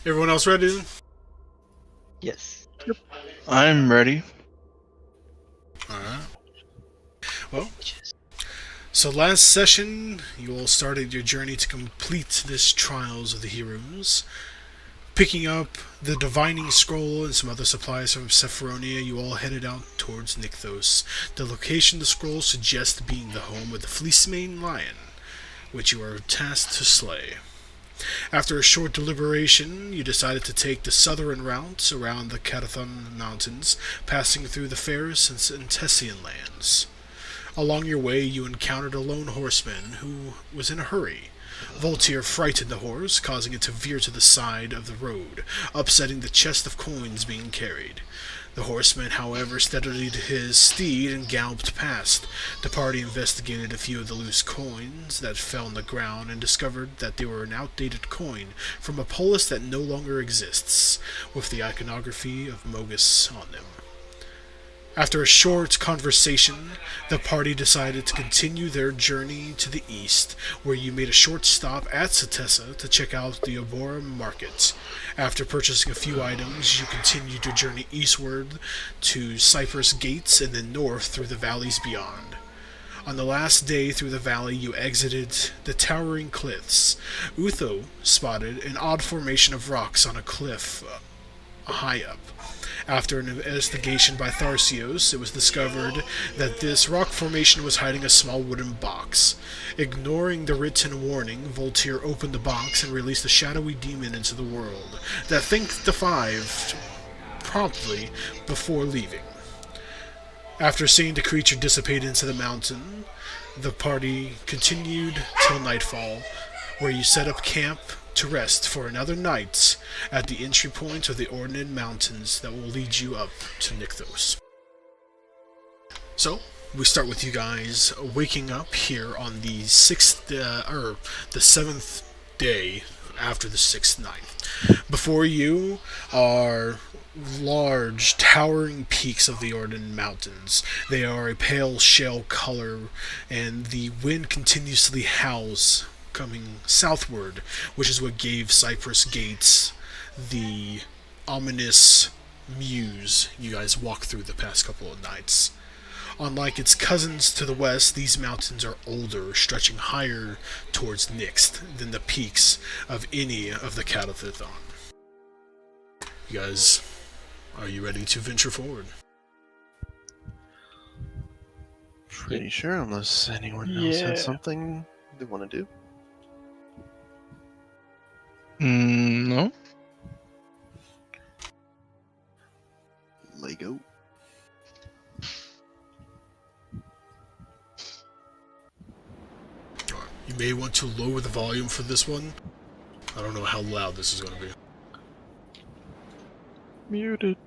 Everyone else ready? Yes. I'm ready. Alright. Well, so last session, you all started your journey to complete this Trials of the Heroes. Picking up the Divining Scroll and some other supplies from Sephironia, you all headed out towards Nykthos. The location of the scroll suggests being the home of the Fleecemane Lion, which you are tasked to slay. After a short deliberation, you decided to take the southern route around the Catathon Mountains, passing through the Ferris and Centesian lands. Along your way, you encountered a lone horseman who was in a hurry. Voltaire frightened the horse, causing it to veer to the side of the road, upsetting the chest of coins being carried. The horseman, however, steadied his steed and galloped past. The party investigated a few of the loose coins that fell on the ground and discovered that they were an outdated coin from a polis that no longer exists, with the iconography of Mogus on them. After a short conversation, the party decided to continue their journey to the east, where you made a short stop at Satessa to check out the Obora market. After purchasing a few items, you continued your journey eastward to Cypress Gates and then north through the valleys beyond. On the last day through the valley, you exited the towering cliffs. Utho spotted an odd formation of rocks on a cliff high up. After an investigation by Tharsios, it was discovered that this rock formation was hiding a small wooden box. Ignoring the written warning, Voltaire opened the box and released a shadowy demon into the world that thanked the five promptly before leaving. After seeing the creature dissipate into the mountain, the party continued till nightfall, where you set up camp to rest for another night at the entry point of the Ordinate Mountains that will lead you up to Nykthos. So, we start with you guys waking up here on the the seventh day after the sixth night. Before you are large, towering peaks of the Ordinate Mountains. They are a pale shale color, and the wind continuously howls coming southward, which is what gave Cypress Gates the ominous muse you guys walked through the past couple of nights. Unlike its cousins to the west, these mountains are older, stretching higher towards Nyx than the peaks of any of the Catathon. You guys, are you ready to venture forward? Pretty sure, unless anyone else has something they want to do. No. Lego. You may want to lower the volume for this one. I don't know how loud this is going to be. Muted.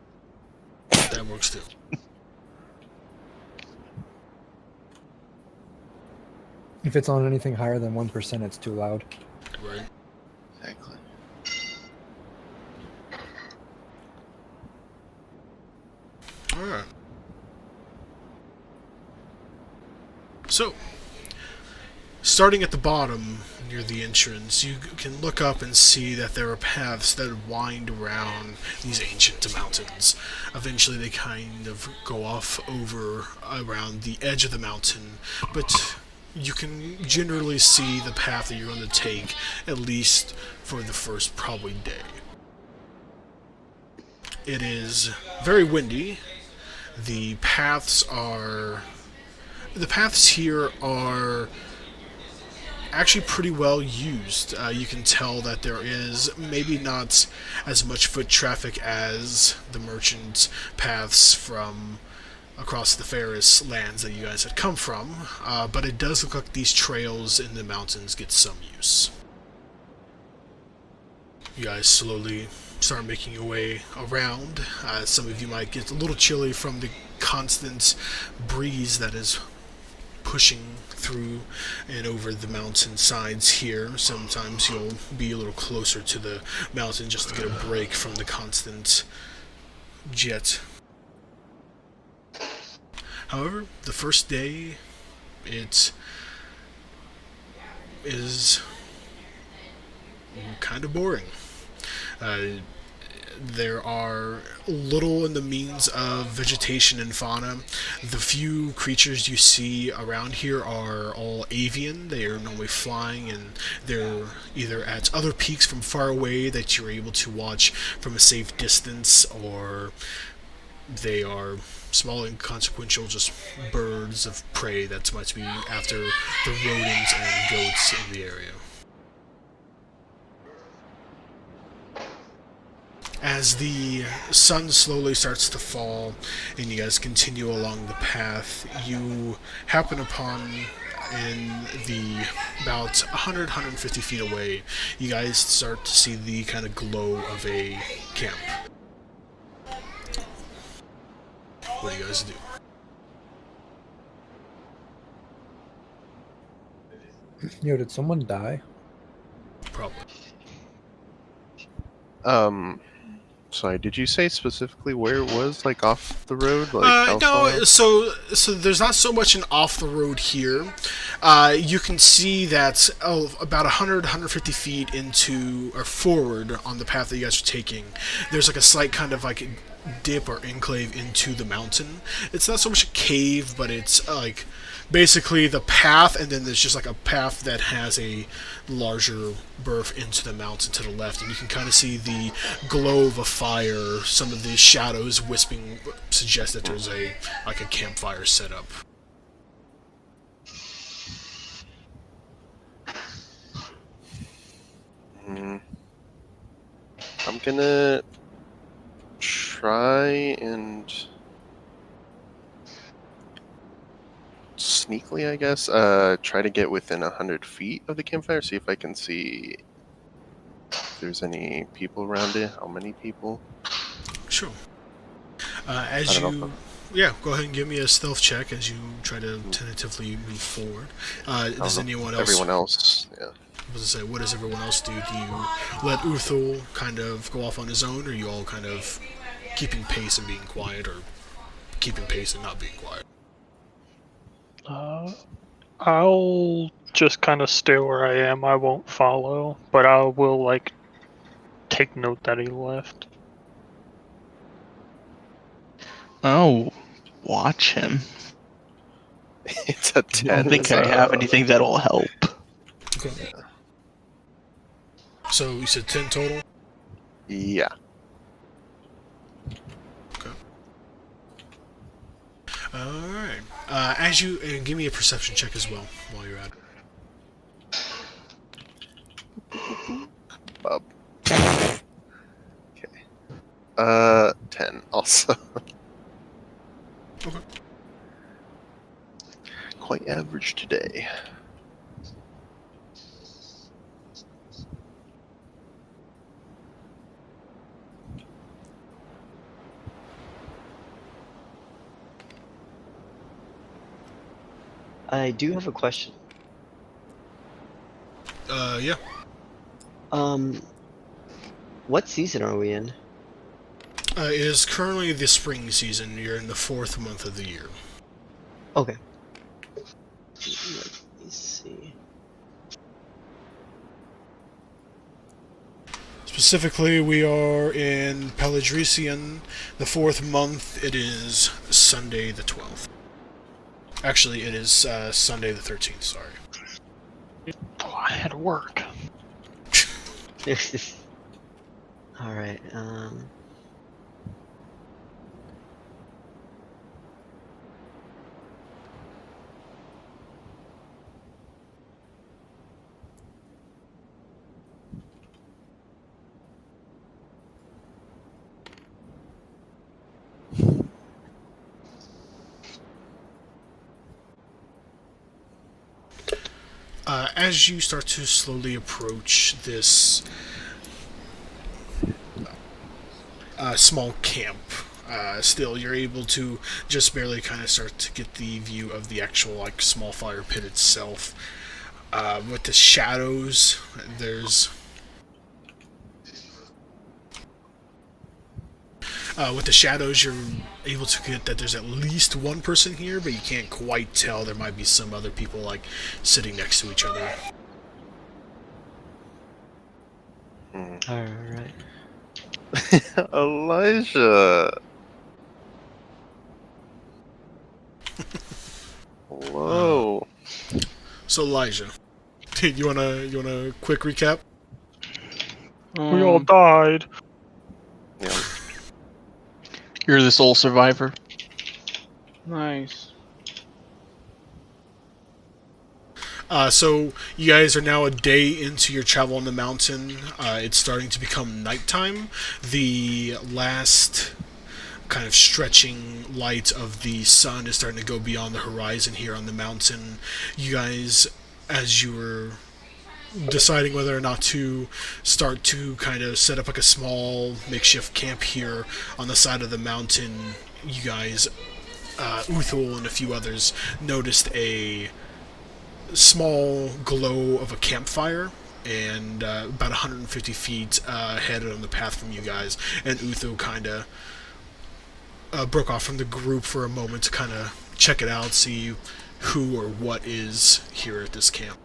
That works too. If it's on anything higher than 1%, it's too loud. Right. Exactly. Alright. So, starting at the bottom near the entrance, you can look up and see that there are paths that wind around these ancient mountains. Eventually they kind of go off over around the edge of the mountain, but you can generally see the path that you're going to take, at least for the first probably day. It is very windy. The paths here are actually pretty well used. You can tell that there is maybe not as much foot traffic as the merchant paths from across the Ferris lands that you guys had come from, but it does look like these trails in the mountains get some use. You guys slowly start making your way around. Some of you might get a little chilly from the constant breeze that is pushing through and over the mountain sides here. Sometimes you'll be a little closer to the mountain just to get a break from the constant jet. However, the first day, it is kind of boring. There are little in the means of vegetation and fauna. The few creatures you see around here are all avian. They are normally flying, and they're either at other peaks from far away that you're able to watch from a safe distance, or they are small inconsequential, just birds of prey that might be after the rodents and goats in the area. As the sun slowly starts to fall and you guys continue along the path, you happen upon, in the about 150 feet away, you guys start to see the kind of glow of a camp. What do you guys do? Yo, did someone die? Probably. Sorry, did you say specifically where it was? Like off the road? Like how No, far? so there's not so much an off the road here. You can see that about 150 feet into or forward on the path that you guys are taking, there's like a slight kind of like dip or enclave into the mountain. It's not so much a cave, but it's like basically the path, and then there's just like a path that has a larger berth into the mountain to the left, and you can kind of see the glow of a fire. Some of the shadows wisping suggest that there's a campfire set up. I'm gonna try and sneakily, I guess, try to get within 100 feet of the campfire, see if I can see if there's any people around it, how many people. Sure. Yeah, go ahead and give me a stealth check as you try to tentatively move forward. Does anyone else? Everyone else, yeah. I was gonna say, what does everyone else do? Do you let Uthul kind of go off on his own, or are you all kind of keeping pace and being quiet, or keeping pace and not being quiet? I'll just kind of stay where I am. I won't follow, but I will, like, take note that he left. Oh, watch him. It's a 10. I don't think I have anything that'll help. Okay. So you said 10 total? Yeah. Okay. Alright. As you... give me a perception check as well, while you're at it. Bob. Okay. 10 also. Okay. Quite average today. I do have a question. Yeah. What season are we in? It is currently the spring season. You're in the 4th month of the year. Okay. Let me see. Specifically, we are in Peladrician, the 4th month. It is Sunday the 12th. Actually, it is Sunday the 13th, sorry. Oh, I had to work. Alright, As you start to slowly approach this small camp, still you're able to just barely kind of start to get the view of the actual like small fire pit itself. With the shadows, there's with the shadows, you're able to get that there's at least one person here, but you can't quite tell. There might be some other people like sitting next to each other. alright. Elijah. Whoa. So Elijah, you wanna quick recap? We all died. Yeah. You're the sole survivor. Nice. So you guys are now a day into your travel on the mountain. It's starting to become nighttime. The last kind of stretching light of the sun is starting to go beyond the horizon here on the mountain. You guys, as you were deciding whether or not to start to kind of set up like a small makeshift camp here on the side of the mountain, you guys, Uthul and a few others, noticed a small glow of a campfire and about 150 feet ahead on the path from you guys, and Uthul kind of broke off from the group for a moment to kind of check it out, see who or what is here at this camp.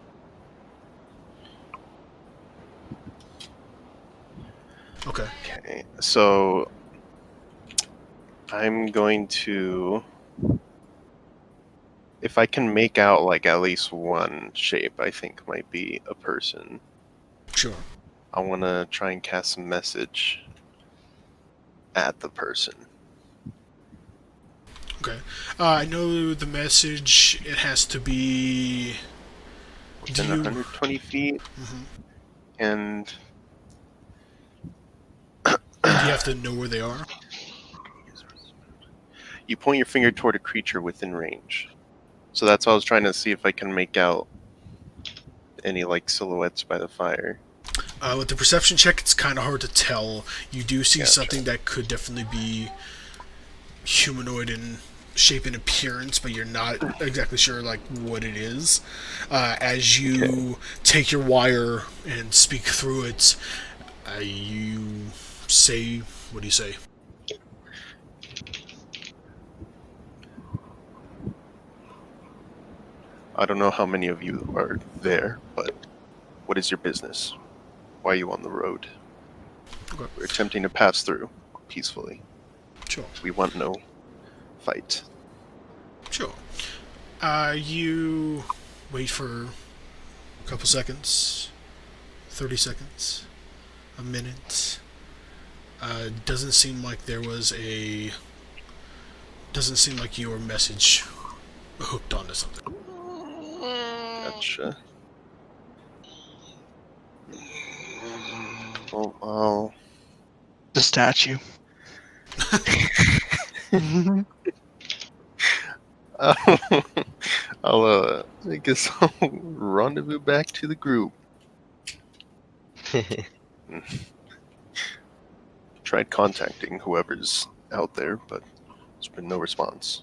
Okay. Okay, so I'm going to, if I can make out like at least one shape, I think might be a person. Sure. I want to try and cast a message at the person. Okay. I know the message. It has to be Within Do you- 120 feet, Mhm. and You have to know where they are. you point your finger toward a creature within range. So that's why I was trying to see if I can make out any like silhouettes by the fire. With the perception check, it's kind of hard to tell. You do see Gotcha. something that could definitely be humanoid in shape and appearance, but you're not exactly sure like what it is. As you take your wire and speak through it, you say, what do you say? I don't know how many of you are there, but what is your business? Why are you on the road? Okay. We're attempting to pass through peacefully. Sure. We want no fight. Sure. You wait for a couple seconds, 30 seconds, a minute. Doesn't seem like there was a... Doesn't seem like your message hooked onto something. Gotcha. Well, The statue. I guess I'll rendezvous back to the group. Tried contacting whoever's out there, but there's been no response.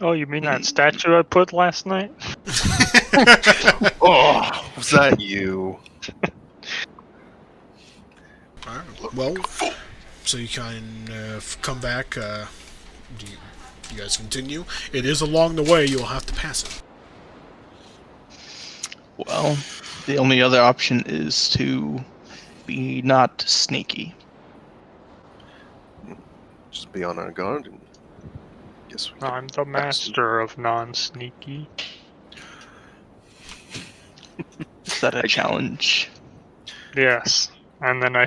Oh, you mean that statue I put last night? Oh, was that you? Alright, well, so you can come back. You guys continue. It is along the way. You'll have to pass it. Well, the only other option is to be not sneaky. Just be on our guard and guess we can I'm the master of non-sneaky. Is that a challenge? Yes. And then I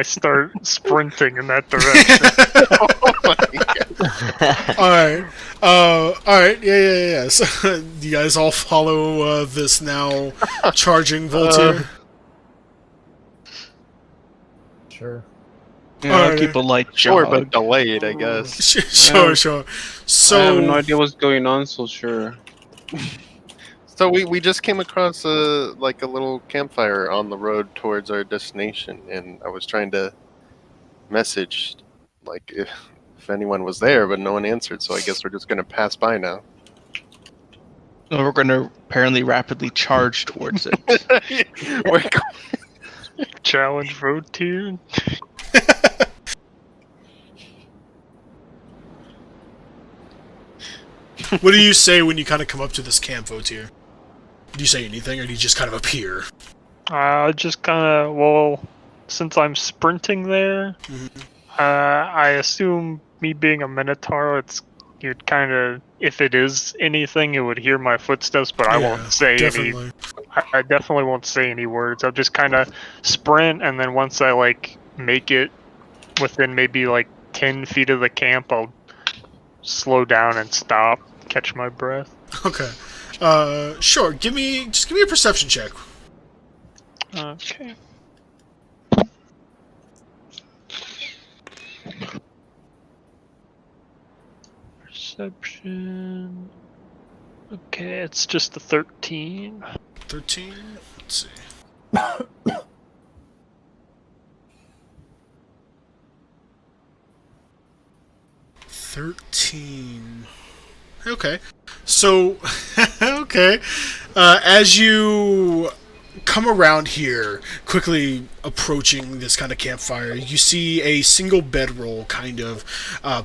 start sprinting in that direction. Alright, yeah. So, you guys all follow this now charging Voltaire? Sure. You know, Alright. keep a light Sure, jog. but delayed, I guess. Sure. So, I have no idea what's going on, so sure. So we just came across a little campfire on the road towards our destination, and I was trying to message like if anyone was there, but no one answered. So I guess we're just gonna pass by now. We're going to apparently rapidly charge towards it. We're go- Challenge road tier. what do you say when you kind of come up to this camp, Voltaire? Do you say anything, or do you just kind of appear? Just kind of, well, since I'm sprinting there, I assume me being a Minotaur, you'd kind of, if it is anything, it would hear my footsteps, but I won't say definitely. I definitely won't say any words. I'll just kind of sprint, and then once I like make it within maybe like 10 feet of the camp, I'll slow down and stop, catch my breath. Okay. Sure. Just give me a perception check. Okay. Perception. Okay, it's just a 13. 13. Let's see. Okay. So, okay. As you come around here, quickly approaching this kind of campfire, you see a single bedroll kind of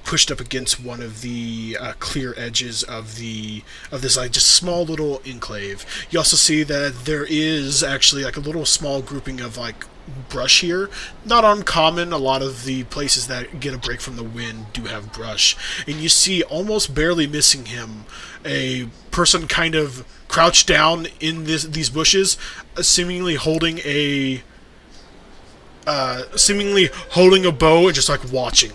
pushed up against one of the clear edges of this like just small little enclave. You also see that there is actually like a little small grouping of like brush here. Not uncommon. A lot of the places that get a break from the wind do have brush. And you see, almost barely missing him, a person kind of crouched down in these bushes, seemingly holding a bow and just like watching.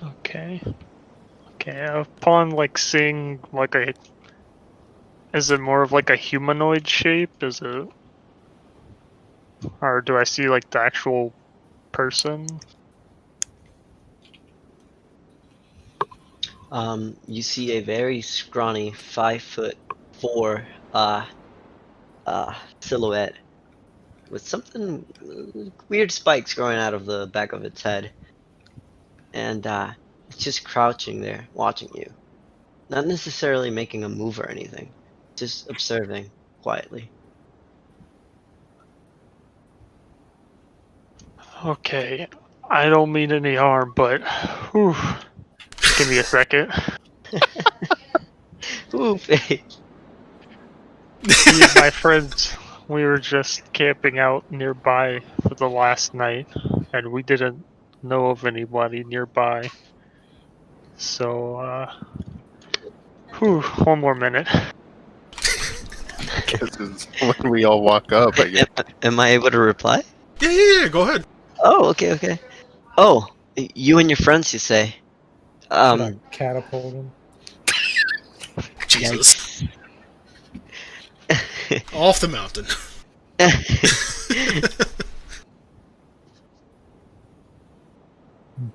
Okay. Okay, upon like seeing like a... Is it more of like a humanoid shape? Is it... Or do I see like the actual person? You see a very scrawny 5'4" silhouette with something weird spikes growing out of the back of its head, and it's just crouching there, watching you. Not necessarily making a move or anything, just observing quietly. Okay, I don't mean any harm, but whew, give me a second. Ooh, Faye. Me and my friends, we were just camping out nearby for the last night, and we didn't know of anybody nearby. So, whew, one more minute. Guess it's when we all walk up, I guess. Am I able to reply? Yeah. Go ahead. Oh, okay. Oh, you and your friends, you say? Should I catapult him? Jesus. Off the mountain. I'm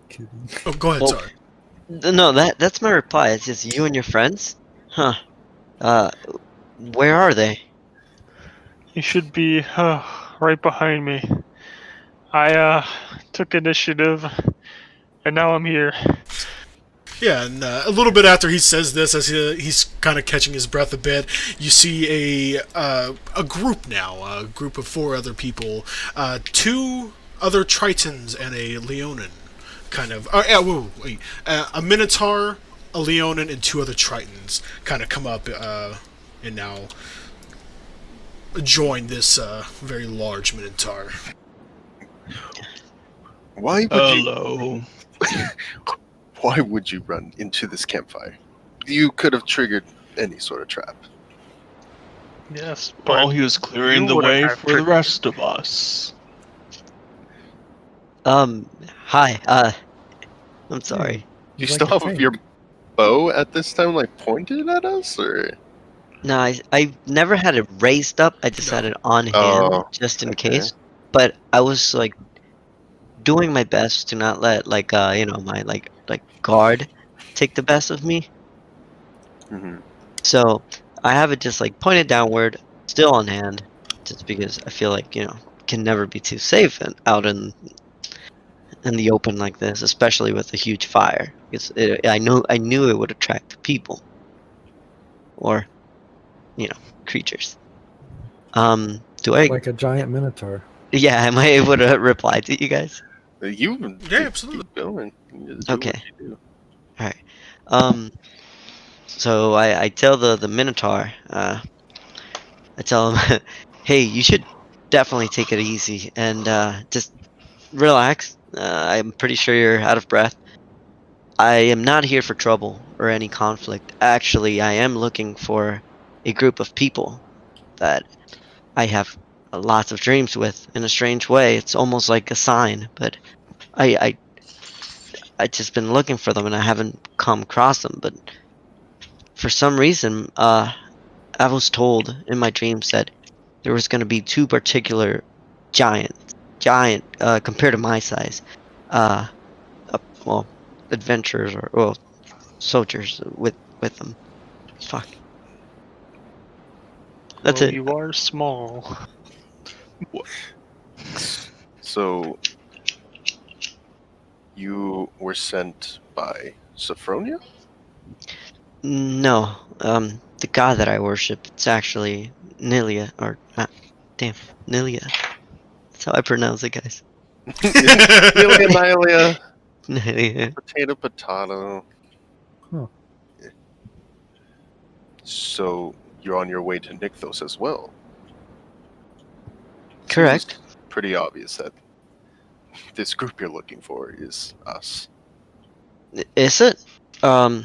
kidding. Oh, go ahead. Well, Sorry. No, that's my reply. It's just you and your friends? Huh. Where are they? You should be right behind me. I took initiative, and now I'm here. Yeah, and a little bit after he says this, as he's kind of catching his breath a bit, you see a group now, a group of 4 other people, 2 other Tritons and a Leonin, kind of. Wait, a Minotaur, a Leonin, and 2 other Tritons kind of come up and now join this very large Minotaur. Why would Hello. Why would you run into this campfire? You could have triggered any sort of trap. Yes, but Well, he was clearing you the wouldn't way have for the triggered. rest of us. Hi, I'm sorry. You He's still like a have tank. your bow at this time, like, pointed at us, or? No, I never had it raised up. I just had it on hand, Oh, just in okay. case. But I was like doing my best to not let like my like guard take the best of me. Mm-hmm. So I have it just like pointed downward, still on hand, just because I feel like can never be too safe and out in the open like this, especially with a huge fire. Because I knew it would attract people, or creatures. Do I? Like a giant minotaur. Yeah, am I able to reply to you guys? You Yeah, absolutely. keep going. You just do Okay. what you do. Alright. So I tell the Minotaur, I tell him, hey, you should definitely take it easy and just relax. I'm pretty sure you're out of breath. I am not here for trouble or any conflict. Actually, I am looking for a group of people that I have lots of dreams with. In a strange way, it's almost like a sign, but I I just been looking for them and I haven't come across them. But for some reason, I was told in my dreams that there was going to be two particular giant, compared to my size, uh, well, adventurers or well, soldiers with them. Fuck. That's Well, it. you are small. So you were sent by Sophronia? No, the god that I worship, it's actually Nilia, or not, damn, Nilia. That's how I pronounce it, guys. Nilia, Nilia. potato. Huh. So you're on your way to Nykthos as well. Correct. Seems pretty obvious that this group you're looking for is us. Is it? No,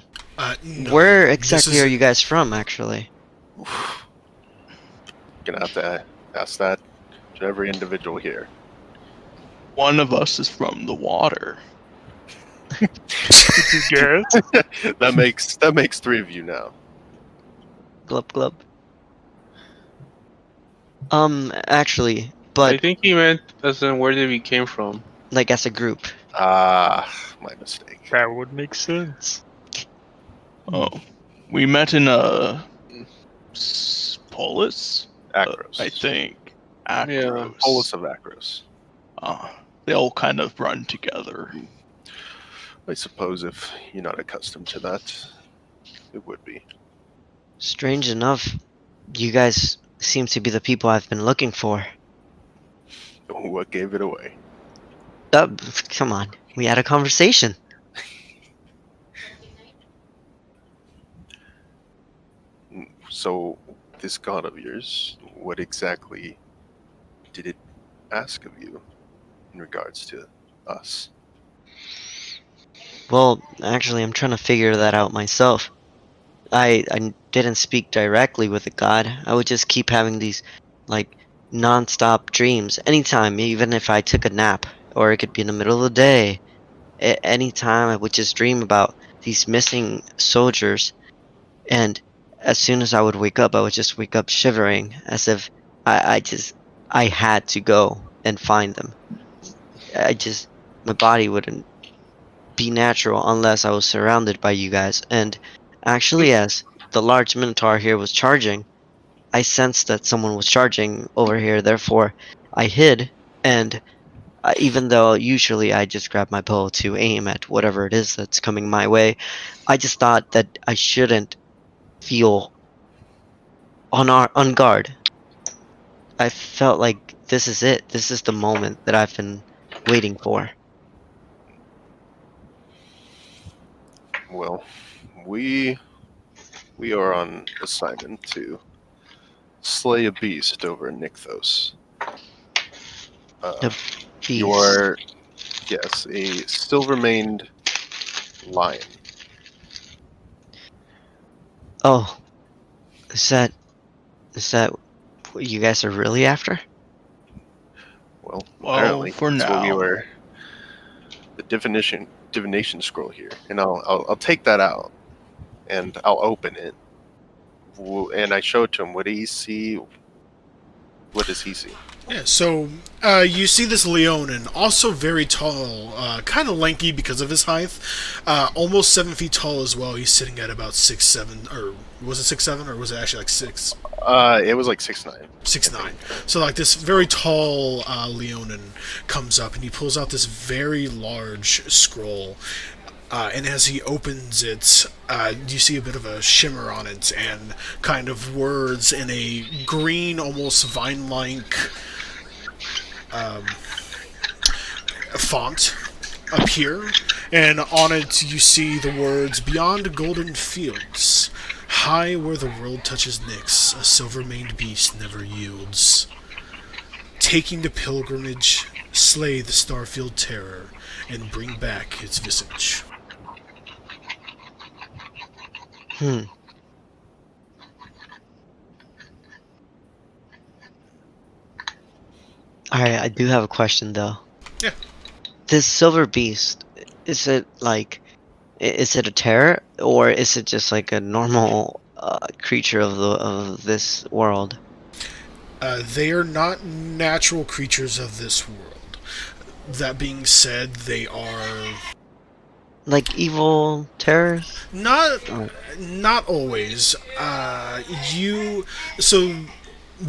Where this exactly is- are you guys from, actually? Gonna have to ask that to every individual here. One of us is from the water. Did you guess? that makes three of you now. Glub glub. Actually, I but think he meant as in where did we came from. like as a group. Ah, my mistake. That would make sense. Oh, we met in Polis, Akros. I think. Yeah. Akros. Polis of Akros. They all kind of run together. I suppose if you're not accustomed to that, it would be. Strange enough, you guys seem to be the people I've been looking for. What gave it away? Come on, we had a conversation. So, this god of yours, what exactly did it ask of you in regards to us? Well, actually, I'm trying to figure that out myself. I didn't speak directly with the god. I would just keep having these, like, non-stop dreams. Anytime, even if I took a nap, or it could be in the middle of the day. Anytime, I would just dream about these missing soldiers. And as soon as I would wake up, I would just wake up shivering, as if I had to go and find them. My body wouldn't be natural unless I was surrounded by you guys. And actually, as the large minotaur here was charging, I sensed that someone was charging over here. Therefore, I hid, and even though usually I just grab my bow to aim at whatever it is that's coming my way, I just thought that I shouldn't feel on guard. I felt like this is it. This is the moment that I've been waiting for. Well, we are on assignment to slay a beast over in Nykthos. The beast. You are, yes, a silver-maned lion. Oh, is that what you guys are really after? Well, Well, apparently, for that's what we now. were. The divination scroll here, and I'll take that out, and I'll open it, and I show it to him. What do you see? What does he see? Yeah, so you see this Leonin, also very tall, kind of lanky because of his height, almost 7 feet tall as well. He's sitting at about 6'7", or was it 6'7", or was it actually like 6? It was like 6'9". 6'9". So like this very tall Leonin comes up and he pulls out this very large scroll. And as he opens it, you see a bit of a shimmer on it and kind of words in a green, almost vine-like font appear. And on it you see the words, "Beyond golden fields, High where the world touches Nyx, a silver-maned beast never yields. Taking the pilgrimage, slay the Starfield terror, and bring back its visage. Alright, I do have a question though. Yeah. This silver beast, is it is it a terror, or is it just like a normal creature of this world? They are not natural creatures of this world. That being said, they are Like evil terrors? not Oh. not always. So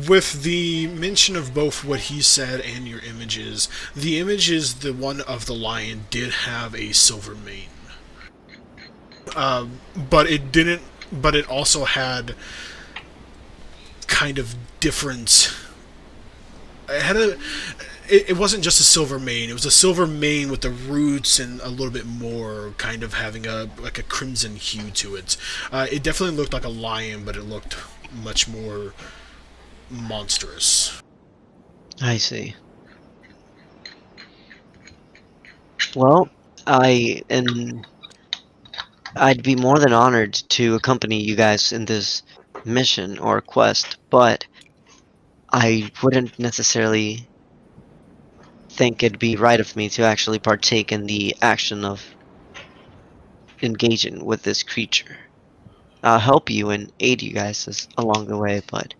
with the mention of both what he said and your images, the images, the one of the lion did have a silver mane. But it didn't. But it also had kind of different. It had a. It wasn't just a silver mane. It was a silver mane with the roots and a little bit more, kind of having a crimson hue to it. It definitely looked like a lion, but it looked much more monstrous. I see. Well, I'd be more than honored to accompany you guys in this mission or quest, but I wouldn't necessarily think it'd be right of me to actually partake in the action of engaging with this creature. I'll help you and aid you guys along the way, but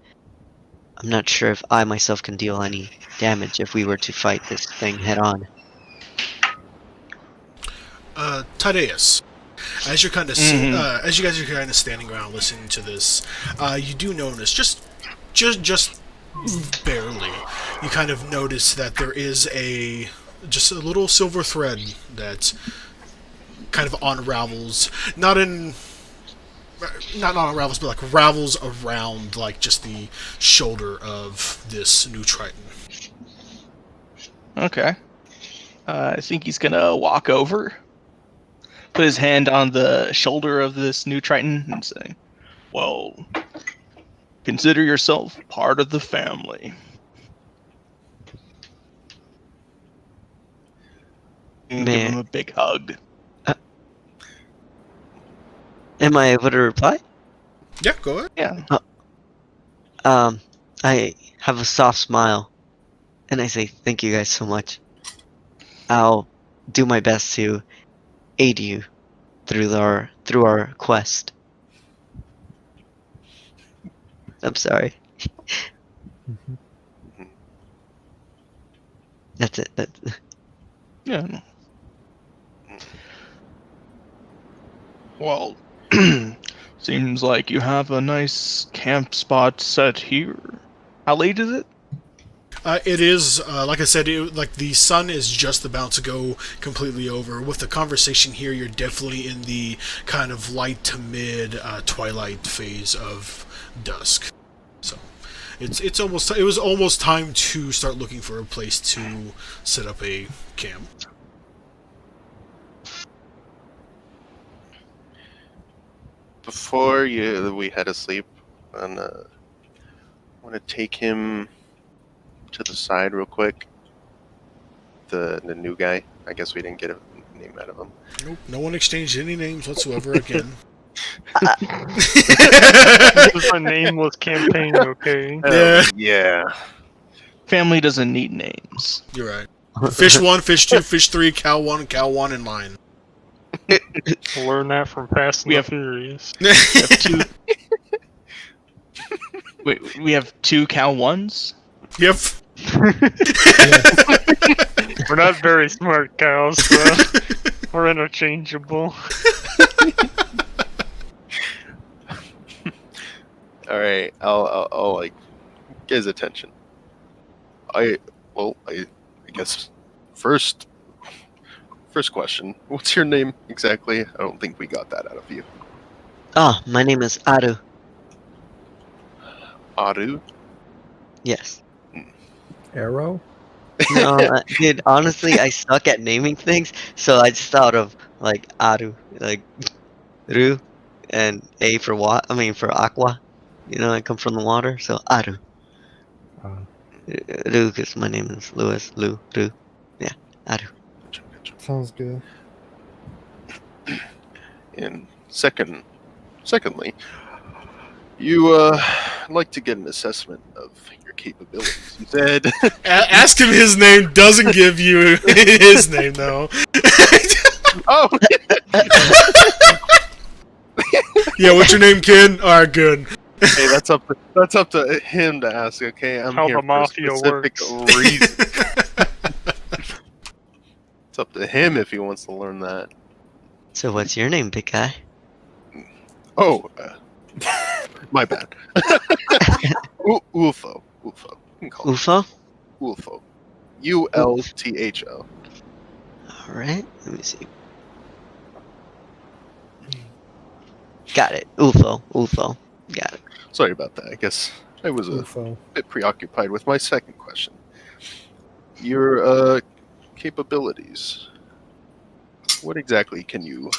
I'm not sure if I myself can deal any damage if we were to fight this thing head on. Tadeus, as you're kind of as you guys are kind of standing around listening to this, you do notice just barely. You kind of notice that there is just a little silver thread that kind of unravels, not unravels, but like ravels around like just the shoulder of this new Triton. Okay. I think he's gonna walk over, put his hand on the shoulder of this new Triton, and say, "Well, consider yourself part of the family." And give him a big hug. Am I able to reply? Yeah, go ahead. Yeah. I have a soft smile, and I say thank you guys so much. I'll do my best to aid you through our quest. I'm sorry. That's it. Yeah. Well, seems like you have a nice camp spot set here. How late is it? It is, like I said, like the sun is just about to go completely over. With the conversation here, you're definitely in the kind of light to mid twilight phase of dusk. So it was almost time to start looking for a place to set up a camp. Before we head to sleep, and I want to take him to the side real quick. The new guy. I guess we didn't get a name out of him. Nope, no one exchanged any names whatsoever again. It was a nameless campaign, okay? Yeah. Family doesn't need names. You're right. Fish 1, Fish 2, Fish 3, Cow 1, and Lion. Learn that from Fast and the Furious. We have two. Wait, we have two Cal 1s? Yep. We're not very smart cows, so we're interchangeable. All right, I'll like get his attention. I guess first question. What's your name exactly? I don't think we got that out of you. Oh, my name is Aru. Aru? Yes. Arrow? No, dude, honestly, I suck at naming things, so I just thought of, like, Aru. Like, Ru. and A for what? I mean for aqua. You know, I come from the water, so Aru. Uh, Ru, because my name is Louis. Ru. Yeah, Aru. sounds good. And secondly, you like to get an assessment of your capabilities. You said, Ask him his name. Doesn't give you his name though. "Oh, Yeah, what's your name, Ken? Alright, good. hey, that's up to him to ask." Okay, I'm How here the for a mafia specific works. reason. It's up to him if he wants to learn that. So what's your name, big guy? Oh, my bad. Ulfo. You can call it Ufo? Ulfo. Ultho. Alright, let me see. Got it. Ufo. Got it. Sorry about that. I guess I was a UFO. bit preoccupied with my second question. Your capabilities. What exactly can you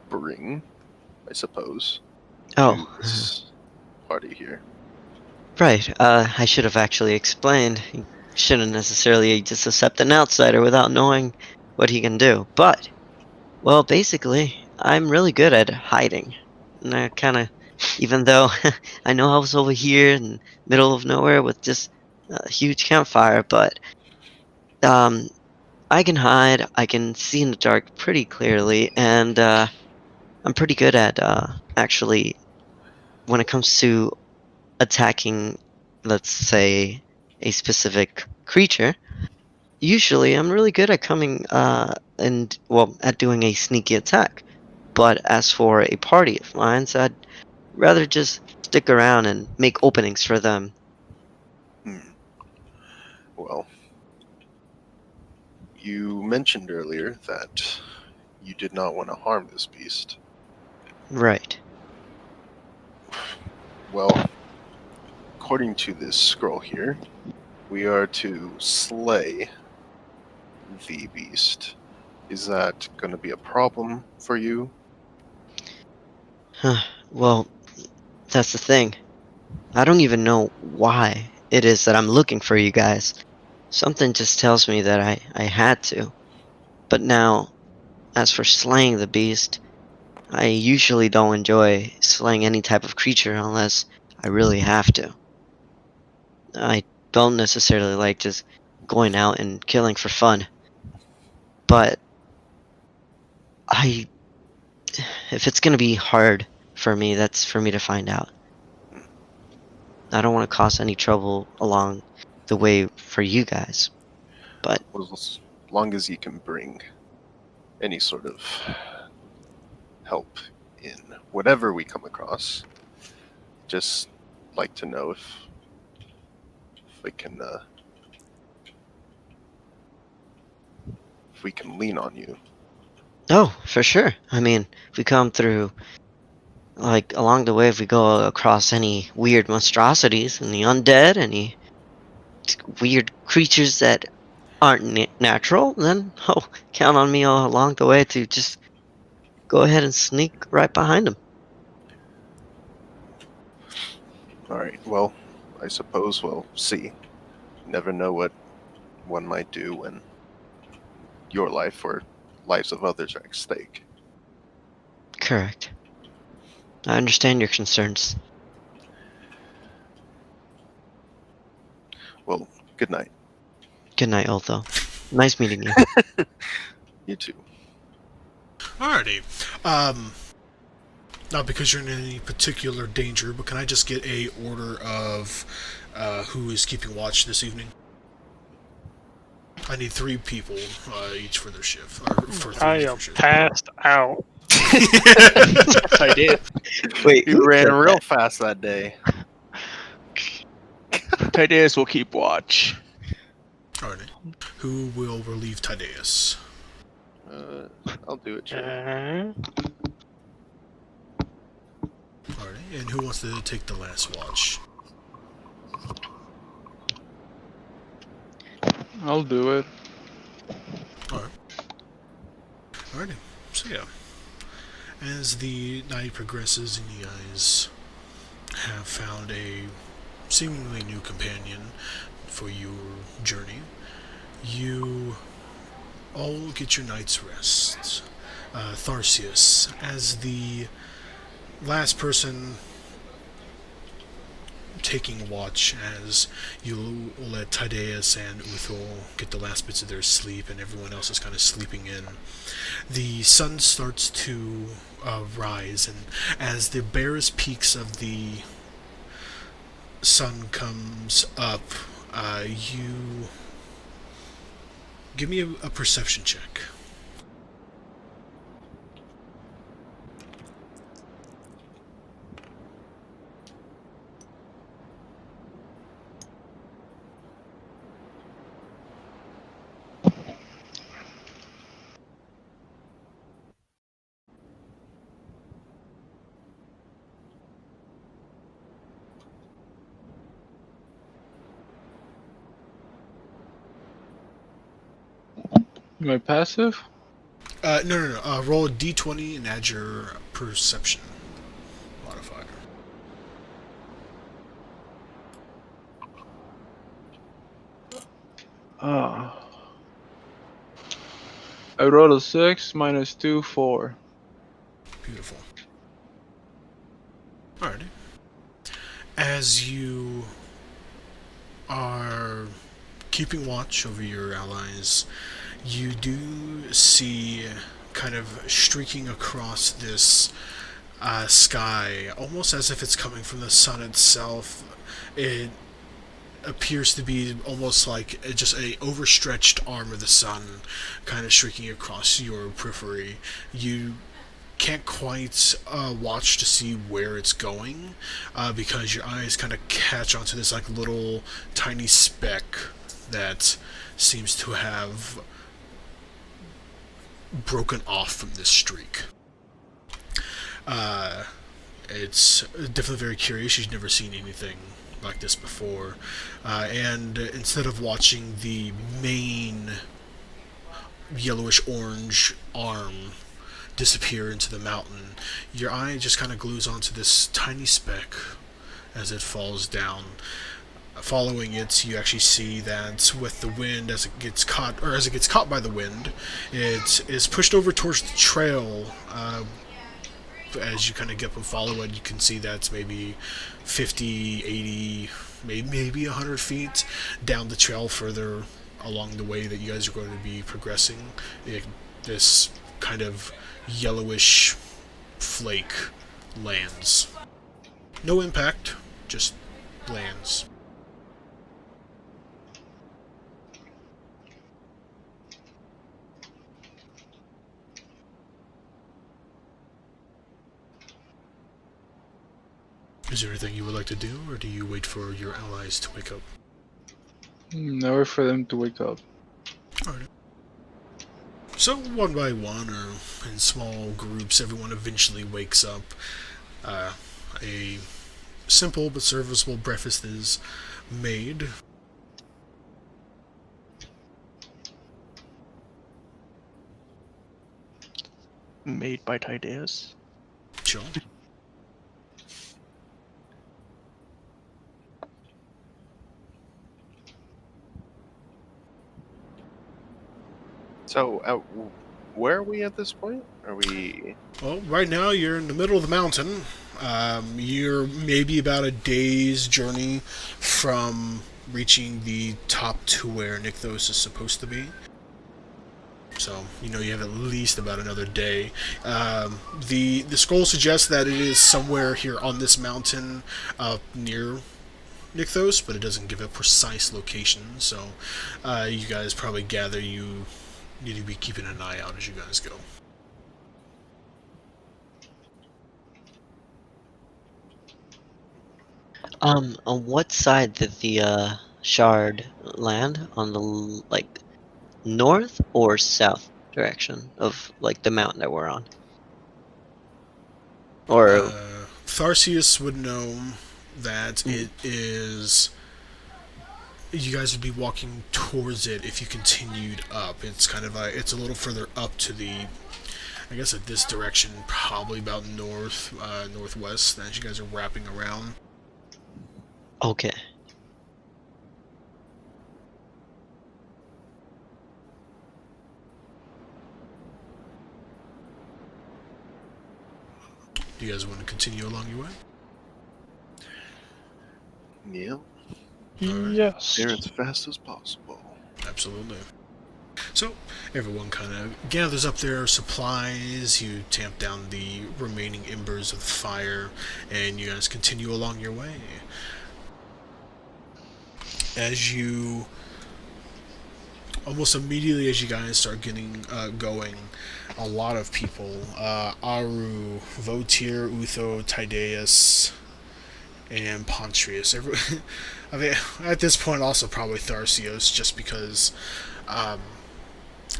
bring, I suppose, to Oh, this party here? right. I should have actually explained. You shouldn't necessarily just accept an outsider without knowing what he can do. But, well, basically, I'm really good at hiding. And I kind of, even though I know I was over here in the middle of nowhere with just a huge campfire, but I can hide. I can see in the dark pretty clearly, and I'm pretty good at actually when it comes to attacking, let's say, a specific creature. Usually, I'm really good at coming and well at doing a sneaky attack. But as for a party of mine, so I'd rather just stick around and make openings for them. Hmm. Well, you mentioned earlier that you did not want to harm this beast. Right. Well, according to this scroll here, we are to slay the beast. Is that going to be a problem for you? Well, that's the thing. I don't even know why it is that I'm looking for you guys. Something just tells me that I had to. But now, as for slaying the beast, I usually don't enjoy slaying any type of creature unless I really have to. I don't necessarily like just going out and killing for fun. But I if it's gonna be hard for me, that's for me to find out. I don't want to cause any trouble along the way for you guys. But Well, as long as you can bring any sort of help in whatever we come across, just like to know if we can lean on you. oh, for sure. I mean, if we come through like along the way, if we go across any weird monstrosities, any undead, any weird creatures that aren't natural, then oh, count on me all along the way to just go ahead and sneak right behind them. All right. Well, I suppose we'll see. Never know what one might do when your life or lives of others are at stake. Correct. I understand your concerns. Well, good night. Good night, Otho. Nice meeting you. You too. Alrighty. Not because you're in any particular danger, but can I just get a order of who is keeping watch this evening? I need 3 people, each for their shift. Or for 3 I am different shifts. passed out. I did. Wait, You ran real fast that day. Tideus will keep watch. Alrighty. Who will relieve Tydeus? I'll do it, Jay. Alrighty. And who wants to take the last watch? I'll do it. Alright. Alrighty. So yeah. As the night progresses and you guys have found a seemingly new companion for your journey, you all get your night's rest. Tharsius, as the last person taking watch, as you let Tydeus and Uthul get the last bits of their sleep and everyone else is kind of sleeping in, the sun starts to rise, and as the barest peaks of the sun comes up, you give me a perception check. Am I passive? No. Roll a d20 and add your perception modifier. Ah. I rolled a 6 minus 2, 4. Beautiful. Alrighty. As you are keeping watch over your allies, you do see kind of streaking across this sky, almost as if it's coming from the sun itself. It appears to be almost like just a overstretched arm of the sun kind of streaking across your periphery. You can't quite watch to see where it's going because your eyes kind of catch onto this like little tiny speck that seems to have broken off from this streak. It's definitely very curious. You've never seen anything like this before, and instead of watching the main yellowish orange arm disappear into the mountain, your eye just kind of glues onto this tiny speck as it falls down. Following it, you actually see that with the wind, as it gets caught by the wind, it is pushed over towards the trail. As you kind of get up and follow it, you can see that's maybe 50, 80, maybe 100 feet down the trail further along the way that you guys are going to be progressing. This kind of yellowish flake lands. No impact, just lands. Is there anything you would like to do, or do you wait for your allies to wake up? Never for them to wake up. Alright. So, one by one, or in small groups, everyone eventually wakes up. A simple but serviceable breakfast is made. Made by Tydeus. Sure. So, where are we at this point? Are we... Well, right now you're in the middle of the mountain. You're maybe about a day's journey from reaching the top to where Nykthos is supposed to be. So, you have at least about another day. The scroll suggests that it is somewhere here on this mountain near Nykthos, but it doesn't give a precise location. So, you guys probably gather you need to be keeping an eye out as you guys go. On what side did the shard land? On the north or south direction of the mountain that we're on? Or Tharsius would know that it is... You guys would be walking towards it if you continued up. It's kind of it's a little further up to the I guess at this direction, probably about northwest, as you guys are wrapping around. Okay. Do you guys want to continue along your way? Yeah, Yes. here as fast as possible. Absolutely. So, everyone kind of gathers up their supplies, you tamp down the remaining embers of the fire, and you guys continue along your way. As you... Almost immediately as you guys start getting going, a lot of people, Aru, Votir, Utho, Tydeus, and Pontrius. I mean, at this point, also probably Tharsios, just because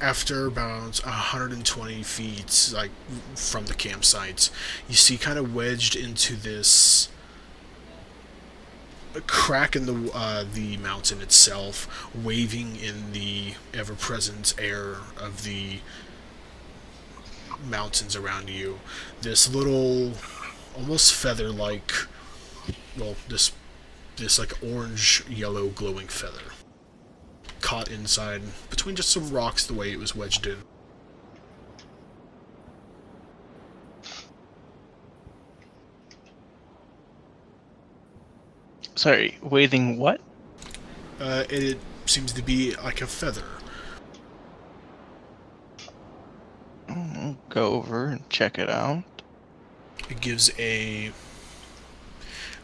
after about 120 feet, like from the campsite, you see kind of wedged into this crack in the mountain itself, waving in the ever-present air of the mountains around you. This little, almost feather-like, well, this like orange, yellow, glowing feather, caught inside between just some rocks the way it was wedged in. Sorry, waving what? It seems to be like a feather. I'll go over and check it out. It gives a...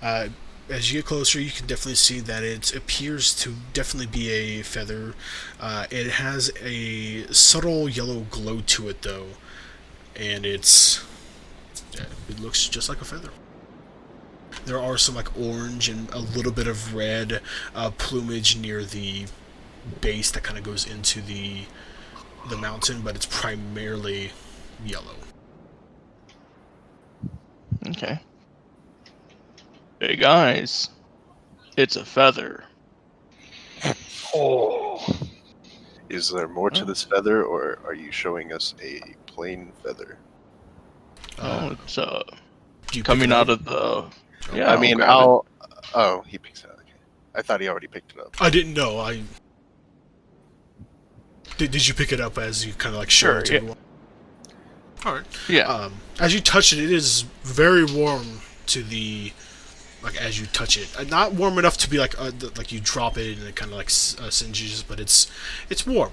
as you get closer, you can definitely see that it appears to definitely be a feather. It has a subtle yellow glow to it, though, and it looks just like a feather. There are some like orange and a little bit of red plumage near the base that kind of goes into the mountain, but it's primarily yellow. Okay. Hey guys, it's a feather. Oh. Is there more to this feather, or are you showing us a plain feather? Oh, it's Do you coming pick it out up? of the. Yeah, I mean, grab it. Oh, he picks it up. Okay. I thought he already picked it up. I didn't know. Did you pick it up as you kind of like showed it to Sure, yeah. everyone? All right. Yeah. As you touch it, it is very warm to the, like as you touch it. Not warm enough to be like you drop it and it kind of like singes, but it's warm.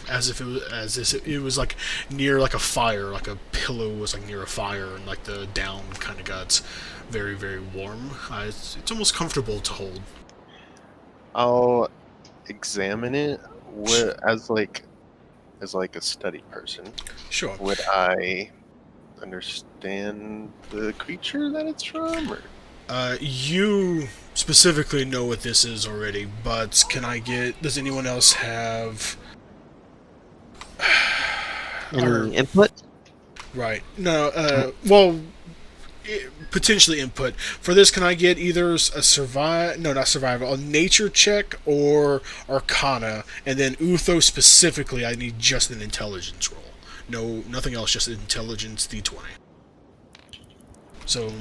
As if it was like near like a fire, like a pillow was like near a fire, and like the down kind of got very, very warm. It's almost comfortable to hold. I'll examine it as like a study person. Sure. Would I understand the creature that it's from? Or? You specifically know what this is already, but does anyone else have... Any input? Right. No, well, potentially input. For this, can I get either a nature check or arcana, and then Utho specifically, I need just an intelligence roll. No, nothing else, just intelligence D20. So,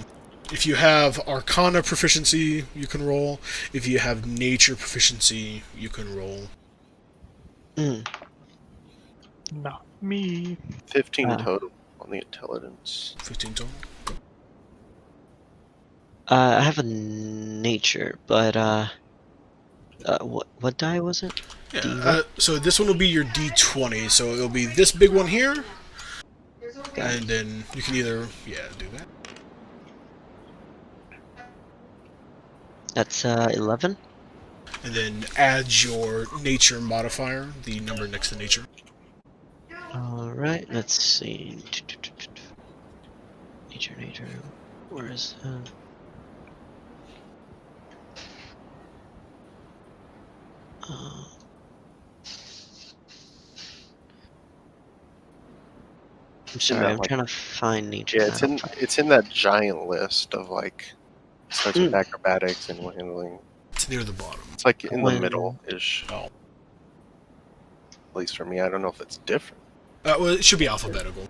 if you have arcana proficiency, you can roll. If you have nature proficiency, you can roll. Not me. 15 total on the intelligence. 15 total. I have a nature, but what die was it? Yeah. So this one will be your D20. So it'll be this big one here, and then you can either do that. That's 11. And then add your nature modifier, the number next to nature. Alright, let's see. Nature. Where is that? I'm sorry, I'm trying to find nature. Yeah, it's in that giant list of like starts with acrobatics and handling. It's near the bottom. It's like in the middle-ish. Oh. At least for me, I don't know if it's different. Well, it should be alphabetical.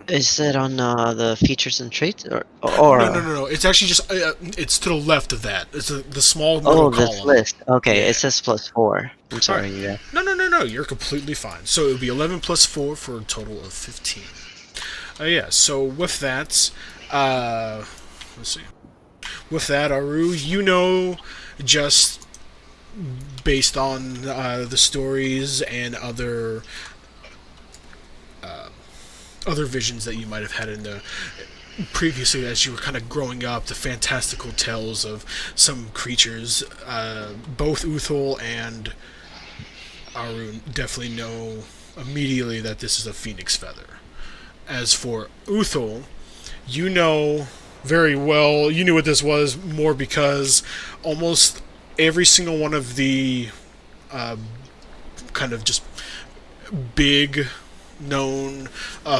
Is it on the features and traits or No. It's actually just it's to the left of that. It's the small middle Oh, column. this list. Okay, Yeah. it says +4. I'm sorry, yeah. No. You're completely fine. So it would be 11 plus 4 for a total of 15. Yeah. So with that, let's see. With that, Aru, just based on the stories and other visions that you might have had in the previously as you were kind of growing up, the fantastical tales of some creatures, both Uthul and Arun definitely know immediately that this is a phoenix feather. As for Uthul, you know very well, you knew what this was more because almost every single one of the kind of just big known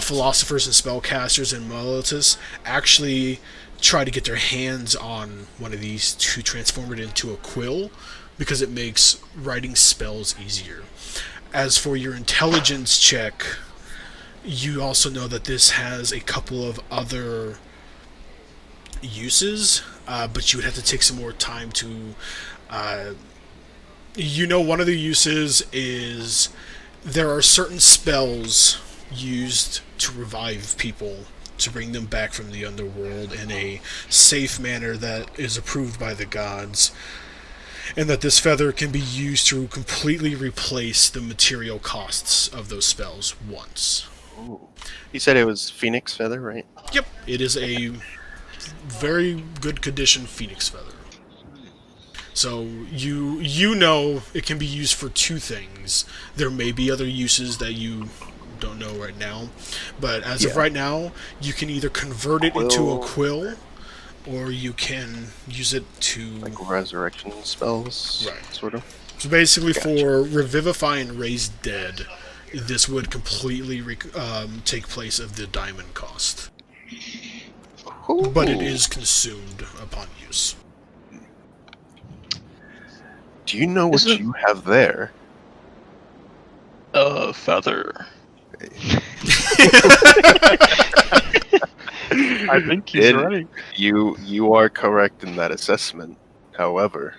philosophers and spellcasters and Molotus actually try to get their hands on one of these to transform it into a quill because it makes writing spells easier. As for your intelligence check, you also know that this has a couple of other uses, but you would have to take some more time to one of the uses is there are certain spells used to revive people to bring them back from the underworld in a safe manner that is approved by the gods, and that this feather can be used to completely replace the material costs of those spells once. Ooh. You said it was phoenix feather, right? Yep, it is a very good condition phoenix feather. So you know it can be used for two things. There may be other uses that you don't know right now, but as of right now, you can either convert it into a quill, or you can use it to like resurrection spells, right? Sort of. So basically, for revivify and raise dead, this would completely take place of the diamond cost, but it is consumed upon use. Do you know what you have there? Feather. I think he's right. You are correct in that assessment. However,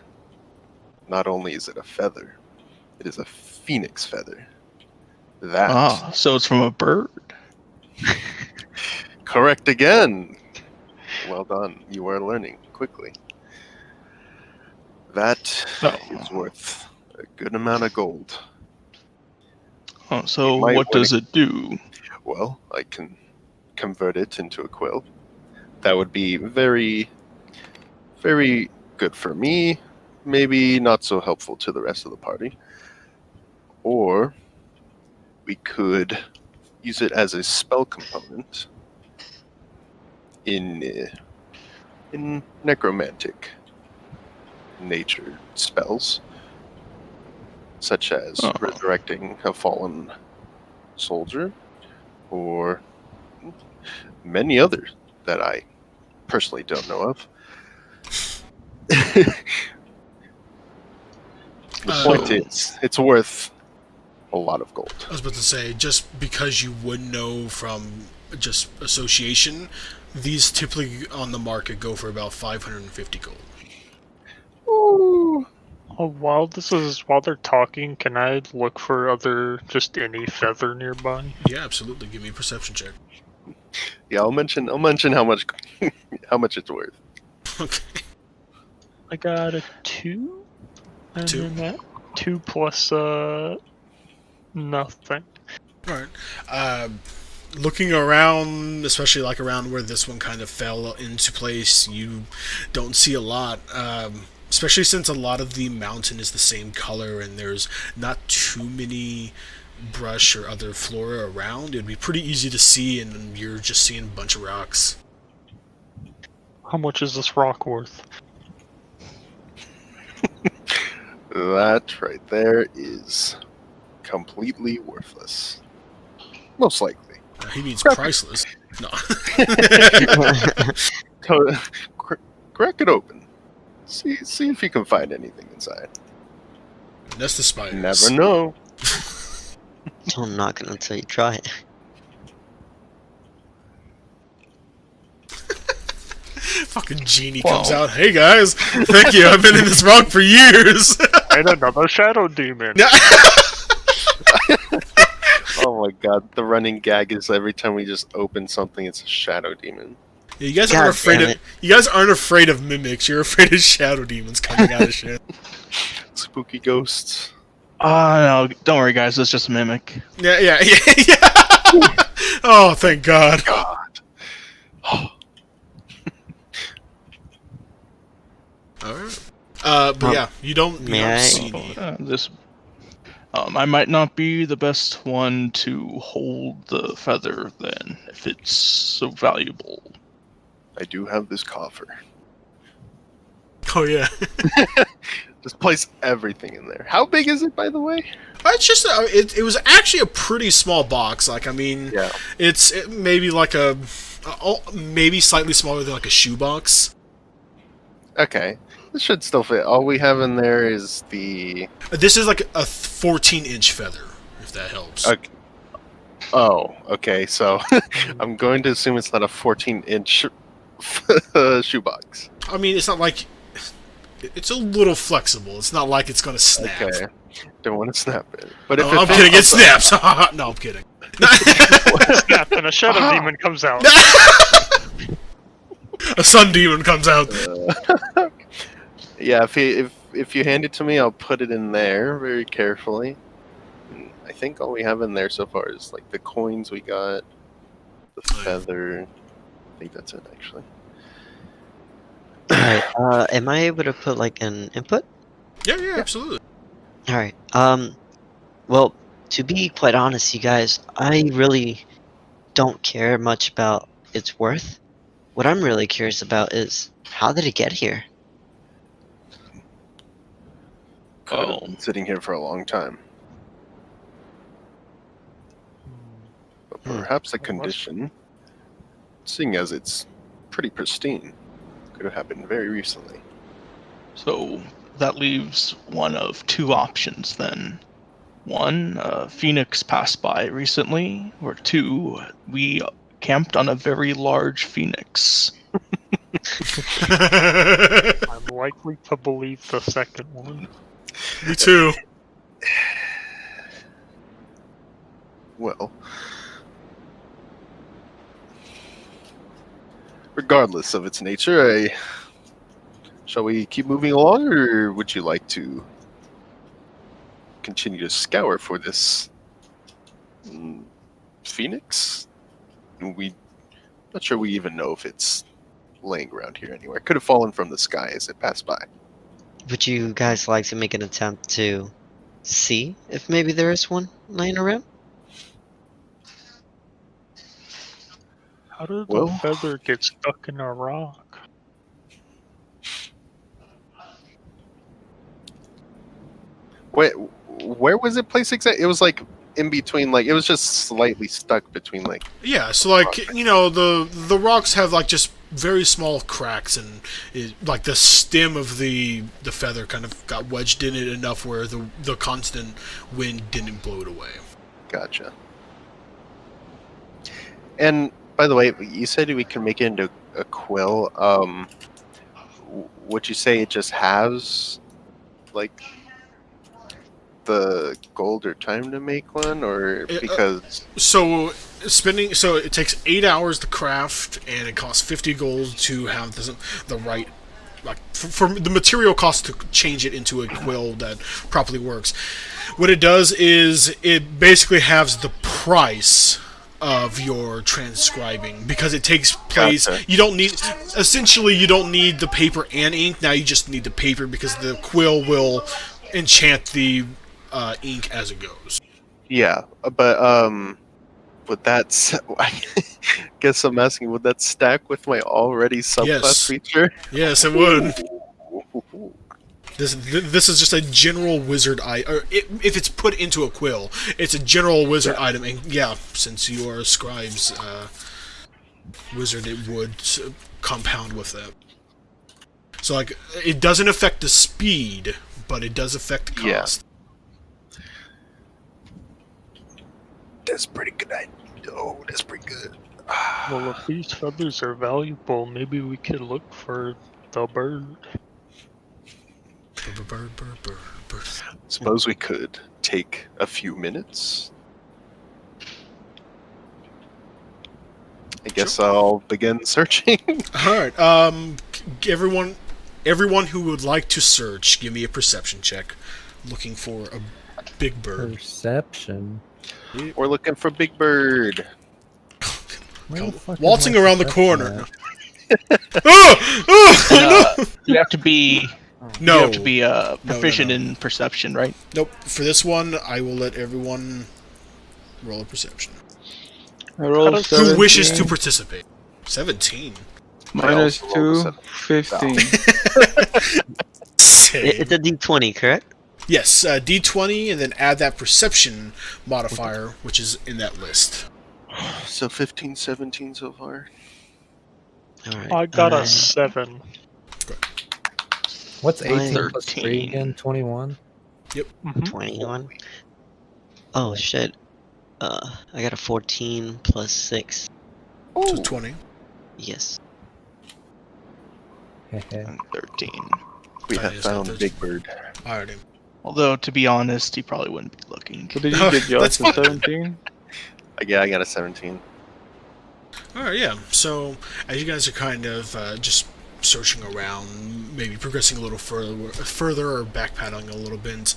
not only is it a feather, it is a phoenix feather. That So it's from a bird. correct again. Well done. You are learning quickly. That is worth a good amount of gold. Oh, so what does it do? Well, I can convert it into a quill. That would be very, very good for me. Maybe not so helpful to the rest of the party. Or we could use it as a spell component in necromantic nature spells, such as resurrecting a fallen soldier, or many others that I personally don't know of. The point is, it's worth a lot of gold. I was about to say, just because you would know from just association, these typically on the market go for about 550 gold. Ooh. Oh, while they're talking, can I look for just any feather nearby? Yeah, absolutely. Give me a perception check. Yeah, I'll mention how much how much it's worth. Okay. I got a 2. And 2? then that 2 plus nothing. Alright. Looking around, especially like around where this one kind of fell into place, you don't see a lot. Especially since a lot of the mountain is the same color and there's not too many brush or other flora around, it'd be pretty easy to see, and you're just seeing a bunch of rocks. How much is this rock worth? That right there is completely worthless. Most likely. He means priceless. No. Crack it open. See if you can find anything inside. Nest of spiders. Never know. I'm not gonna until you try it. Fucking genie comes out. Hey guys, thank you. I've been in this rock for years. And another shadow demon. Oh my god, the running gag is every time we just open something, it's a shadow demon. Yeah, you guys God aren't afraid damn of. it. You guys aren't afraid of mimics. You're afraid of shadow demons coming out of shit. Spooky ghosts. No, don't worry, guys. It's just a mimic. Yeah. Oh, thank God. God. Alright. But yeah, you don't May I- see any. This. I might not be the best one to hold the feather then, if it's so valuable. I do have this coffer. Oh yeah. Just place everything in there. How big is it, by the way? It's just it was actually a pretty small box. Like I mean, Yeah. it's maybe like maybe slightly smaller than like a shoebox. Okay. This should still fit. All we have in there is the... This is like a 14-inch feather, if that helps. Okay. Oh, okay. So I'm going to assume it's not a 14-inch shoebox. I mean, it's not like it's a little flexible. It's not like it's gonna snap. Okay. Don't want to snap it. But if Oh, I'm fits kidding. It outside- snaps. No, I'm kidding. Snap, and a shadow demon comes out. A sun demon comes out. Yeah, if you hand it to me, I'll put it in there very carefully. And I think all we have in there so far is like the coins we got, the feather. I think that's it, actually. Alright, am I able to put like an input? Yeah, absolutely. Alright, well, to be quite honest, you guys, I really don't care much about its worth. What I'm really curious about is, how did it get here? Could have been sitting here for a long time. But perhaps the condition, seeing as it's pretty pristine, could have happened very recently. So that leaves one of two options then. One, Phoenix passed by recently, or two, we camped on a very large phoenix. I'm likely to believe the second one. Me too. Well, regardless of its nature, shall we keep moving along, or would you like to continue to scour for this phoenix? Not sure we even know if it's laying around here anywhere. It could have fallen from the sky as it passed by. Would you guys like to make an attempt to see if maybe there is one laying around? How did Well- the feather get stuck in a rock? Where was it placed exactly? It was like in between, like it was just slightly stuck between, like Yeah, so like you know the rocks have like just very small cracks and like the stem of the feather kind of got wedged in it enough where the constant wind didn't blow it away. Gotcha. And by the way, you said we can make it into a quill. Would you say it just has like the gold or time to make one, or because So it takes 8 hours to craft, and it costs 50 gold to have the right, like for the material cost to change it into a quill that properly works. What it does is it basically halves the price of your transcribing because it takes place. Gotcha. You don't need the paper and ink. Now you just need the paper because the quill will enchant the ink as it goes. yeah, but would that? I guess I'm asking, would that stack with my already subclass Yes. feature? Yes, it would. This is just a general wizard item. If it's put into a quill, it's a general wizard item. And yeah, since you are a scribe's wizard, it would compound with that. So like, it doesn't affect the speed, but it does affect the Yeah. cost. That's pretty good. Oh, that's pretty good. Well, if these feathers are valuable, maybe we could look for the bird. Bird. Suppose we could take a few minutes. I guess I'll begin searching. All right. Everyone who would like to search, give me a perception check. Looking for a big bird. Perception. We're looking for Big Bird. Where the fuck is Waltzing my around the perception corner. at? You have to be. No. You have to be no, proficient no. in perception, right? Nope. For this one, I will let everyone roll a perception. I rolled does- 17. Who wishes to participate? 17. Minus I also rolled 2, 15. It's a D20, correct? Yes, D20, and then add that perception modifier, which is in that list. So 15, 17 so far. All right. I got a 7. What's 18 Mine- plus 3 13. again? 21? Mhm. 21. Oh shit. I got a 14 plus 6. So 20. Yes. Hehe. And 13. We Oh, have yes, found that's- Big Bird. Alrighty. Although, to be honest, he probably wouldn't be looking. What did you get, That's Josh? A fine. 17? Yeah, I got a 17. Alright, yeah. So, as you guys are kind of just searching around, maybe progressing a little further or backpedaling a little bit,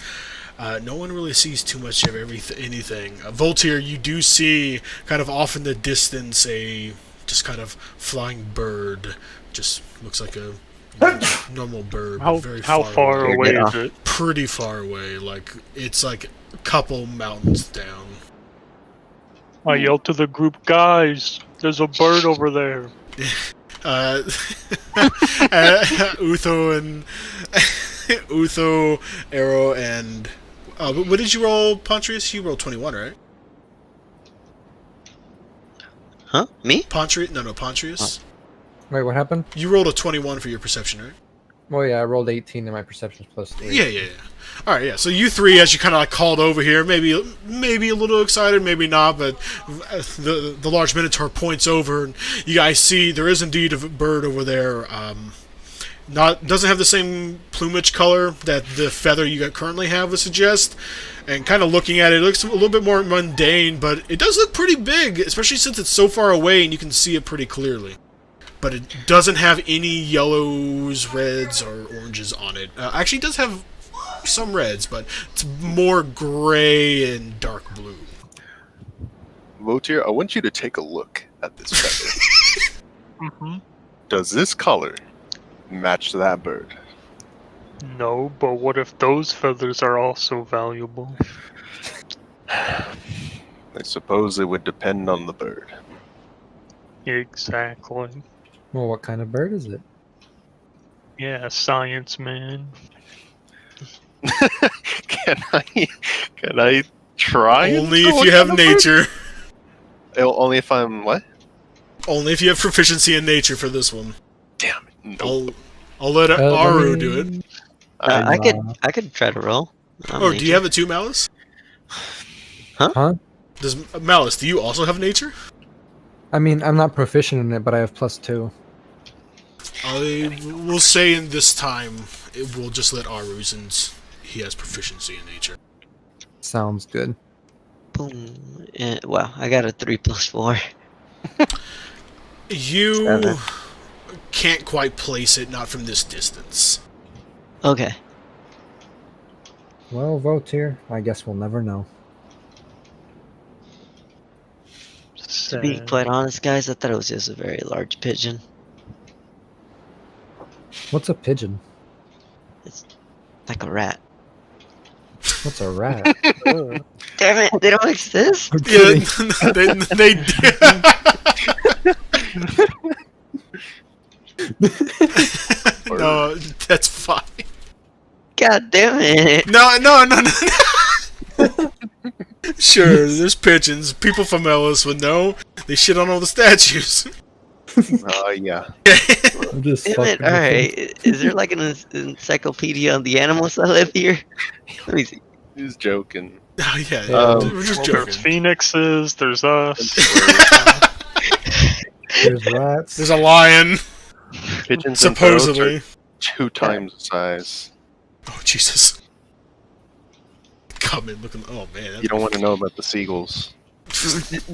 no one really sees too much of anything. Voltaire, you do see kind of off in the distance a just kind of flying bird. Just looks like a normal bird. How but very far away Yeah. is it? Pretty far away. Like it's like a couple mountains down. I yelled to the group, guys, there's a bird over there. Utho and Utho, Arrow, and what did you roll, Pontrius? You rolled 21, right? Huh? Me? Pontrius. Wait, what happened? You rolled a 21 for your perception, right? Well, yeah, I rolled 18 and my perception's plus 3. Yeah. All right, yeah. So you three, as you kind of like called over here, maybe a little excited, maybe not, but the large minotaur points over, and you guys see there is indeed a bird over there. Doesn't have the same plumage color that the feather you currently have would suggest. And kind of looking at it, it looks a little bit more mundane, but it does look pretty big, especially since it's so far away and you can see it pretty clearly. But it doesn't have any yellows, reds, or oranges on it. Actually, it does have some reds, but it's more gray and dark blue. Votier, I want you to take a look at this feather. Mm-hmm. Does this color match that bird? No, but what if those feathers are also valuable? I suppose it would depend on the bird. Exactly. Well, what kind of bird is it? Yeah, science man. Can I try? and Only tell if what you have kind of bird? nature. Only if I'm what? Only if you have proficiency in nature for this one. Damn it! No. I'll let Aru do it. I could try to roll. Or do you have it too, Malice? Huh? Does Malice? Do you also have nature? I mean, I'm not proficient in it, but I have plus 2. I will say in this time, it will just let Aru since he has proficiency in nature. Sounds good. Boom. Wow, I got a 3 plus 4. You 7. can't quite place it, not from this distance. Okay. Well, Votier, I guess we'll never know. To be quite honest, guys, I thought it was just a very large pigeon. What's a pigeon? It's like a rat. What's a rat? Damn it, they don't exist? I'm Yeah, kidding. they No, that's fine. God damn it. No. Sure, there's pigeons. People from Ellis would know. They shit on all the statues. Yeah. I'm just Damn it, fucking with you. alright. Is there like an encyclopedia on the animals that live here? Let me see. He's joking. Oh, yeah, Um, we're just Well, joking. there's phoenixes, there's us. There's rats. There's a lion, Pigeons and birds supposedly. are 2 times the size. Oh Jesus! Come in looking. Oh man. You don't want to know about the seagulls.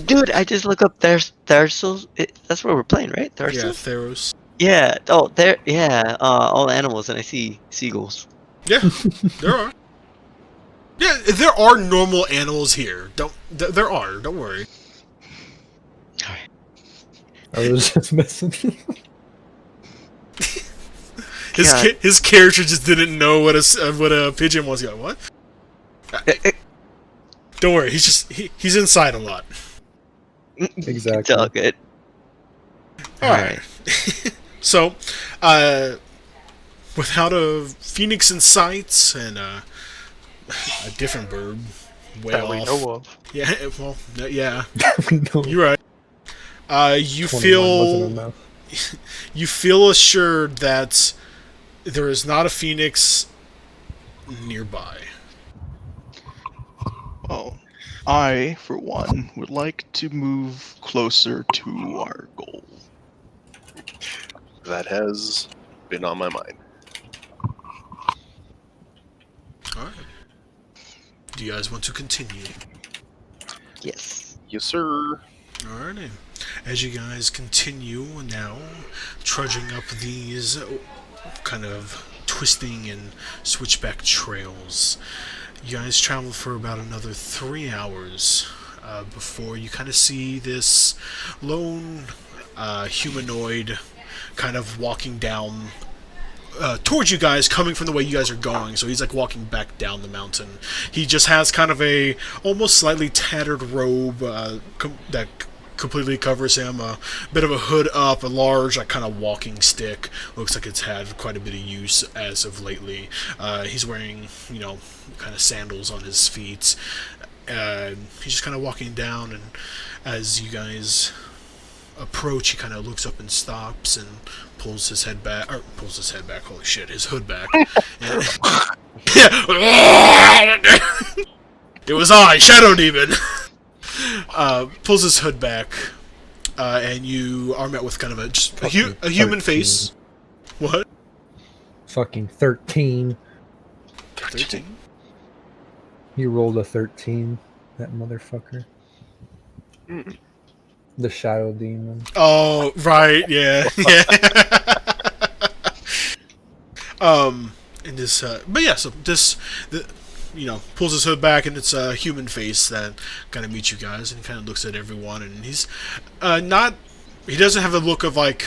Dude, I just look up Thersals. That's where we're playing, right? Yeah, Thersals? Theros. Yeah. Oh, there. Yeah. All animals, and I see seagulls. Yeah, there are. Yeah, there are normal animals here. There are. Don't worry. I was just messing. God. His character just didn't know what a pigeon was. He's like, what? Don't worry. He's inside a lot. Exactly. It's all good. All right. So, without a phoenix in sight and a different bird way That off. we know of. Yeah. Well. Yeah. No, You're right. You 21 wasn't feel enough. you feel assured that there is not a phoenix nearby. Well, I, for one, would like to move closer to our goal. That has been on my mind. All right. Do you guys want to continue? Yes. Yes, sir. Alrighty. As you guys continue now, trudging up these kind of twisting and switchback trails, you guys travel for about another 3 hours before you kind of see this lone humanoid kind of walking down towards you guys, coming from the way you guys are going. So he's like walking back down the mountain. He just has kind of a almost slightly tattered robe that completely covers him, a bit of a hood up, a large like kind of walking stick. Looks like it's had quite a bit of use as of lately. He's wearing, kind of sandals on his feet. He's just kind of walking down, and as you guys approach, he kind of looks up and stops and pulls his head back. Holy shit, his hood back. It was I, Shadow Demon. Pulls his hood back, and you are met with kind of a human 13. face. What? Fucking 13. 13? He rolled a 13. That motherfucker. Mm. The shadow demon. Oh, right, yeah, yeah. And this, but yeah, so pulls his hood back, and it's a human face that kind of meets you guys, and he kind of looks at everyone, and he's he doesn't have a look of like,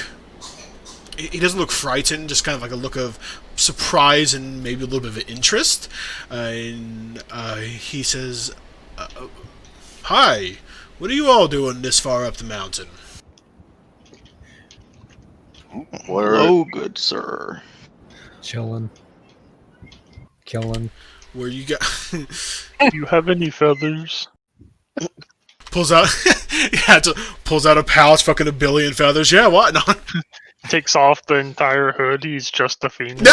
he doesn't look frightened, just kind of like a look of surprise and maybe a little bit of interest, and he says, "Hi, what are you all doing this far up the mountain?" Hello, good sir. Chilling. Killing. Where you got Do you have any feathers? pulls out pulls out a pouch, fucking a billion feathers. Yeah, what? No. Takes off the entire hood. He's just a phoenix.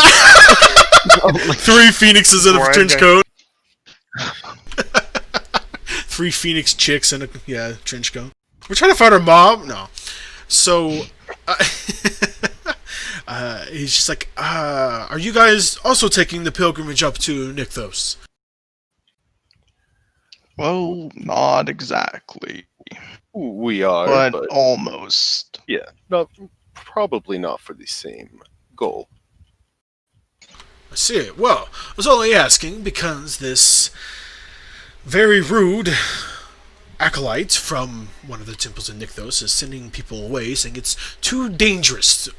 3 phoenixes in a Right, trench okay. coat. 3 phoenix chicks in a trench coat. We're trying to find our mom. No. So he's just like, are you guys also taking the pilgrimage up to Nykthos? Well, not exactly, We are, but almost. yeah, probably not for the same goal. I see. Well, I was only asking because this very rude acolyte from one of the temples in Nykthos is sending people away, saying it's too dangerous,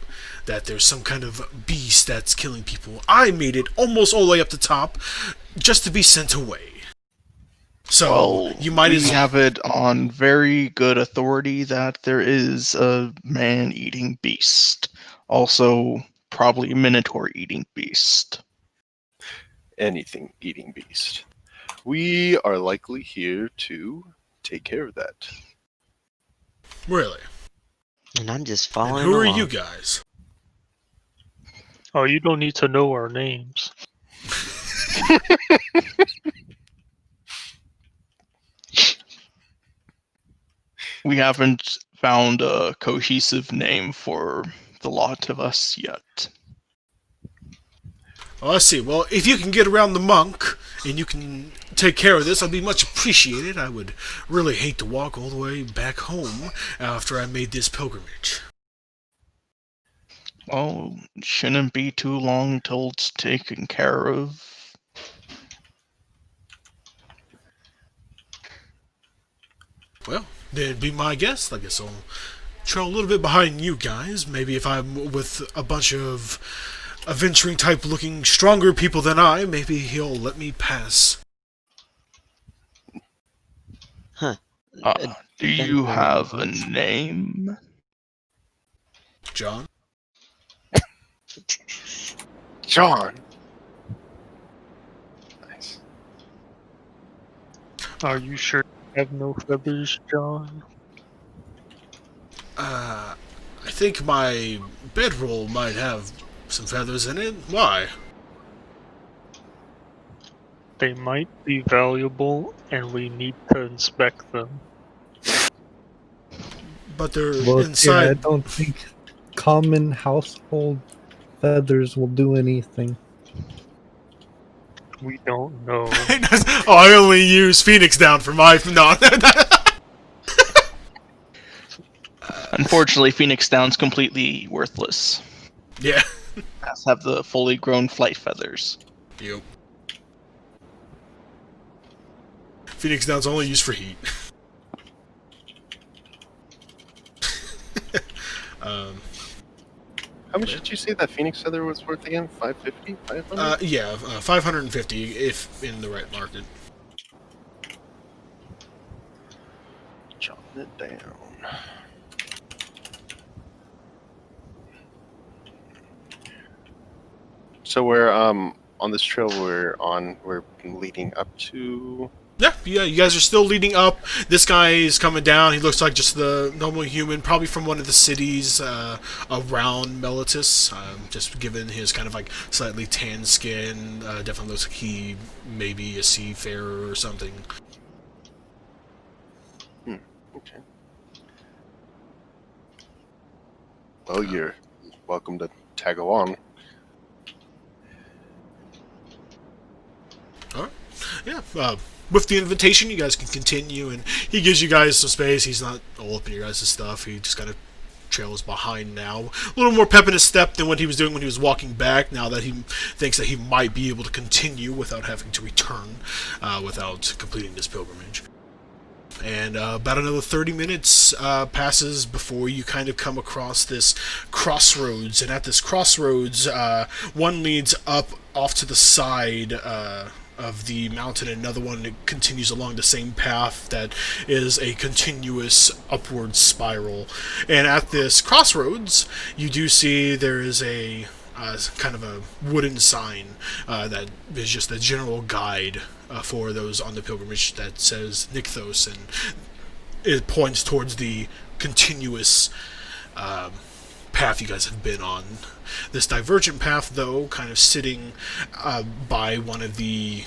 that there's some kind of beast that's killing people. I made it almost all the way up the top just to be sent away. So Well, you might we as have it on very good authority that there is a man-eating beast. Also, probably a minotaur-eating beast. Anything eating beast. We are likely here to take care of that. really. And I'm just And following who are along. you guys? Oh, you don't need to know our names. We haven't found a cohesive name for the lot of us yet. Oh, I see. Well, if you can get around the monk and you can take care of this, I'd be much appreciated. I would really hate to walk all the way back home after I made this pilgrimage. Well, shouldn't be too long till it's taken care of. Well, then be my guest. I guess I'll trail a little bit behind you guys. Maybe if I'm with a bunch of adventuring type looking stronger people than I, maybe he'll let me pass. Huh. Do you have a name? John? John. Nice. Are you sure you have no feathers, John? I think my bedroll might have some feathers in it. Why? They might be valuable, and we need to inspect them. But they're Well, yeah, I inside. don't think common household feathers will do anything. We don't know. Oh, I only use Phoenix down for my... No. Unfortunately, Phoenix Down's completely worthless. Yeah. Has have the fully grown flight feathers. Yep. Phoenix down's only used for heat. How much did you say that Phoenix feather was worth again? 550? 500? Yeah, 550 if in the right market. Jotting it down. So we're on this trail we're leading up to. Yeah, you guys are still leading up. This guy is coming down. He looks like just the normal human, probably from one of the cities around Melitus. Just given his kind of like slightly tan skin, definitely looks like he may be a seafarer or something. Okay. Well, you're welcome to tag along. Yeah, with the invitation, you guys can continue, and he gives you guys some space. He's not all up in your guys' stuff. He just kind of trails behind now. A little more pep in his step than what he was doing when he was walking back, now that he thinks that he might be able to continue without having to return, without completing this pilgrimage. And about another 30 minutes passes before you kind of come across this crossroads. And at this crossroads, one leads up off to the side of the mountain, and another one continues along the same path that is a continuous upward spiral. And at this crossroads, you do see there is a kind of a wooden sign that is just a general guide for those on the pilgrimage that says Nykthos, and it points towards the continuous path you guys have been on. This divergent path, though, kind of sitting by one of the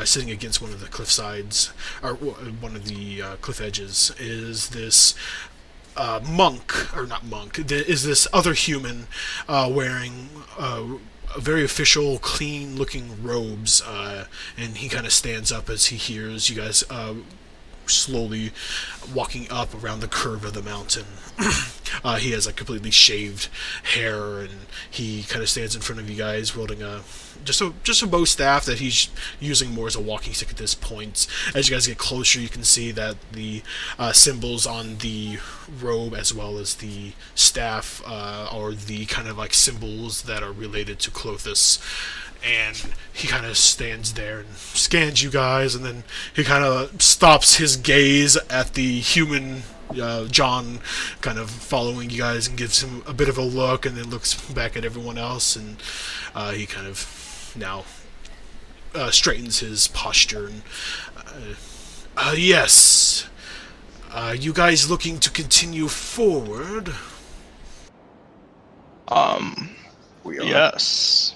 sitting against one of the cliff sides, or one of the cliff edges, is this monk, or not monk, is this other human wearing very official, clean-looking robes, and he kind of stands up as he hears you guys slowly walking up around the curve of the mountain. He has a completely shaved hair, and he kind of stands in front of you guys wielding just a bow staff that he's using more as a walking stick at this point. As you guys get closer, you can see that the symbols on the robe as well as the staff are the kind of like symbols that are related to Clothis. And he kind of stands there and scans you guys, and then he kind of stops his gaze at the human John, kind of following you guys, and gives him a bit of a look, and then looks back at everyone else, and he kind of now straightens his posture. And yes, you guys looking to continue forward? We are. Yes.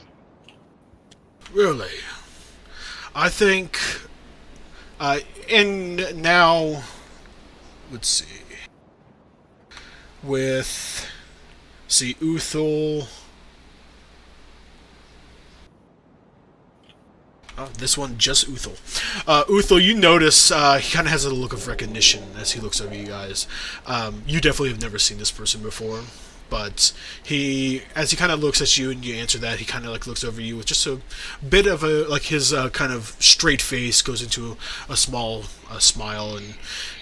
Really? I think, and now, let's see. with, see, Uthul. Oh, this one, just Uthul. Uthul, you notice he kind of has a look of recognition as he looks over you guys. You definitely have never seen this person before, but as he kind of looks at you and you answer that, he kind of like looks over you with just a bit of a like his kind of straight face goes into a small smile, and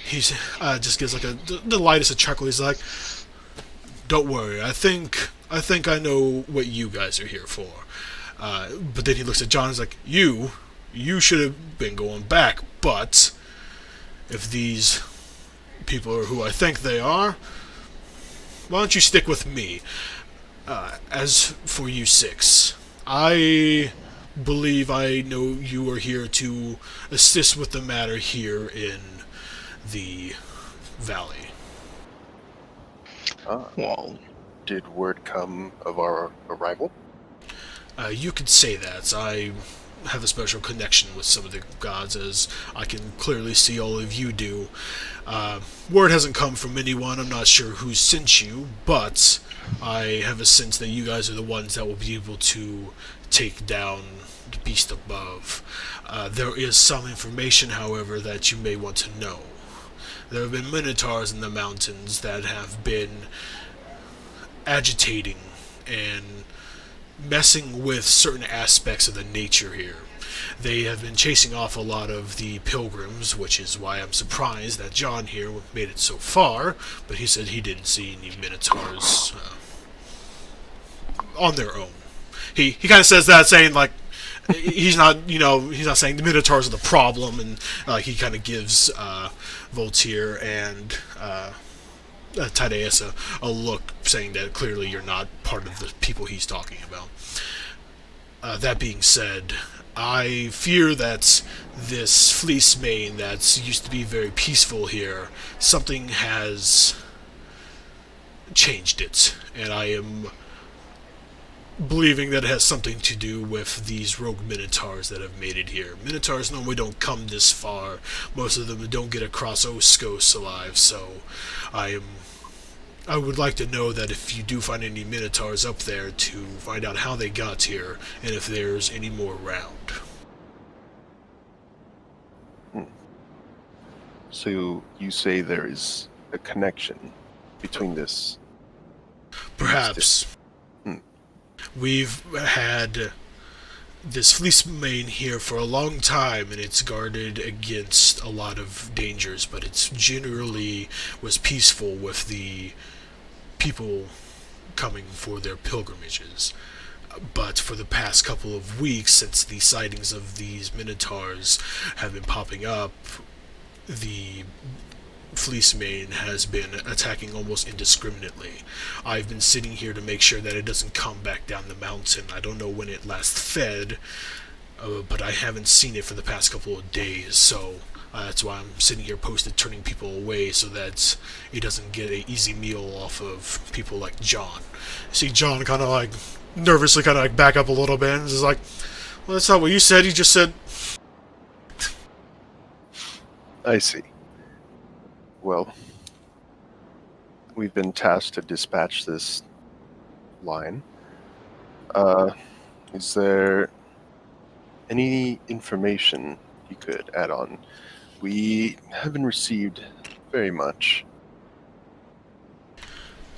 he's just gives like the lightest of chuckle. He's like, "Don't worry, I think I know what you guys are here for." But then he looks at John and is like, you should have been going back, but if these people are who I think they are, why don't you stick with me? As for you six, I believe I know you are here to assist with the matter here in the valley. Well, Did word come of our arrival? You could say that. I have a special connection with some of the gods, as I can clearly see all of you do. Word hasn't come from anyone. I'm not sure who sent you, but I have a sense that you guys are the ones that will be able to take down the beast above. There is some information, however, that you may want to know. There have been minotaurs in the mountains that have been agitating and messing with certain aspects of the nature here. They have been chasing off a lot of the pilgrims, which is why I'm surprised that John here made it so far, but he said he didn't see any minotaurs on their own. He kind of says that, saying like he's not saying the minotaurs are the problem, and he kind of gives Voltaire and Tydeus a look, saying that clearly you're not part of the people he's talking about. That being said, I fear that this Fleecemane that used to be very peaceful here, something has changed it, and I am believing that it has something to do with these rogue minotaurs that have made it here. Minotaurs normally don't come this far. Most of them don't get across Oskos alive, so I would like to know that if you do find any minotaurs up there, to find out how they got here and if there's any more around. So you say there is a connection between this? Perhaps. We've had this Fleecemane here for a long time, and it's guarded against a lot of dangers, but it's generally was peaceful with the people coming for their pilgrimages. But for the past couple of weeks, since the sightings of these minotaurs have been popping up, the Fleecemane has been attacking almost indiscriminately. I've been sitting here to make sure that it doesn't come back down the mountain. I don't know when it last fed, but I haven't seen it for the past couple of days, so that's why I'm sitting here posted, turning people away so that it doesn't get an easy meal off of people like John. See John kind of like nervously kind of like back up a little bit and is like, well, that's not what you said. You just said... I see. Well, we've been tasked to dispatch this line. Is there any information you could add on? We haven't received very much.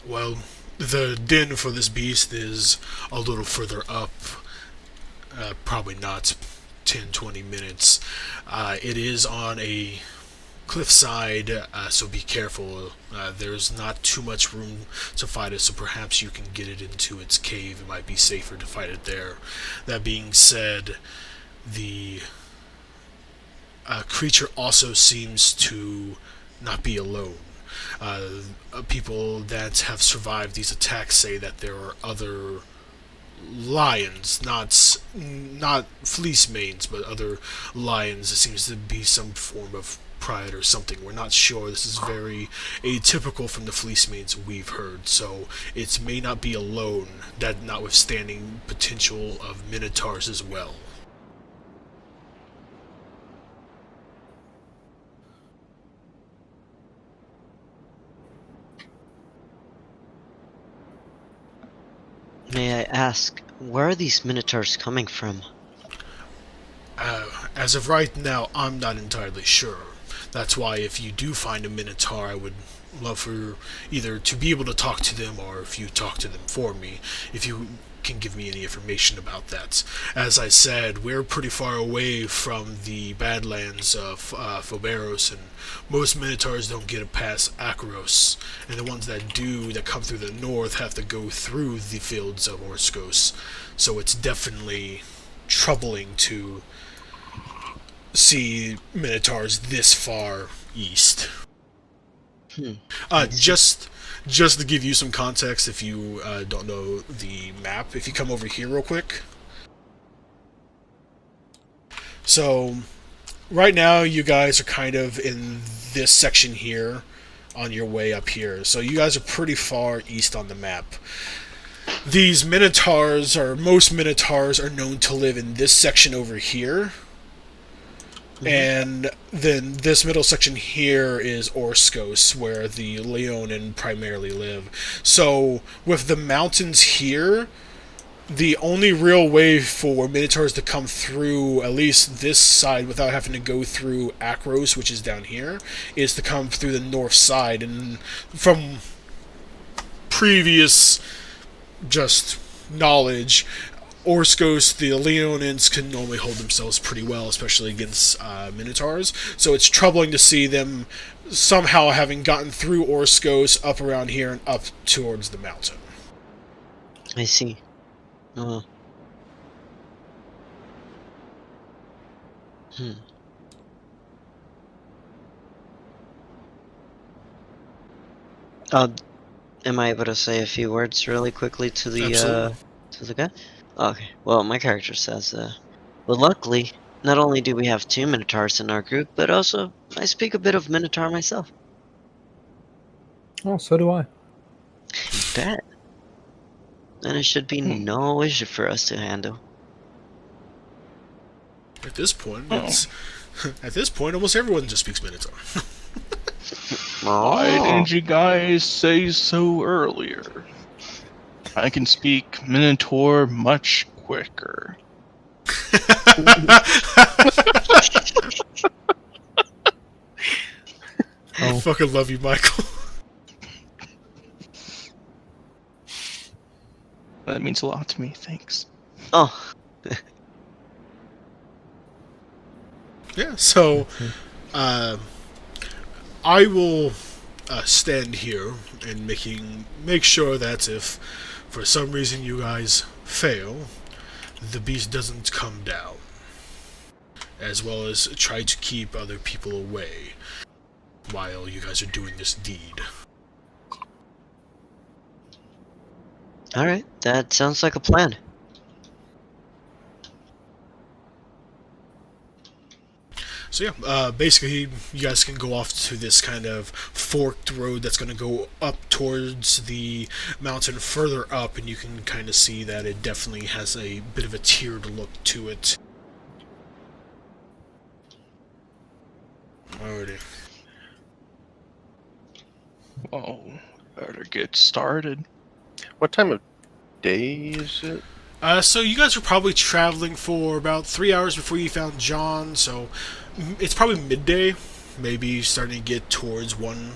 Well, the den for this beast is a little further up. Probably not 10-20 minutes. It is on a cliffside, so be careful. There's not too much room to fight it, so perhaps you can get it into its cave. It might be safer to fight it there. That being said, the creature also seems to not be alone. People that have survived these attacks say that there are other lions, not Fleecemanes, but other lions. It seems to be some form of pride or something. We're not sure. This is very atypical from the Fleecemanes we've heard, so it may not be alone, that notwithstanding potential of minotaurs as well. May I ask, where are these minotaurs coming from? As of right now, I'm not entirely sure. That's why if you do find a Minotaur, I would love for either to be able to talk to them or if you talk to them for me, if you can give me any information about that. As I said, we're pretty far away from the Badlands of Phoberos, and most Minotaurs don't get past Akros, and the ones that do, that come through the north, have to go through the fields of Orskos. So it's definitely troubling to see Minotaurs this far east. Just to give you some context, if you don't know the map, if you come over here real quick. So, right now you guys are kind of in this section here, on your way up here. So you guys are pretty far east on the map. These Minotaurs, or most Minotaurs, are known to live in this section over here. And then this middle section here is Orskos, where the Leonin primarily live. So, with the mountains here, the only real way for Minotaurs to come through, at least this side, without having to go through Akros, which is down here, is to come through the north side. And from previous just knowledge, Orskos, the Leonins can normally hold themselves pretty well, especially against Minotaurs. So it's troubling to see them somehow having gotten through Orskos, up around here, and up towards the mountain. I see. Am I able to say a few words really quickly to the guy? Okay. Well, my character says, well, luckily, not only do we have 2 Minotaurs in our group, but also I speak a bit of Minotaur myself. Oh, so do I. Bet. Then it should be no issue for us to handle. At this point, almost everyone just speaks Minotaur. Why didn't you guys say so earlier? I can speak Minotaur much quicker. I fucking love you, Michael. That means a lot to me, thanks. Oh. Yeah, so I will stand here and make sure that if for some reason you guys fail, the beast doesn't come down, as well as try to keep other people away while you guys are doing this deed. Alright, that sounds like a plan. So yeah, basically you guys can go off to this kind of forked road that's going to go up towards the mountain further up, and you can kind of see that it definitely has a bit of a tiered look to it. Alrighty. Well, better get started. What time of day is it? So you guys were probably traveling for about 3 hours before you found John, so it's probably midday, maybe starting to get towards 1.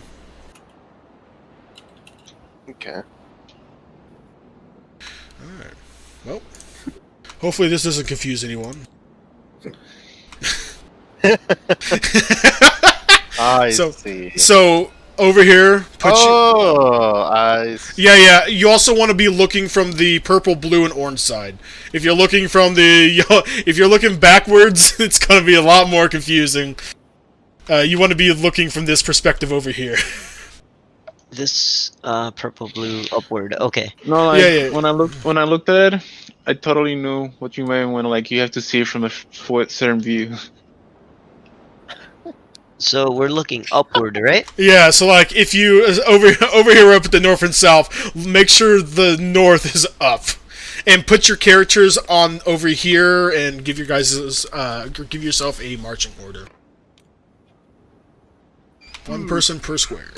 Okay. Alright. Well, hopefully this doesn't confuse anyone. I So- see. So, over here, I see. Yeah, you also want to be looking from the purple, blue, and orange side. If you're looking from the if you're looking backwards, it's going to be a lot more confusing. You want to be looking from this perspective over here. This purple, blue, upward. Okay. No, like Yeah. when I looked at it, I totally knew what you meant when like you have to see it from a certain view. So we're looking upward, right? Yeah, so like if you over here up at the north and south, make sure the north is up, and put your characters on over here, and give your guys give yourself a marching order. 1 person per square.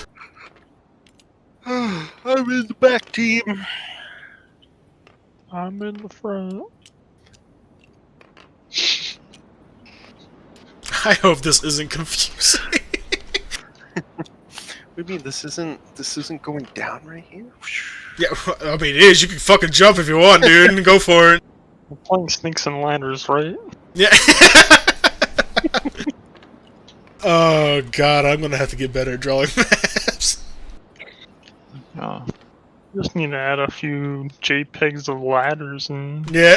I'm in the back team. I'm in the front. I hope this isn't confusing. What do you mean this isn't going down right here? Yeah, I mean, it is. You can fucking jump if you want, dude. Go for it. We're playing Snakes and Ladders, right? Yeah. Oh, God. I'm going to have to get better at drawing maps. Oh. Just need to add a few JPEGs of ladders and. Yeah.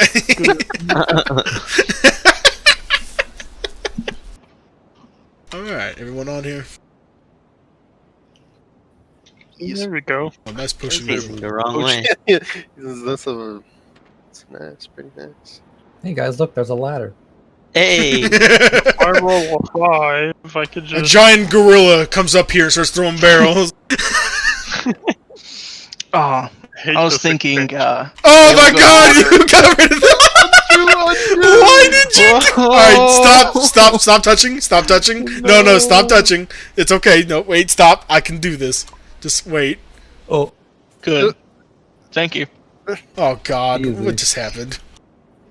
Alright, everyone on here? There we go. Oh, nice pushing Facing over. the wrong way. That's nice, pretty nice. Hey guys, look, there's a ladder. Hey, If I roll a 5, I could A just. giant gorilla comes up here and starts throwing barrels. Oh, hate I was this thinking. extension. Oh my go God! You got rid of that! Why did you? Alright, stop touching, stop touching. No, stop touching. It's okay. No, wait, stop. I can do this. Just wait. Oh, Good. Thank you. Oh God, Easy. what just happened?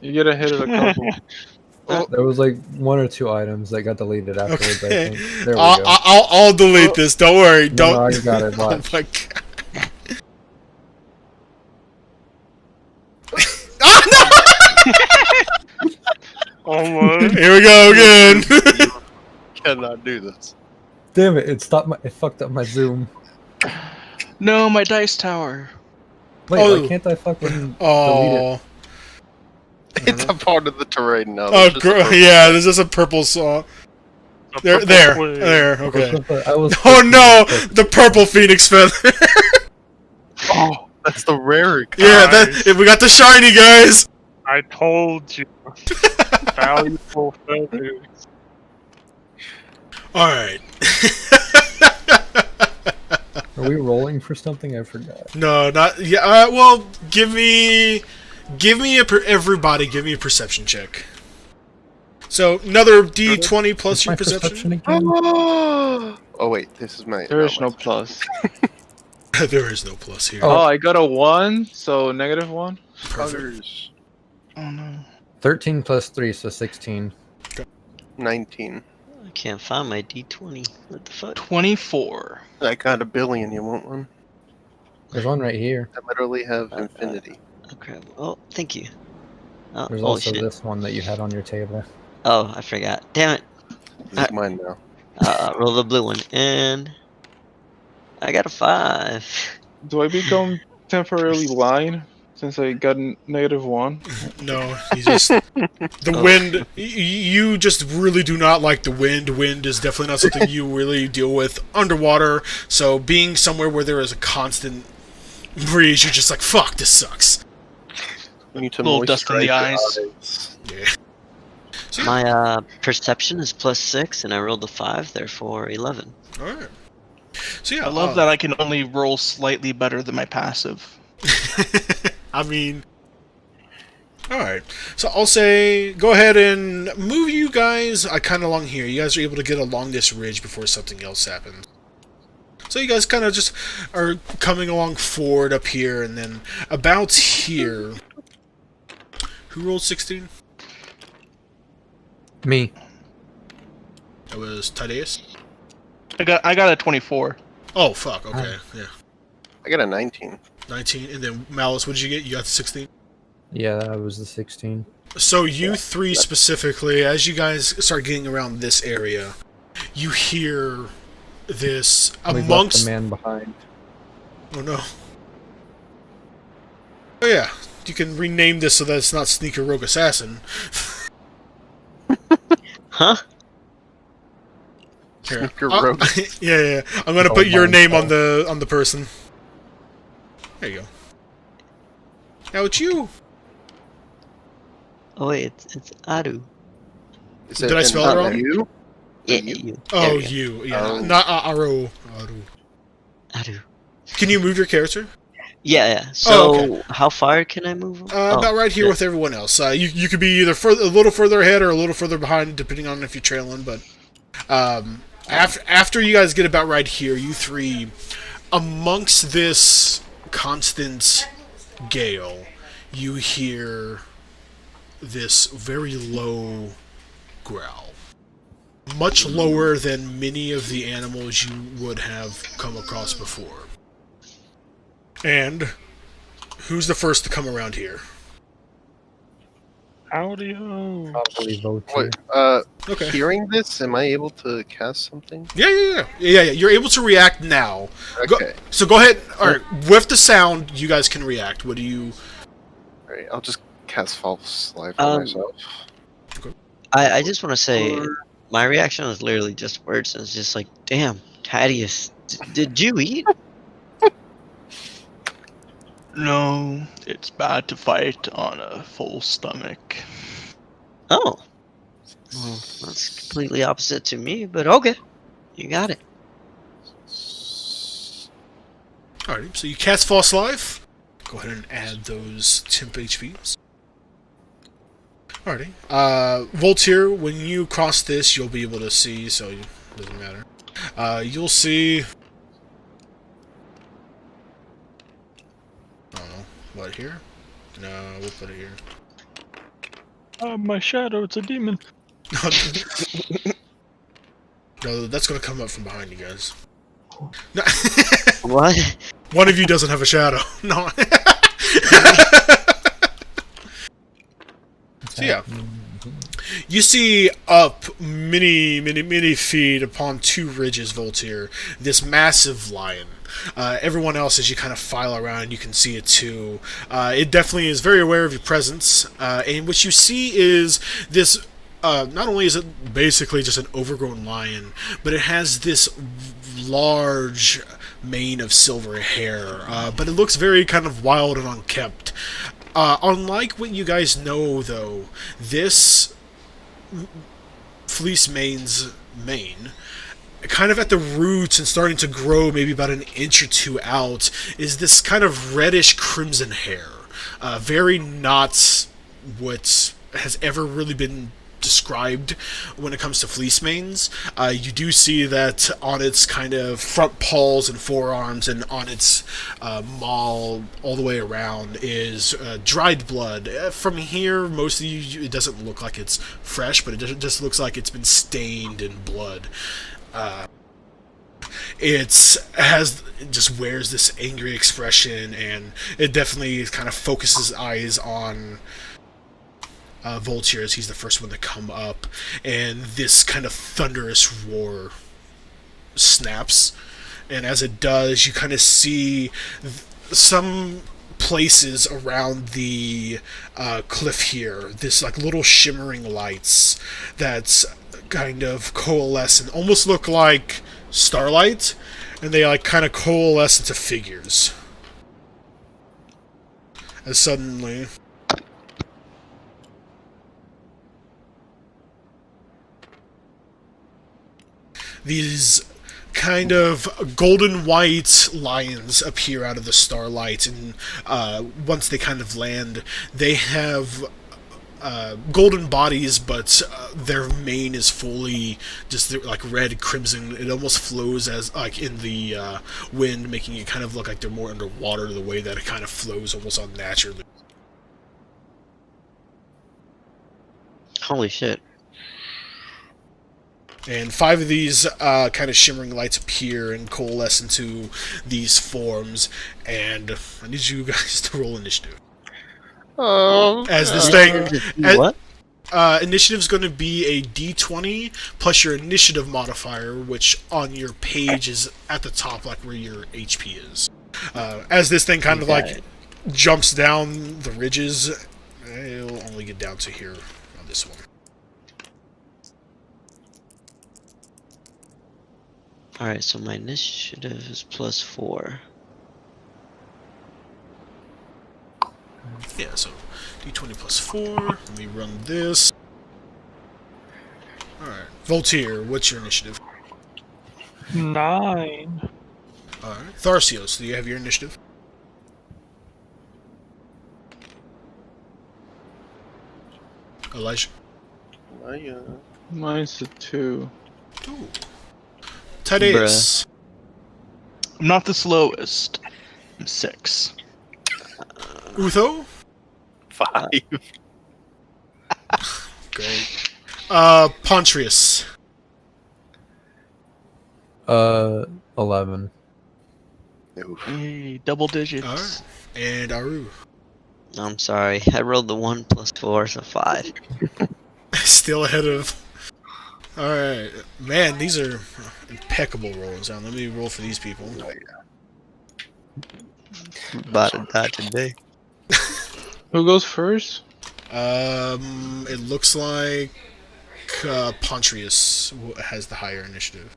You get a hit of a couple. there was like 1 or 2 items that got deleted afterwards. Okay. I think. There we go. I'll delete this. Don't worry. No, Don't. I got it. Oh Watch. my God. Oh no! Almost. Here we go again. Cannot do this. Damn it! It stopped my. It fucked up my zoom. No, my dice tower. Wait, Oh. why can't I fucking delete it? Oh. It's a part of the terrain now. Oh, There's just a- yeah. There's just a purple saw. There. Okay. I was. Oh no! The purple phoenix feather. Oh, that's the rare. Yeah, Nice. we got the shiny, guys. I told you. Valuable feathers. All right. Are we rolling for something? I forgot. No, not yeah. Well, everybody, give me a perception check. So another D20 plus What's your my perception. again? Oh wait, this is my. There is no my- plus. There is no plus here. Oh, I got a 1, so -1. Perfect. Others, Oh no. 13 plus 3, so 16. 19. I can't find my D20. What the fuck? 24. I got a billion. You want one? There's one right here. I literally have infinity. Okay. Oh, thank you. Oh, There's holy also shit. this one that you had on your table. Oh, I forgot. Damn it. This is mine now. Roll the blue one. And I got a 5. Do I become temporarily blind since I got -1? No, you just the wind. You just really do not like the wind. Wind is definitely not something you really deal with underwater. So being somewhere where there is a constant breeze, you're just like, fuck, this sucks. You need to Little dust in the moisturize your eyes. Yeah. So, My perception is +6, and I rolled a 5, therefore 11. all right. So yeah, I love that I can only roll slightly better than my passive. I mean, all right. So I'll say, go ahead and move you guys kind of along here. You guys are able to get along this ridge before something else happens. So you guys kind of just are coming along forward up here, and then about here. Who rolled 16? Me. That was Tadeus. I got a 24. Oh fuck. Okay. Yeah. I got a 19. 19, and then Malice. What did you get? You got the 16. Yeah, that was the 16. So you three specifically, as you guys start getting around this area, you hear this We've left amongst. the man behind. Oh no. Oh yeah, you can rename this so that it's not Sneaker Rogue Assassin. Huh? Here. Sneaker Oh, Rogue. yeah. I'm gonna Oh put your my name God. on the person. There you go. Now it's you. Oh wait, it's Aru. Is Did I spell it wrong? You? Yeah, You? you. Oh, There we go. you. Yeah, Oh. not Aru. Aru. Aru. Can you move your character? Yeah. So Oh, how far can I move? About right here yeah. with everyone else. You could be either a little further ahead or a little further behind, depending on if you're trailing. But after you guys get about right here, you three, amongst this constant gale, you hear this very low growl. Much lower than many of the animals you would have come across before. And who's the first to come around here? Howdy. Probably vote Wait, Okay. hearing this, am I able to cast something? Yeah. You're able to react now. Okay. So go ahead. Alright, with the sound, you guys can react. What do you... Alright, I'll just cast False Life on myself. I just want to say, my reaction was literally just words. It's just like, damn, Thaddeus, did you eat? No, it's bad to fight on a full stomach. Oh. Well, that's completely opposite to me, but okay. You got it. Alright, so you cast False Life. Go ahead and add those temp HPs. Alrighty. Voltaire, when you cross this, you'll be able to see, so it doesn't matter. You'll see... I don't know. What, here? No, we'll put it here. My shadow, it's a demon. No, that's gonna come up from behind you guys. No. What? One of you doesn't have a shadow. No. So yeah. You see up many feet upon two ridges, Voltaire, this massive lion. Everyone else, as you kind of file around, you can see it too. It definitely is very aware of your presence. And what you see is this, not only is it basically just an overgrown lion, but it has this large mane of silver hair. But it looks very kind of wild and unkempt. Unlike what you guys know, though, this Fleecemane's mane, kind of at the roots and starting to grow maybe about an inch or two out, is this kind of reddish crimson hair. Very not what has ever really been described when it comes to Fleecemanes. You do see that on its kind of front paws and forearms and on its maw all the way around is dried blood. From here, most of you, it doesn't look like it's fresh, but it just looks like it's been stained in blood. It just wears this angry expression, and it definitely kind of focuses eyes on Voltaire as he's the first one to come up, and this kind of thunderous roar snaps, and as it does, you kind of see some places around the cliff here, this like little shimmering lights that kind of coalesce and almost look like starlight, and they like kind of coalesce into figures. As suddenly these kind of golden white lions appear out of the starlight, and once they kind of land, they have golden bodies, but their mane is fully just like red crimson. It almost flows as like in the wind, making it kind of look like they're more underwater, the way that it kind of flows almost unnaturally. Holy shit. And 5 of these kind of shimmering lights appear and coalesce into these forms, and I need you guys to roll initiative. As this thing... What? Initiative's going to be a d20 plus your initiative modifier, which on your page is at the top, like where your HP is. As this thing kind of like jumps down the ridges, it'll only get down to here on this one. Alright, so my initiative is +4. Yeah, so d20 plus 4. Let me run this. Alright. Voltaire, what's your initiative? 9. Alright. Tharsios, do you have your initiative? Elijah? Mine's a 2. Ooh. Thaddeus. I'm not the slowest. I'm 6. Utho? 5. Great. Pontrius. 11. Oof. Hey, double digits. Alright. And Aru. I'm sorry. I rolled the 1 plus 4, so 5. Still ahead of. Alright. Man, these are impeccable rolls. Now, let me roll for these people. About to die today. Who goes first? It looks like Pontrius has the higher initiative.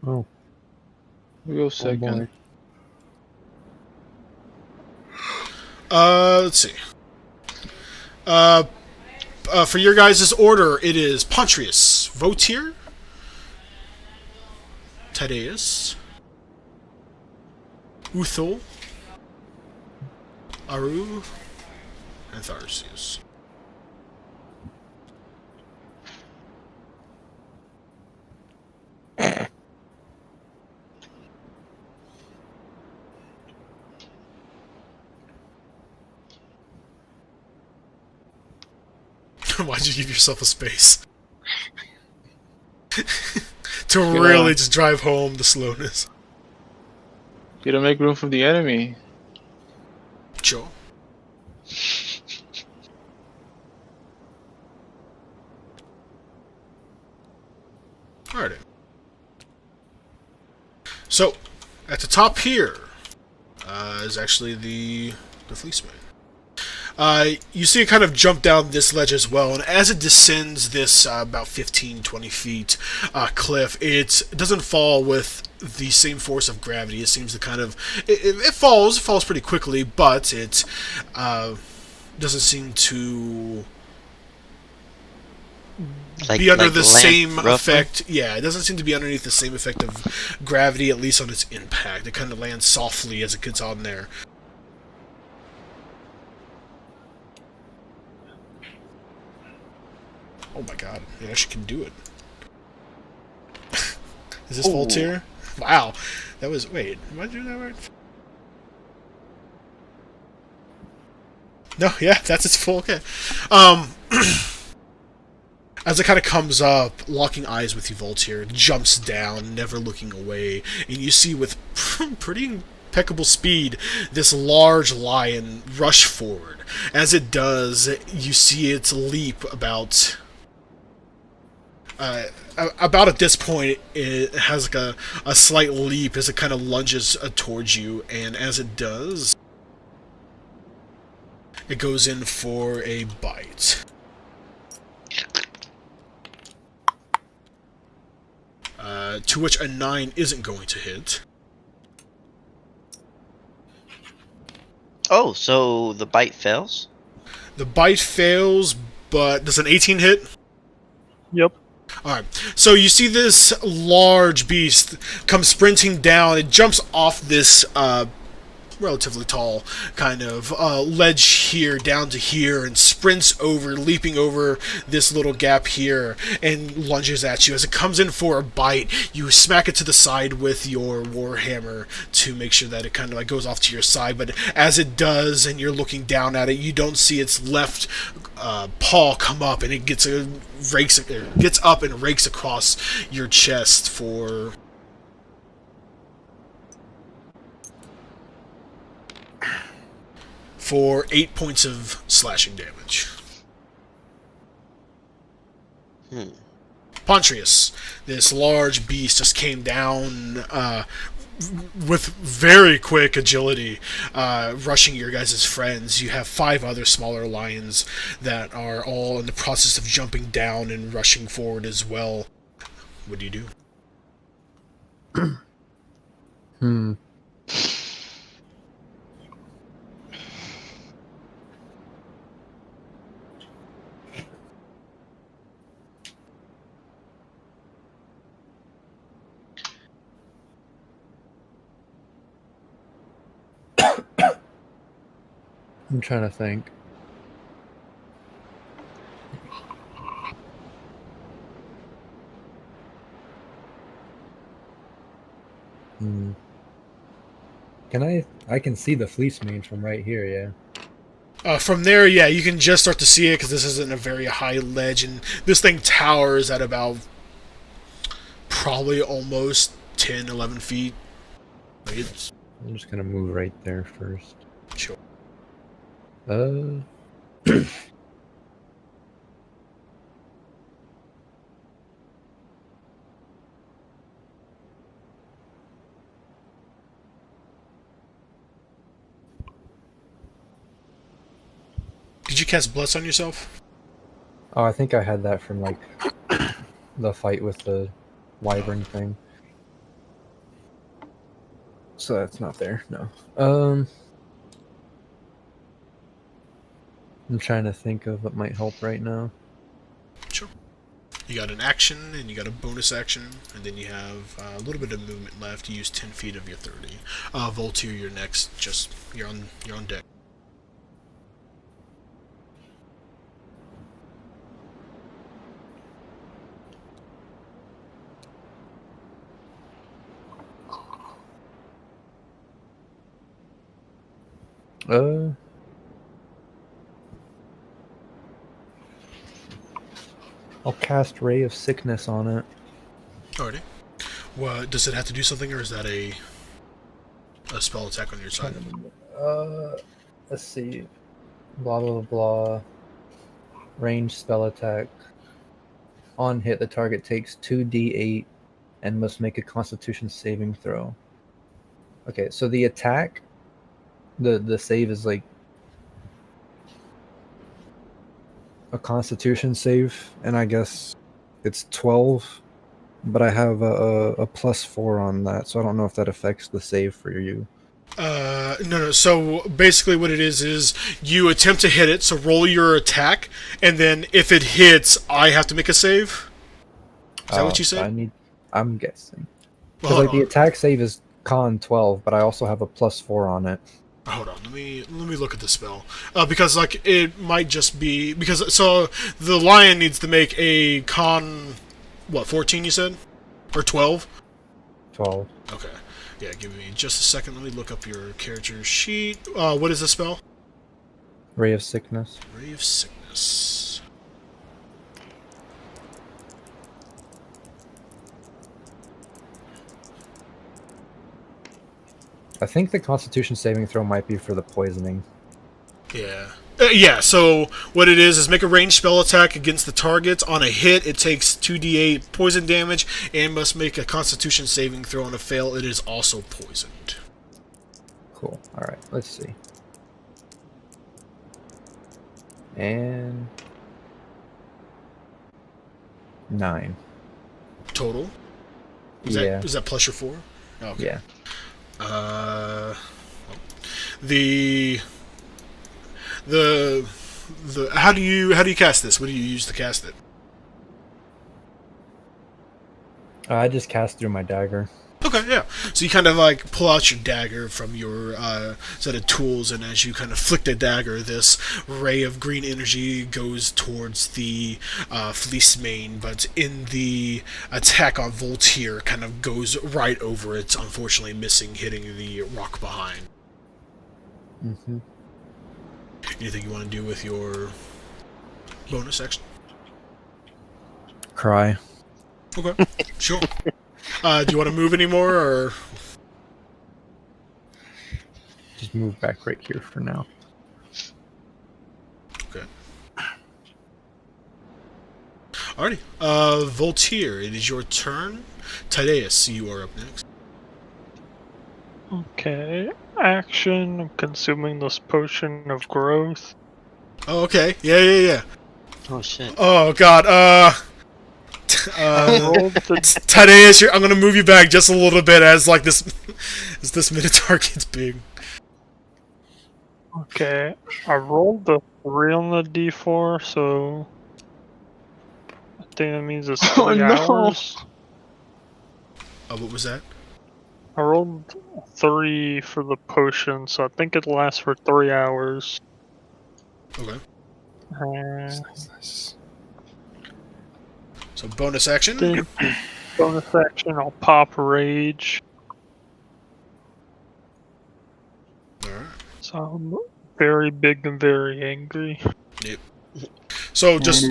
Oh, Who goes oh second? boy. Let's see. For your guys' order, it is Pontrius, Votir, Tadeus, Uthul, Aru, and Tharsius. Why'd you give yourself a space? To really just drive home the slowness. You don't make room for the enemy. Sure. Alrighty. So, at the top here is actually the Fleecemane. You see it kind of jump down this ledge as well, and as it descends this about 15-20 feet cliff, it doesn't fall with the same force of gravity. It seems to kind of... It falls pretty quickly, but it doesn't seem to... be under the same effect. Yeah, it doesn't seem to be underneath the same effect of gravity, at least on its impact. It kind of lands softly as it gets on there. Oh my god, it actually can do it. Is this full tier? Wow. That was... Wait, am I doing that right? No, yeah, that's its full... Okay. As it kind of comes up, locking eyes with you, Voltaire, jumps down, never looking away, and you see with pretty impeccable speed this large lion rush forward. As it does, you see its leap about at this point. It has like a slight leap as it kind of lunges towards you, and as it does, it goes in for a bite. To which a 9 isn't going to hit. Oh, so the bite fails? The bite fails, but does an 18 hit? Yep. Alright, so you see this large beast come sprinting down. It jumps off this relatively tall kind of ledge here down to here and sprints over, leaping over this little gap here and lunges at you. As it comes in for a bite, you smack it to the side with your warhammer to make sure that it kind of like goes off to your side. But as it does and you're looking down at it, you don't see its left paw come up, and it gets up and rakes across your chest for 8 points of slashing damage. Pontrius, this large beast, just came down with very quick agility, rushing your guys' friends. You have 5 other smaller lions that are all in the process of jumping down and rushing forward as well. What do you do? I'm trying to think. Can I I can see the Fleecemane from right here, yeah. From there, yeah, you can just start to see it because this isn't a very high ledge, and this thing towers at about probably almost 10, 11 feet. Like it's I'm just gonna move right there first. sure. Did you cast Bless on yourself? Oh, I think I had that from like the fight with the wyvern thing. So that's not there, no. I'm trying to think of what might help right now. Sure. You got an action, and you got a bonus action, and then you have a little bit of movement left. You use 10 feet of your 30. Voltaire, you're next. Just you're on deck. I'll cast Ray of Sickness on it. Alrighty. Well, does it have to do something, or is that a spell attack on your side? Let's see. Blah blah blah. Range spell attack. On hit, the target takes 2d8 and must make a Constitution saving throw. Okay, so the attack, the save is like a Constitution save, and I guess it's 12, but I have a +4 on that, so I don't know if that affects the save for you. No. So basically, what it is you attempt to hit it. So roll your attack, and then if it hits, I have to make a save. Is that what you said? I'm guessing. Well, Because the attack save is Con 12, but I also have a +4 on it. Hold on, let me look at the spell because like it might just be because so the lion needs to make a con 14 you said or 12. 12. Okay, yeah, give me just a second. Let me look up your character sheet. What is the spell? Ray of Sickness. Ray of Sickness. I think the Constitution saving throw might be for the poisoning. Yeah. Yeah, so what it is make a ranged spell attack against the target. On a hit, it takes 2d8 poison damage and must make a Constitution saving throw. On a fail, it is also poisoned. Cool. Alright, let's see. And 9. Total? Yeah. Is that plus your 4? Oh, okay. Yeah. The how do you cast this? What do you use to cast it? I just cast through my dagger. Okay, yeah. So you kind of like pull out your dagger from your set of tools, and as you kind of flick the dagger, this ray of green energy goes towards the Fleecemane, but in the attack on Voltaire, kind of goes right over it, unfortunately missing, hitting the rock behind. Mm-hmm. Anything you want to do with your bonus action? Cry. Okay, sure. Do you want to move anymore, or Just move back right here for now. okay? Alrighty. Voltaire, it is your turn. Tadeus, you are up next. Okay. Action. I'm consuming this potion of growth. Oh, okay. Yeah. Oh shit. Oh god. Tadeus, I'm gonna move you back just a little bit as like this, as this Minotaur gets big. Okay. I rolled the 3 on the d4, so I think that means it's 3 Oh, no. hours. What was that? I rolled 3 for the potion, so I think it lasts for 3 hours. Okay. Nice. So bonus action. Then bonus action, I'll pop rage. So I'm very big and very angry. So just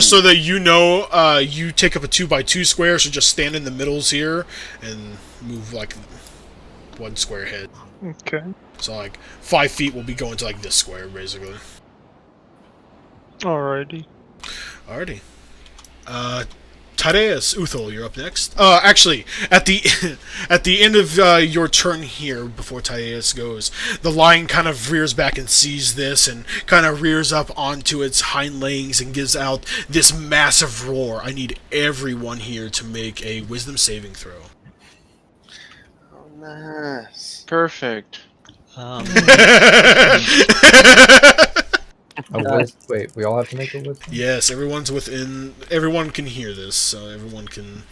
so that you know, you take up a 2x2 square, so just stand in the middles here and move like 1 square ahead. Okay. So like 5 feet will be going to like this square basically. Alrighty. Alrighty. Tadeus, Uthul, you're up next. Actually, at the at the end of your turn here, before Tadeus goes, the lion kind of rears back and sees this, and kind of rears up onto its hind legs and gives out this massive roar. I need everyone here to make a wisdom saving throw. Oh, nice. Perfect. Wait, we all have to make a wisdom? Yes, everyone can hear this, so everyone can...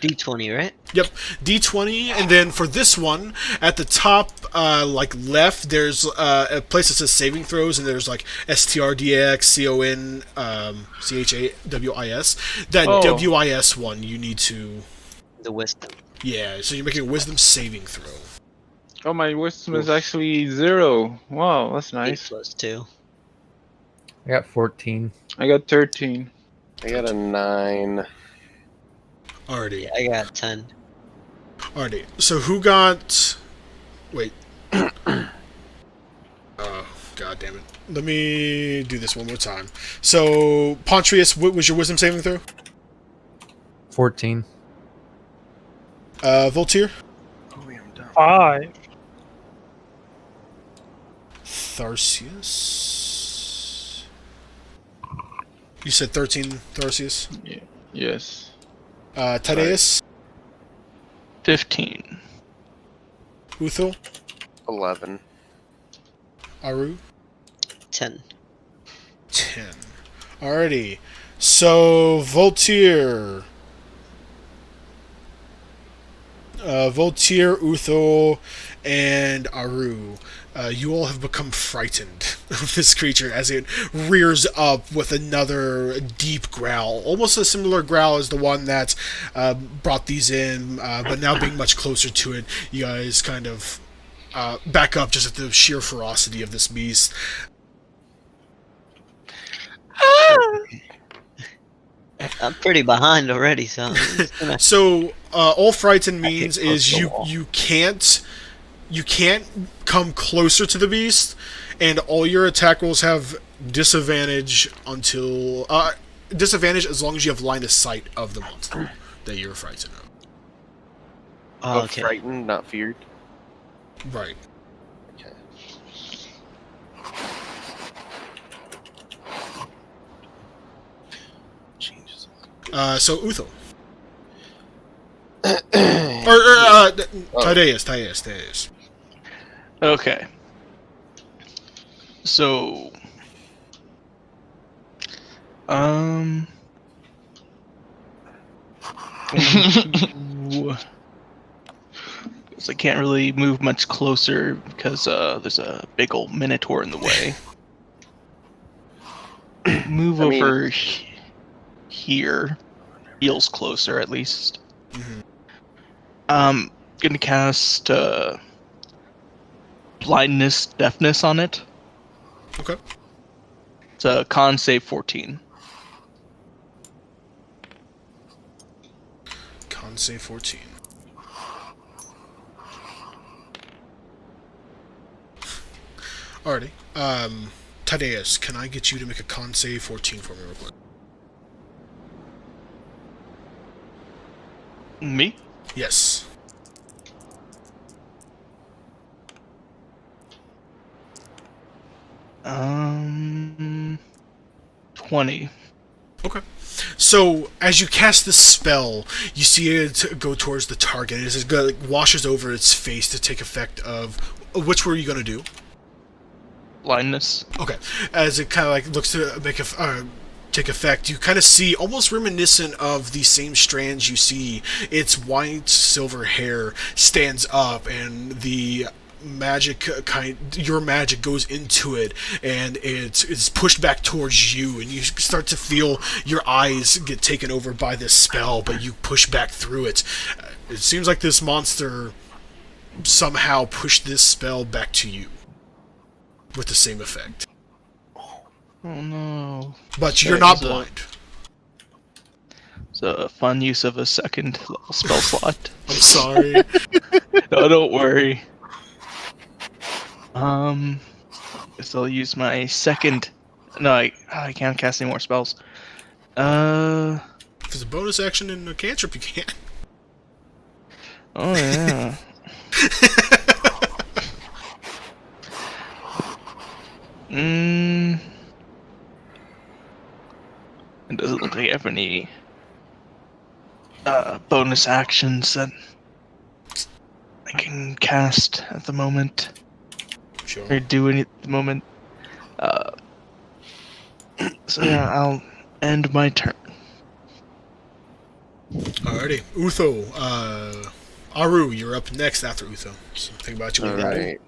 D20, right? Yep, D20, and then for this one, at the top, like left, there's a place that says saving throws, and there's like STRDX, CON, CHAWIS. That WIS one, you need to... The wisdom. Yeah, so you're making a wisdom saving throw. Oh, my wisdom is actually 0. Wow, that's nice. 8+2. I got 14. I got 13. I got a 9. Alrighty. Yeah, I got 10. Alrighty. So who got... Wait. Oh, god damn it. Let me do this one more time. So, Pontrius, what was your wisdom saving throw? 14. Voltaire? 5. Tharsius? You said 13, Tharsius? Yeah. Yes. Tadeus? 15. Uthul? 11. Aru? 10. 10. Alrighty. So, Voltaire, Uthul, and Aru, you all have become frightened of this creature as it rears up with another deep growl, almost a similar growl as the one that brought these in, but now being much closer to it, you guys kind of back up just at the sheer ferocity of this beast. I'm pretty behind already, so I'm just gonna... So, all frightened means is you can't come closer to the beast, and all your attack rolls have disadvantage until disadvantage as long as you have line of sight of the monster that you're frightened of. Oh, okay. Frightened, not feared. Right. Okay. Changes. So Uthul. or Tadeus. Okay. So, guess I can't really move much closer because there's a big old minotaur in the way. Move over here. Feels closer, at least. Mm-hmm. Gonna cast blindness, deafness on it. Okay. It's a con save 14. Con save 14. Alrighty. Tadeus, can I get you to make a con save 14 for me real quick? Me? Yes. Um, 20. Okay. So, as you cast this spell, you see it go towards the target. As it washes over its face to take effect of... Which were you going to do? Blindness. Okay. As it kind of like looks to make take effect, you kind of see, almost reminiscent of the same strands you see, its white silver hair stands up, and the your magic goes into it, and it's pushed back towards you, and you start to feel your eyes get taken over by this spell, but you push back through it. It seems like this monster somehow pushed this spell back to you. with the same effect. Oh no. But you're That not is a- blind. It's a fun use of a second level spell slot. I'm sorry. No, don't worry. Guess I'll use my second. No, I can't cast any more spells. If it's a bonus action in a cantrip, you can't. Oh yeah. It doesn't look like I have any bonus actions that I can cast at the moment Sure. or do any at the moment. So yeah, I'll end my turn. Alrighty. Utho, Aru, you're up next after Utho. So think about you. Alright.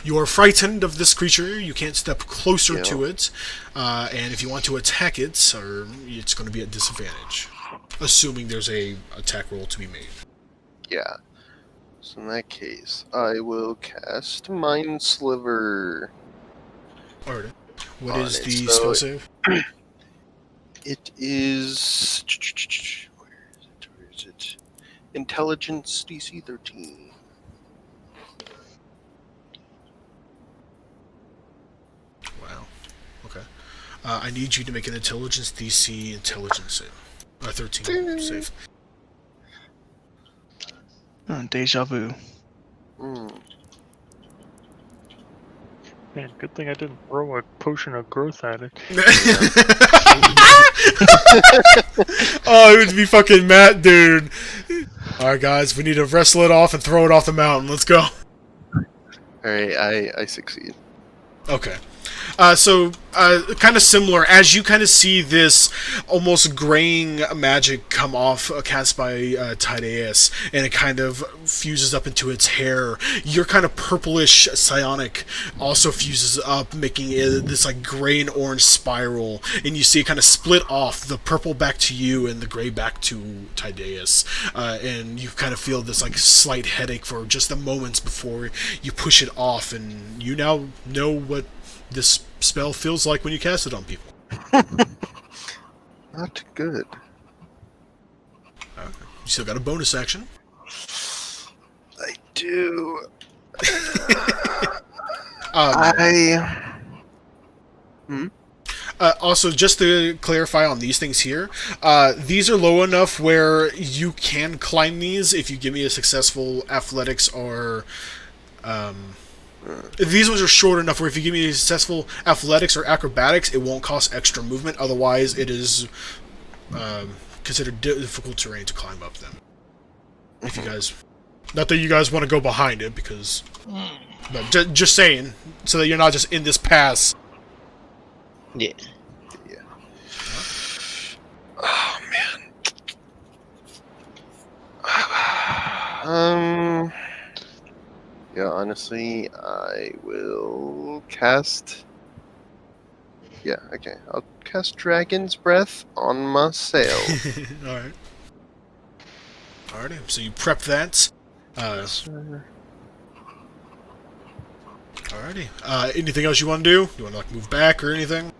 You are frightened of this creature. You can't step closer Yeah. to it. And if you want to attack it, it's going to be at disadvantage. Assuming there's a attack roll to be made. Yeah. So in that case, I will cast Mind Sliver. Alrighty. What On is it, the so- spell save? It is. Where is it? Intelligence DC 13. Wow. Okay. I need you to make an intelligence DC intelligence save. 13 save. Oh, deja vu. Hmm. Man, good thing I didn't throw a potion of growth at it. Oh, it would be fucking Matt, dude. Alright, guys, we need to wrestle it off and throw it off the mountain. Let's go. Alright, I succeed. Okay. So, kind of similar, as you kind of see this almost graying magic come off, cast by Tydeus, and it kind of fuses up into its hair, your kind of purplish psionic also fuses up, making this like gray and orange spiral, and you see it kind of split off, the purple back to you and the gray back to Tydeus, and you kind of feel this like slight headache for just the moments before you push it off, and you now know what this spell feels like when you cast it on people. Not good. You still got a bonus action. I do. Also, just to clarify on these things here, these are low enough where you can climb these if you give me a successful athletics or... these ones are short enough where if you give me a successful athletics or acrobatics, it won't cost extra movement. Otherwise, it is considered difficult terrain to climb up them. If you guys... Not that you guys want to go behind it, because... But just saying, so that you're not just in this pass. Yeah. Oh man. Yeah, honestly, I will cast. Yeah, okay. I'll cast Dragon's Breath on my sail. Alright. Alrighty, so you prep that. Sir. Alrighty. Anything else you want to do? You want to like move back or anything?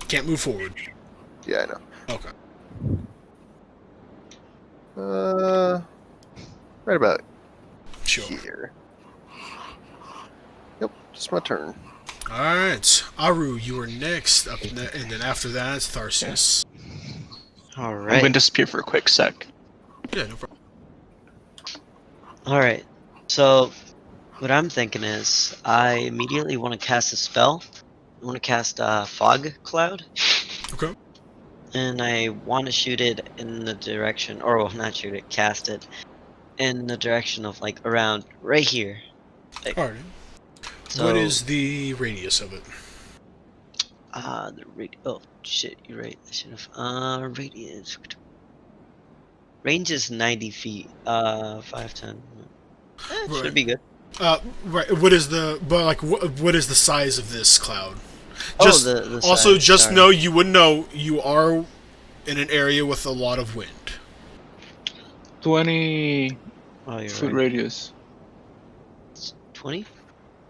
Can't move forward. Yeah, I know. Okay. Right about Sure. here. Yep, it's my turn. Alright. Aru, you are next, and then after that, it's Tharsis. All I'm right. going to disappear for a quick sec. Yeah, no problem. Alright, so what I'm thinking is I immediately want to cast a spell. I want to cast Fog Cloud, Okay. and I want to shoot it in the direction, or well, not shoot it, cast it in the direction of like around right here. Alright. So, What is the radius of it? oh shit, you're right. I should have. Radius. Range is 90 feet. 5, 10. Right. Should be good. Right. What is what is the size of this cloud? Oh, Just the also size, just sorry. know you would know you are in an area with a lot of wind. 20 Oh, you're foot right. radius. 20?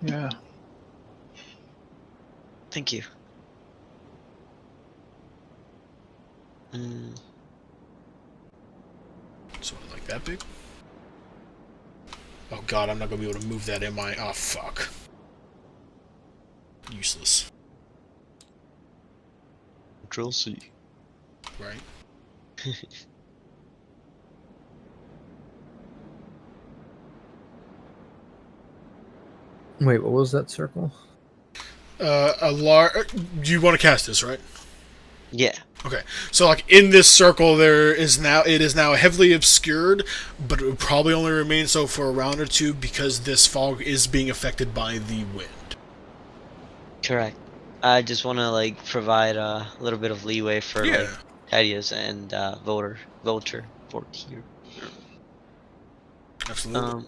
Yeah. Thank you. So like that big? Oh god, I'm not gonna be able to move that, am I? Oh fuck. Useless. Control C. Right? Wait, what was that circle? Do you want to cast this, right? Yeah. Okay, so like in this circle, it is now heavily obscured, but it would probably only remain so for a round or two because this fog is being affected by the wind. Correct. I just want to like provide a little bit of leeway for Yeah. like Thaddeus and Vulture. Absolutely.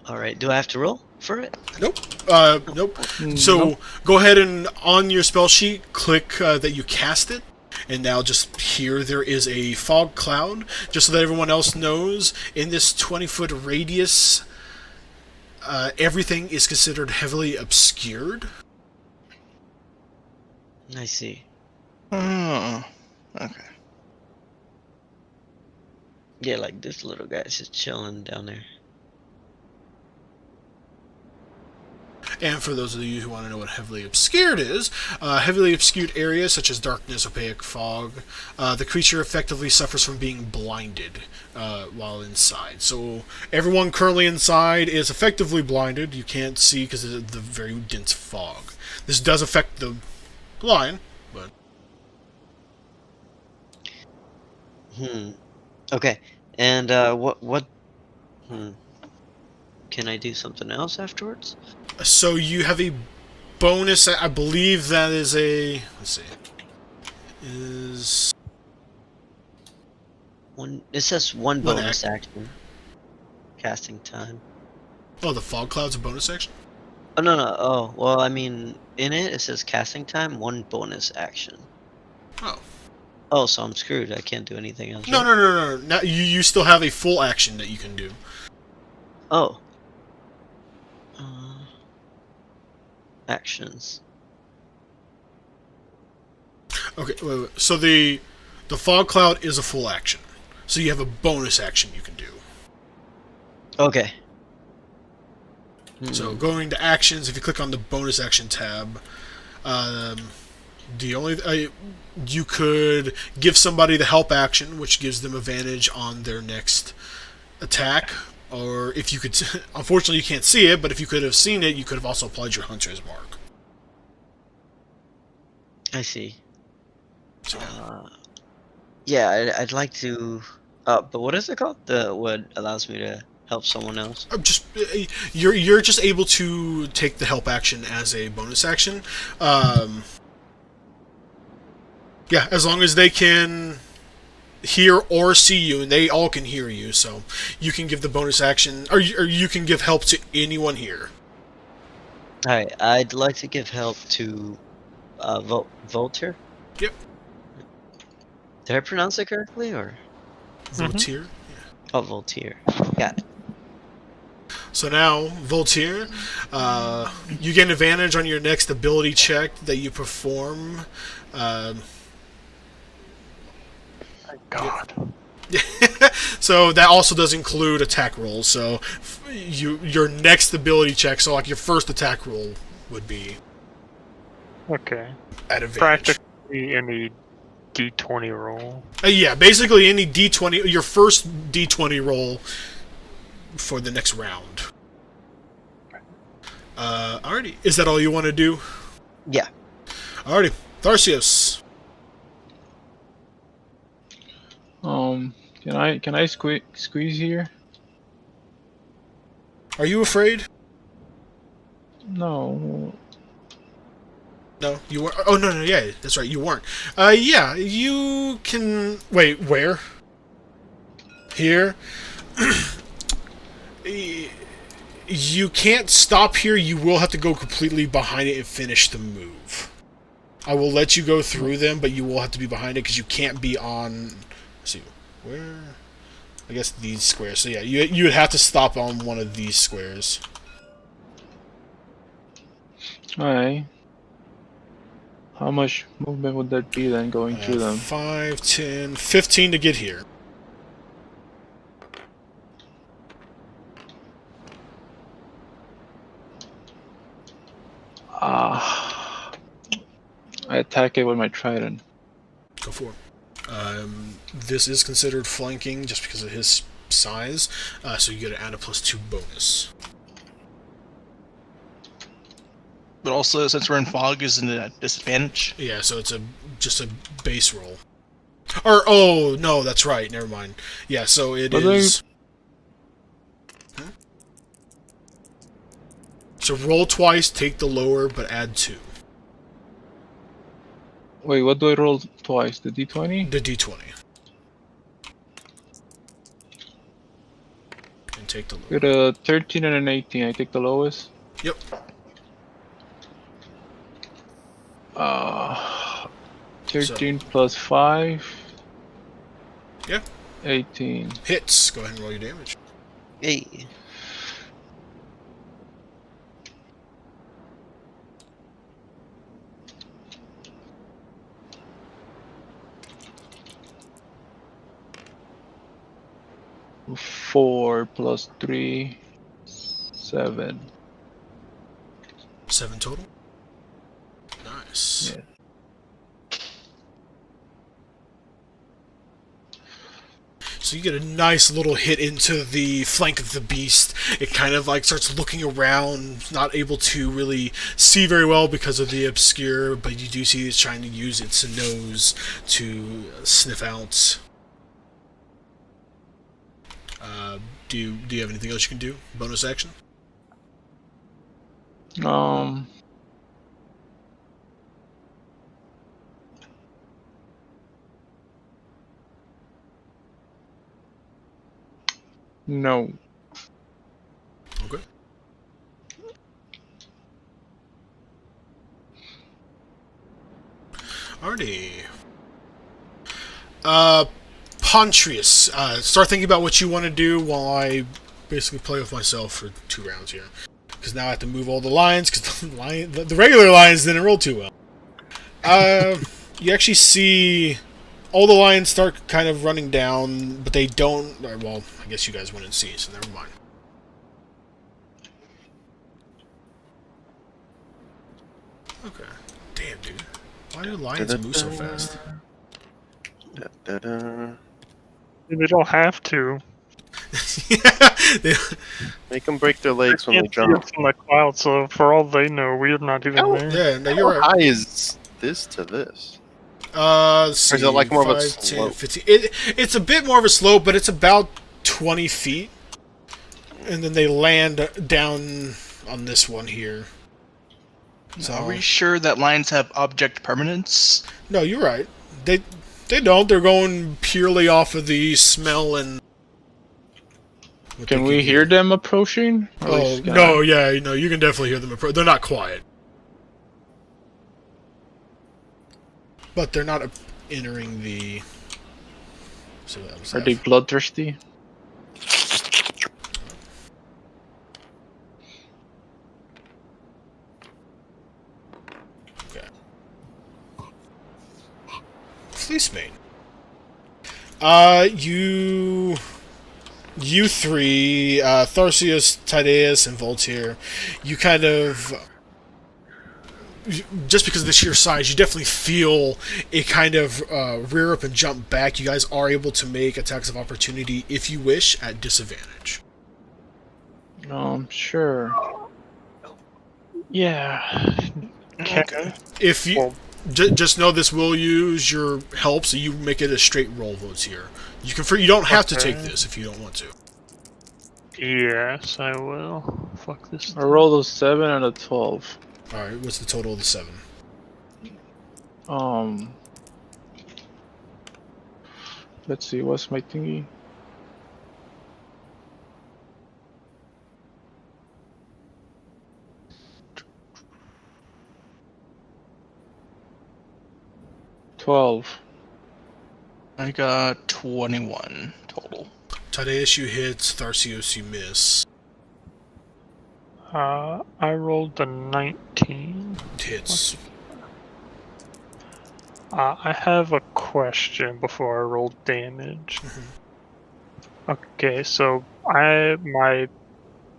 All right. Do I have to roll for it? Nope. Nope. So go ahead and on your spell sheet, click that you cast it. And now just here there is a fog cloud. Just so that everyone else knows, in this 20-foot radius, everything is considered heavily obscured. I see. Oh, okay. Yeah, like this little guy's just chilling down there. And for those of you who want to know what heavily obscured is, heavily obscured areas such as darkness, opaque fog, the creature effectively suffers from being blinded while inside. So everyone currently inside is effectively blinded. You can't see because of the very dense fog. This does affect the lion, but... Okay. And what? Can I do something else afterwards? So you have a bonus, I believe that is a... Let's see. Is... It says one One bonus action. Casting time. Oh, the fog cloud's a bonus action? Oh, no. Oh, well, I mean, in it says casting time, one bonus action. Oh. Oh, so I'm screwed. I can't do anything else. No, right? no. Now, you still have a full action that you can do. Oh. Actions. Okay, wait. So the fog cloud is a full action. So you have a bonus action you can do. Okay. So going to actions, if you click on the bonus action tab, you could give somebody the help action, which gives them advantage on their next attack. Or if you could, unfortunately you can't see it, but if you could have seen it, you could have also applied your hunter's mark. I see. So, Yeah, I'd like to. But what is it called? What allows me to help someone else? you're just able to take the help action as a bonus action. Yeah, as long as they can hear or see you, and they all can hear you, so you can give the bonus action, or you can give help to anyone here. Alright, I'd like to give help to Vulture. Yep. Did I pronounce it correctly, or? Voltaire. Oh, Voltaire. Got it. So now, Voltaire, you get an advantage on your next ability check that you perform. God. So that also does include attack rolls. So your next ability check, so like your first attack roll, would be Okay. at advantage. Practically any D20 roll. Yeah, basically any D20, your first D20 roll for the next round. Alrighty, is that all you want to do? Yeah. Alrighty, Tharsios. Can I squeeze here? Are you afraid? No. No, you weren't. Oh, no, yeah, that's right, you weren't. Yeah, you can... Wait, where? Here? You can't stop here, you will have to go completely behind it and finish the move. I will let you go through them, but you will have to be behind it, because you can't be on... Let's see, where? I guess these squares. So yeah, you would have to stop on one of these squares. Alright. How much movement would that be then going through them? 5, 10, 15 to get here. I attack it with my trident. Go for it. This is considered flanking just because of his size, so you get to add a +2 bonus. But also, since we're in fog, isn't it at disadvantage? Yeah, so it's just a base roll. Or oh no, that's right. Never mind. Yeah, so it But is. Huh? So roll twice, take the lower, but add 2. Wait, what do I roll twice? The d20? The d20. And take the lower. With a 13 and an 18, I take the lowest. Yep. 13 plus 5. Yeah. 18. Hits. Go ahead and roll your damage. Hey. Four plus 3, 7. 7 total. Nice. Yeah. So you get a nice little hit into the flank of the beast. It kind of like starts looking around, not able to really see very well because of the obscure, but you do see it's trying to use its nose to sniff out. Do you have anything else you can do? Bonus action? No. Okay. Alrighty. Pontrius, start thinking about what you want to do while I basically play with myself for 2 rounds here. Because now I have to move all the lions, because the regular lions didn't roll too well. You actually see all the lions start kind of running down, but they don't... Well, I guess you guys wouldn't see, so never mind. Okay. Damn, dude. Why do lions move so fast? They don't have to. Yeah, Make them break their legs when they Can't see jump. us in the cloud, so for all they know, we're not even there. yeah, no, you're How right. high is this to this? Let's see, Or is it like more of a 5, 10, slope? 15. It's a bit more of a slope, but it's about 20 feet. And then they land down on this one here. So, Are we sure that lines have object permanence? no, you're right. They don't. They're going purely off of the smell and... what Can they we hear them approaching? Or Oh, is- no, yeah, you can definitely hear them approach. They're not quiet. But they're not entering the... So that was Are that. they bloodthirsty? Okay. Fleecemane. You three, Tharsius, Tydeus, and Voltaire, you kind of... Just because of the sheer size, you definitely feel it kind of rear up and jump back. You guys are able to make attacks of opportunity, if you wish, at disadvantage. Sure. Yeah. Okay. If you... Well- just know this will use your help, so you make it a straight roll, Voltaire. You can. You don't have to take this if you don't want to. Yes, I will. Fuck this. I rolled a 7 and a 12. Alright, what's the total of the 7? Let's see, what's my thingy? $12. I got 21 total. Tadeus, you hit. Tharsios, you miss. I rolled a 19. Hits. I have a question before I roll damage. Okay, so my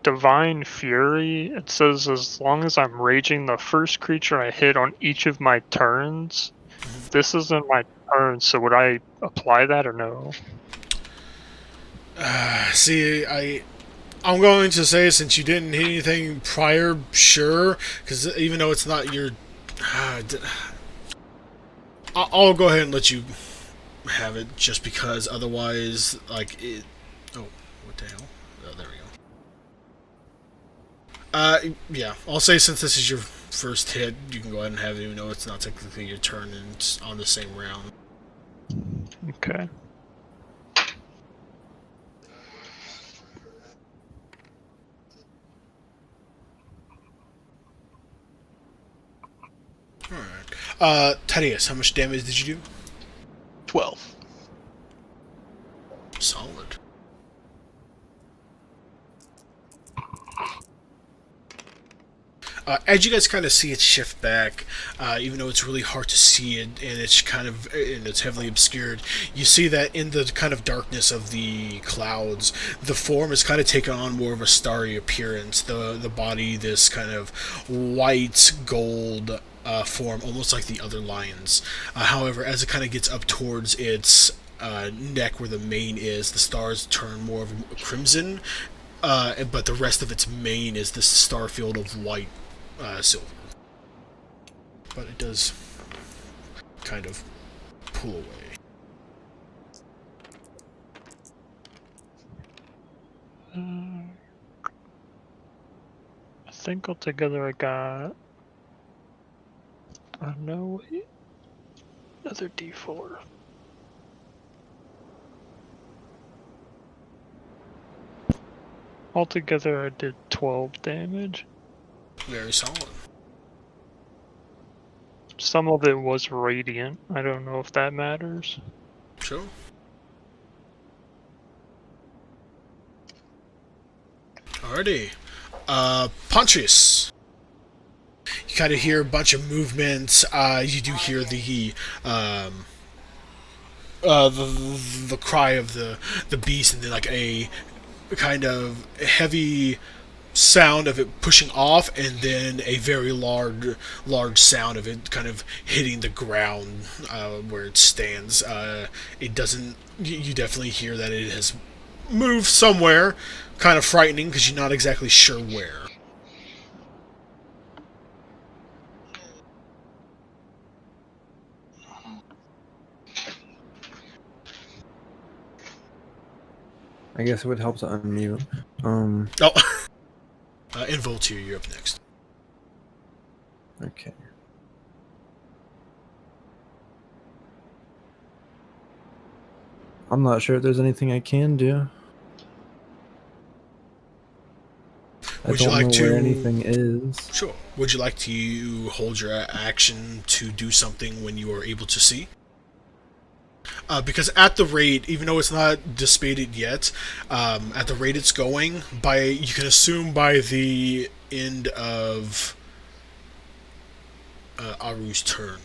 Divine Fury, it says as long as I'm raging the first creature I hit on each of my turns. This isn't my turn, so would I apply that or no? See, I'm going to say since you didn't hit anything prior, sure, because even though it's not your, I'll go ahead and let you have it, just because otherwise, like it. Oh, what the hell? Oh, there we go. Yeah, I'll say since this is your first hit, you can go ahead and have it, even though it's not technically your turn and it's on the same round. Okay. Alright. Thaddeus, how much damage did you do? 12. Solid. As you guys kind of see it shift back, even though it's really hard to see it, and it's heavily obscured, you see that in the kind of darkness of the clouds, the form has kind of taken on more of a starry appearance. The body, this kind of white gold form, almost like the other lions. However, as it kind of gets up towards its neck, where the mane is, the stars turn more of a crimson. But the rest of its mane is this star field of white silver. But it does kind of pull away. I think altogether I got. No, wait. Another D4. Altogether, I did 12 damage. Very solid. Some of it was radiant. I don't know if that matters. Sure. Alrighty. Pontius. You kind of hear a bunch of movements. You do hear the cry of the beast, and then like a kind of heavy sound of it pushing off, and then a very large sound of it kind of hitting the ground where it stands. It doesn't. You definitely hear that it has moved somewhere. Kind of frightening because you're not exactly sure where. I guess it would help to unmute. Oh. Involtier, you're up next. Okay. I'm not sure if there's anything I can do. Would you I like don't know where to- anything is. Sure. Would you like to hold your action to do something when you are able to see? Because at the rate, even though it's not dissipated yet, at the rate it's going, you can assume by the end of Aru's turn,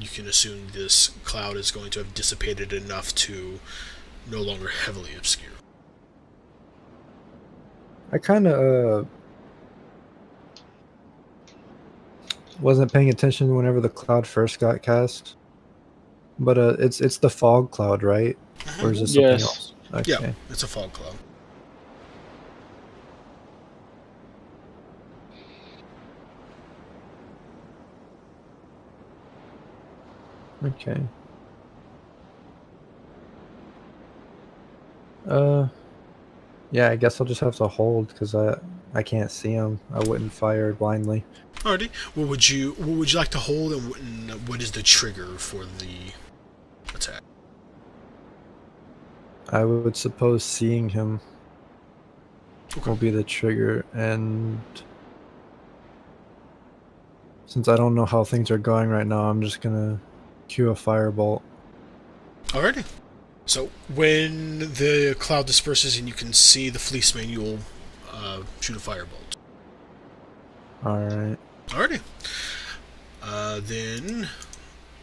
you can assume this cloud is going to have dissipated enough to no longer heavily obscure. I kind of wasn't paying attention whenever the cloud first got cast. But it's the fog cloud, right? Or is this something Yes. else? Okay. Yeah, it's a fog cloud. Okay. Yeah, I guess I'll just have to hold because I can't see him. I wouldn't fire blindly. Alrighty. What would you like to hold, and what is the trigger for the attack? I would suppose seeing him Okay. will be the trigger, and since I don't know how things are going right now, I'm just gonna cue a firebolt. Alrighty. So when the cloud disperses and you can see the Fleecemane, you'll shoot a firebolt. Alright. Alrighty. Then...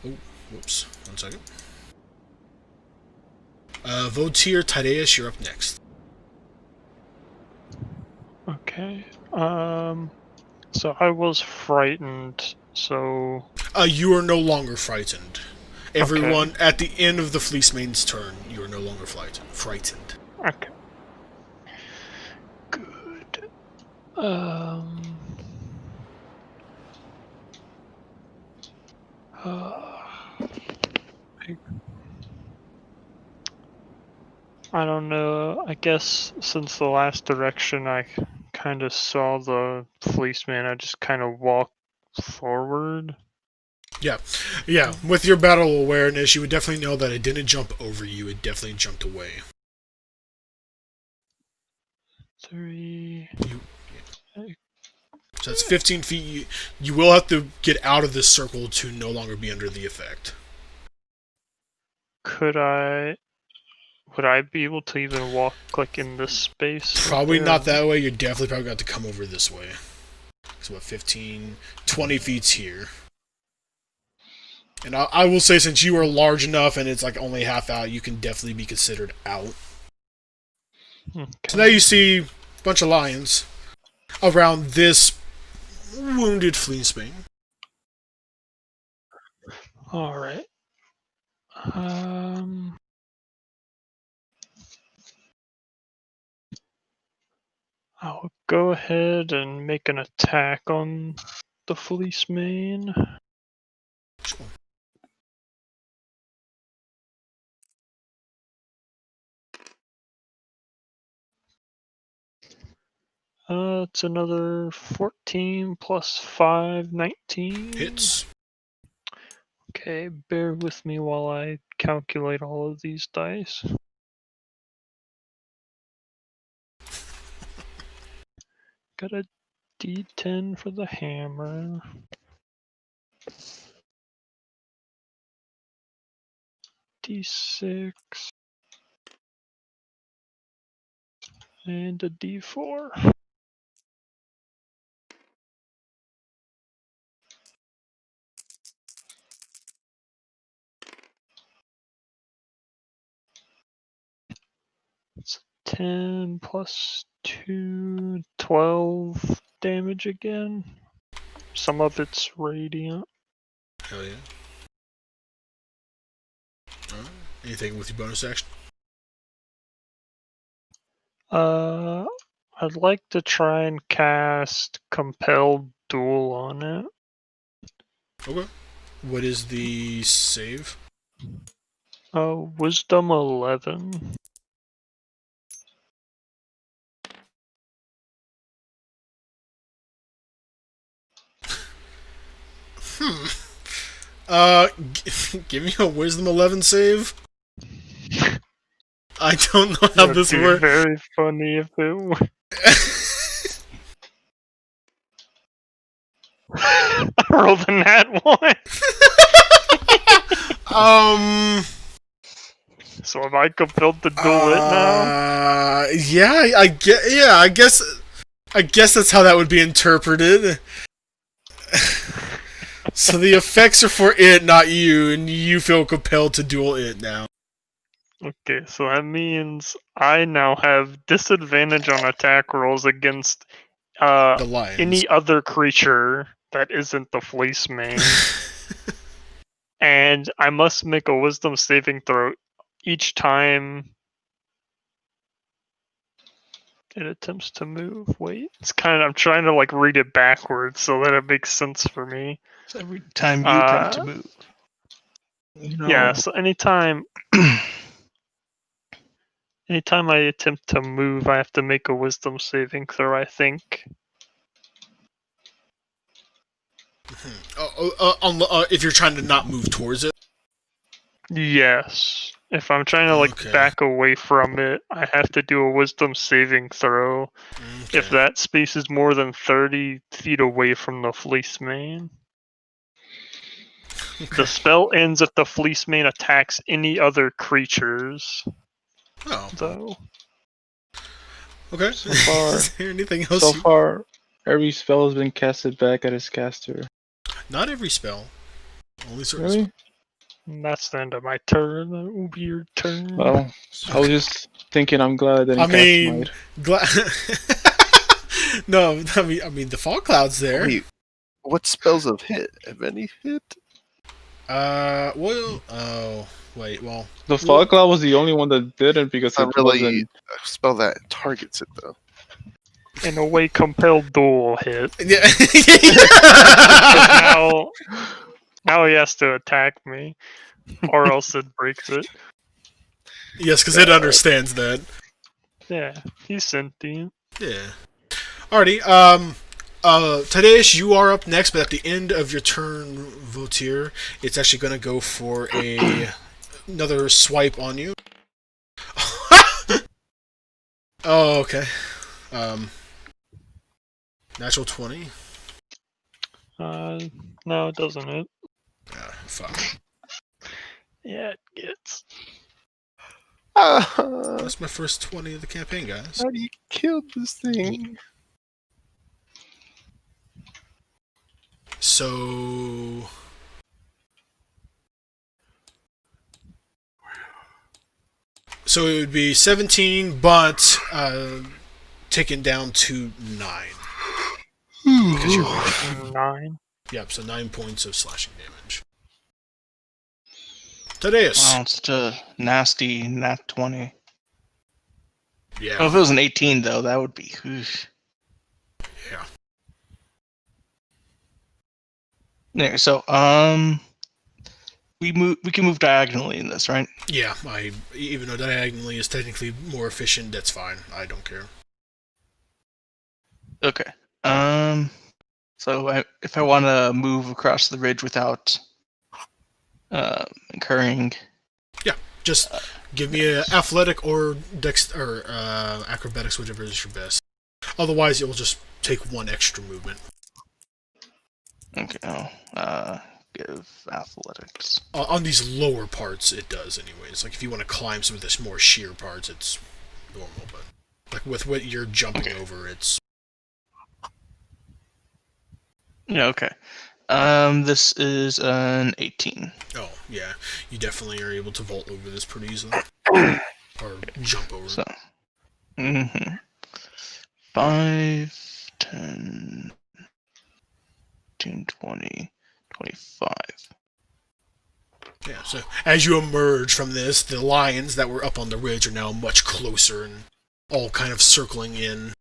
Oh, whoops. 1 second. Votir, Tydeus, you're up next. Okay. So I was frightened, so... You are no longer frightened. Everyone, at the end of the Fleecemane's turn, you are no longer frightened. Okay. Good. I don't know. I guess since the last direction I kind of saw the Fleeceman, I just kind of walked forward. Yeah. With your battle awareness, you would definitely know that it didn't jump over you. It definitely jumped away. 3. So that's 15 feet. You will have to get out of this circle to no longer be under the effect. Would I be able to even walk like in this space? Probably not that way. You're definitely probably got to come over this way. So what, 15, 20 feet's here. And I will say, since you are large enough and it's like only half out, you can definitely be considered out. Okay. So now you see a bunch of lions around this wounded Fleecemane. Alright. I'll go ahead and make an attack on the Fleecemane. Sure. It's another 14 plus 5, 19. Hits. Okay, bear with me while I calculate all of these dice. Got a D10 for the hammer. D6. And a D4. It's 10 plus 2, 12 damage again. Some of it's radiant. Hell yeah. Alright. Anything with your bonus action? I'd like to try and cast Compelled Duel on it. Okay. What is the save? Wisdom 11. Give me a Wisdom 11 save. I don't know how this It'd be works. very funny if it were. I rolled a nat 1. So am I compelled to duel it now? Yeah, I guess that's how that would be interpreted. So the effects are for it, not you, and you feel compelled to duel it now. Okay, so that means I now have disadvantage on attack rolls against The lions. any other creature that isn't the Fleecemane. And I must make a wisdom saving throw each time it attempts to move. Wait, I'm trying to like read it backwards so that it makes sense for me. So every time you attempt to move. You know, Yeah, so anytime I attempt to move, I have to make a wisdom saving throw, I think. If you're trying to not move towards it? Yes. If I'm trying to like back away from it, I have to do a wisdom saving throw. Okay. If that space is more than 30 feet away from the Fleecemane. The spell ends if the Fleecemane attacks any other creatures, Oh, though. okay. So far- Is there anything else? So far, every spell has been casted back at its caster. Not every spell. Only certain Really? And that's the end of my turn. That will be your turn. Well, I was just thinking I'm glad I didn't I cast mean, Smite. no, I mean the fog cloud's there. Wait, what spells have hit? Have any hit? Well, oh, wait, well, The Fog Cloud was the only one that didn't because It's not it really wasn't. a spell that targets it, though. In a way, compelled duel hit. yeah. Now he has to attack me, or else it breaks it. Yes, because it understands that. Yeah, he's sentient. Yeah. Alrighty. Tadesh, you are up next, but at the end of your turn, Votir, it's actually going to go for another swipe on you. Oh, okay. Natural 20. No, it doesn't hit. Ah, fuck. Yeah, it gets. That's my first 20 of the campaign, guys. How do you kill this thing? So... So it would be 17, but taken down to 9. Because you're 9. Yep, so 9 points of slashing damage. Tadeus. Wow, it's such a nasty nat 20. Yeah. Oh, if it was an 18, though, that would be. Whoosh. Yeah. There, so we can move diagonally in this, right? Yeah, even though diagonally is technically more efficient, that's fine. I don't care. Okay. So if I want to move across the ridge without incurring, Just give me a athletic or acrobatics, whichever is your best. Otherwise, it will just take 1 extra movement. okay, give athletics. On these lower parts, it does, anyways. Like if you want to climb some of this more sheer parts, it's normal. But like with what you're jumping over, it's Yeah, okay. This is an 18. oh yeah, you definitely are able to vault over this pretty easily, or jump over. So, 5, 10, 15, 20, 25. Yeah, so as you emerge from this, the lions that were up on the ridge are now much closer and all kind of circling in.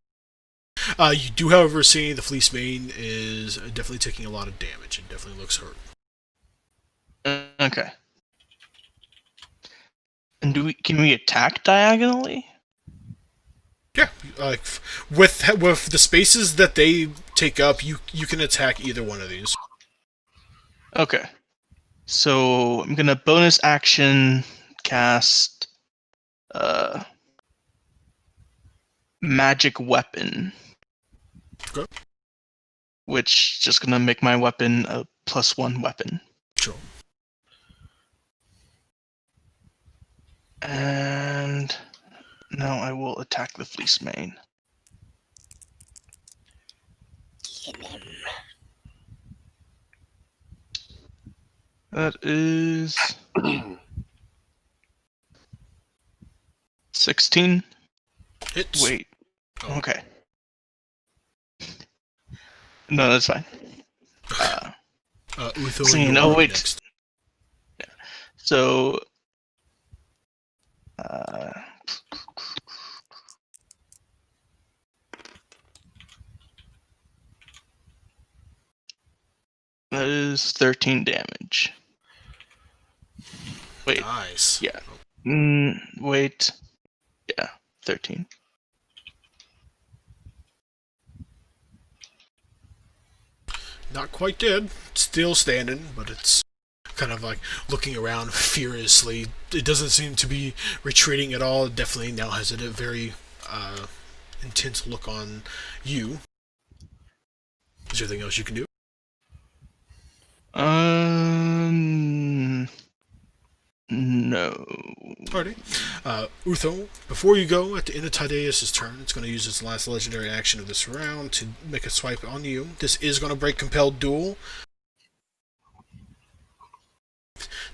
You do, however, see the Fleecemane is definitely taking a lot of damage. It definitely looks hurt. Okay. And can we attack diagonally? Yeah, like with the spaces that they take up, you can attack either one of these. Okay. So I'm gonna bonus action cast magic weapon. Okay. Which is just gonna make my weapon a +1 weapon. Sure. And now I will attack the Fleecemane. That is 16. Hits. Wait. Oh. Okay. No, that's fine. Utho, Singing, you oh, are wait. next. So, that is 13 damage. Wait. Nice. Yeah. Wait. Yeah, 13. Not quite dead. Still standing, but it's kind of like looking around furiously. It doesn't seem to be retreating at all. It definitely now has a very intense look on you. Is there anything else you can do? No. Alrighty. Utho, before you go, at the end of Tydeus' turn, it's going to use its last legendary action of this round to make a swipe on you. This is going to break Compelled Duel.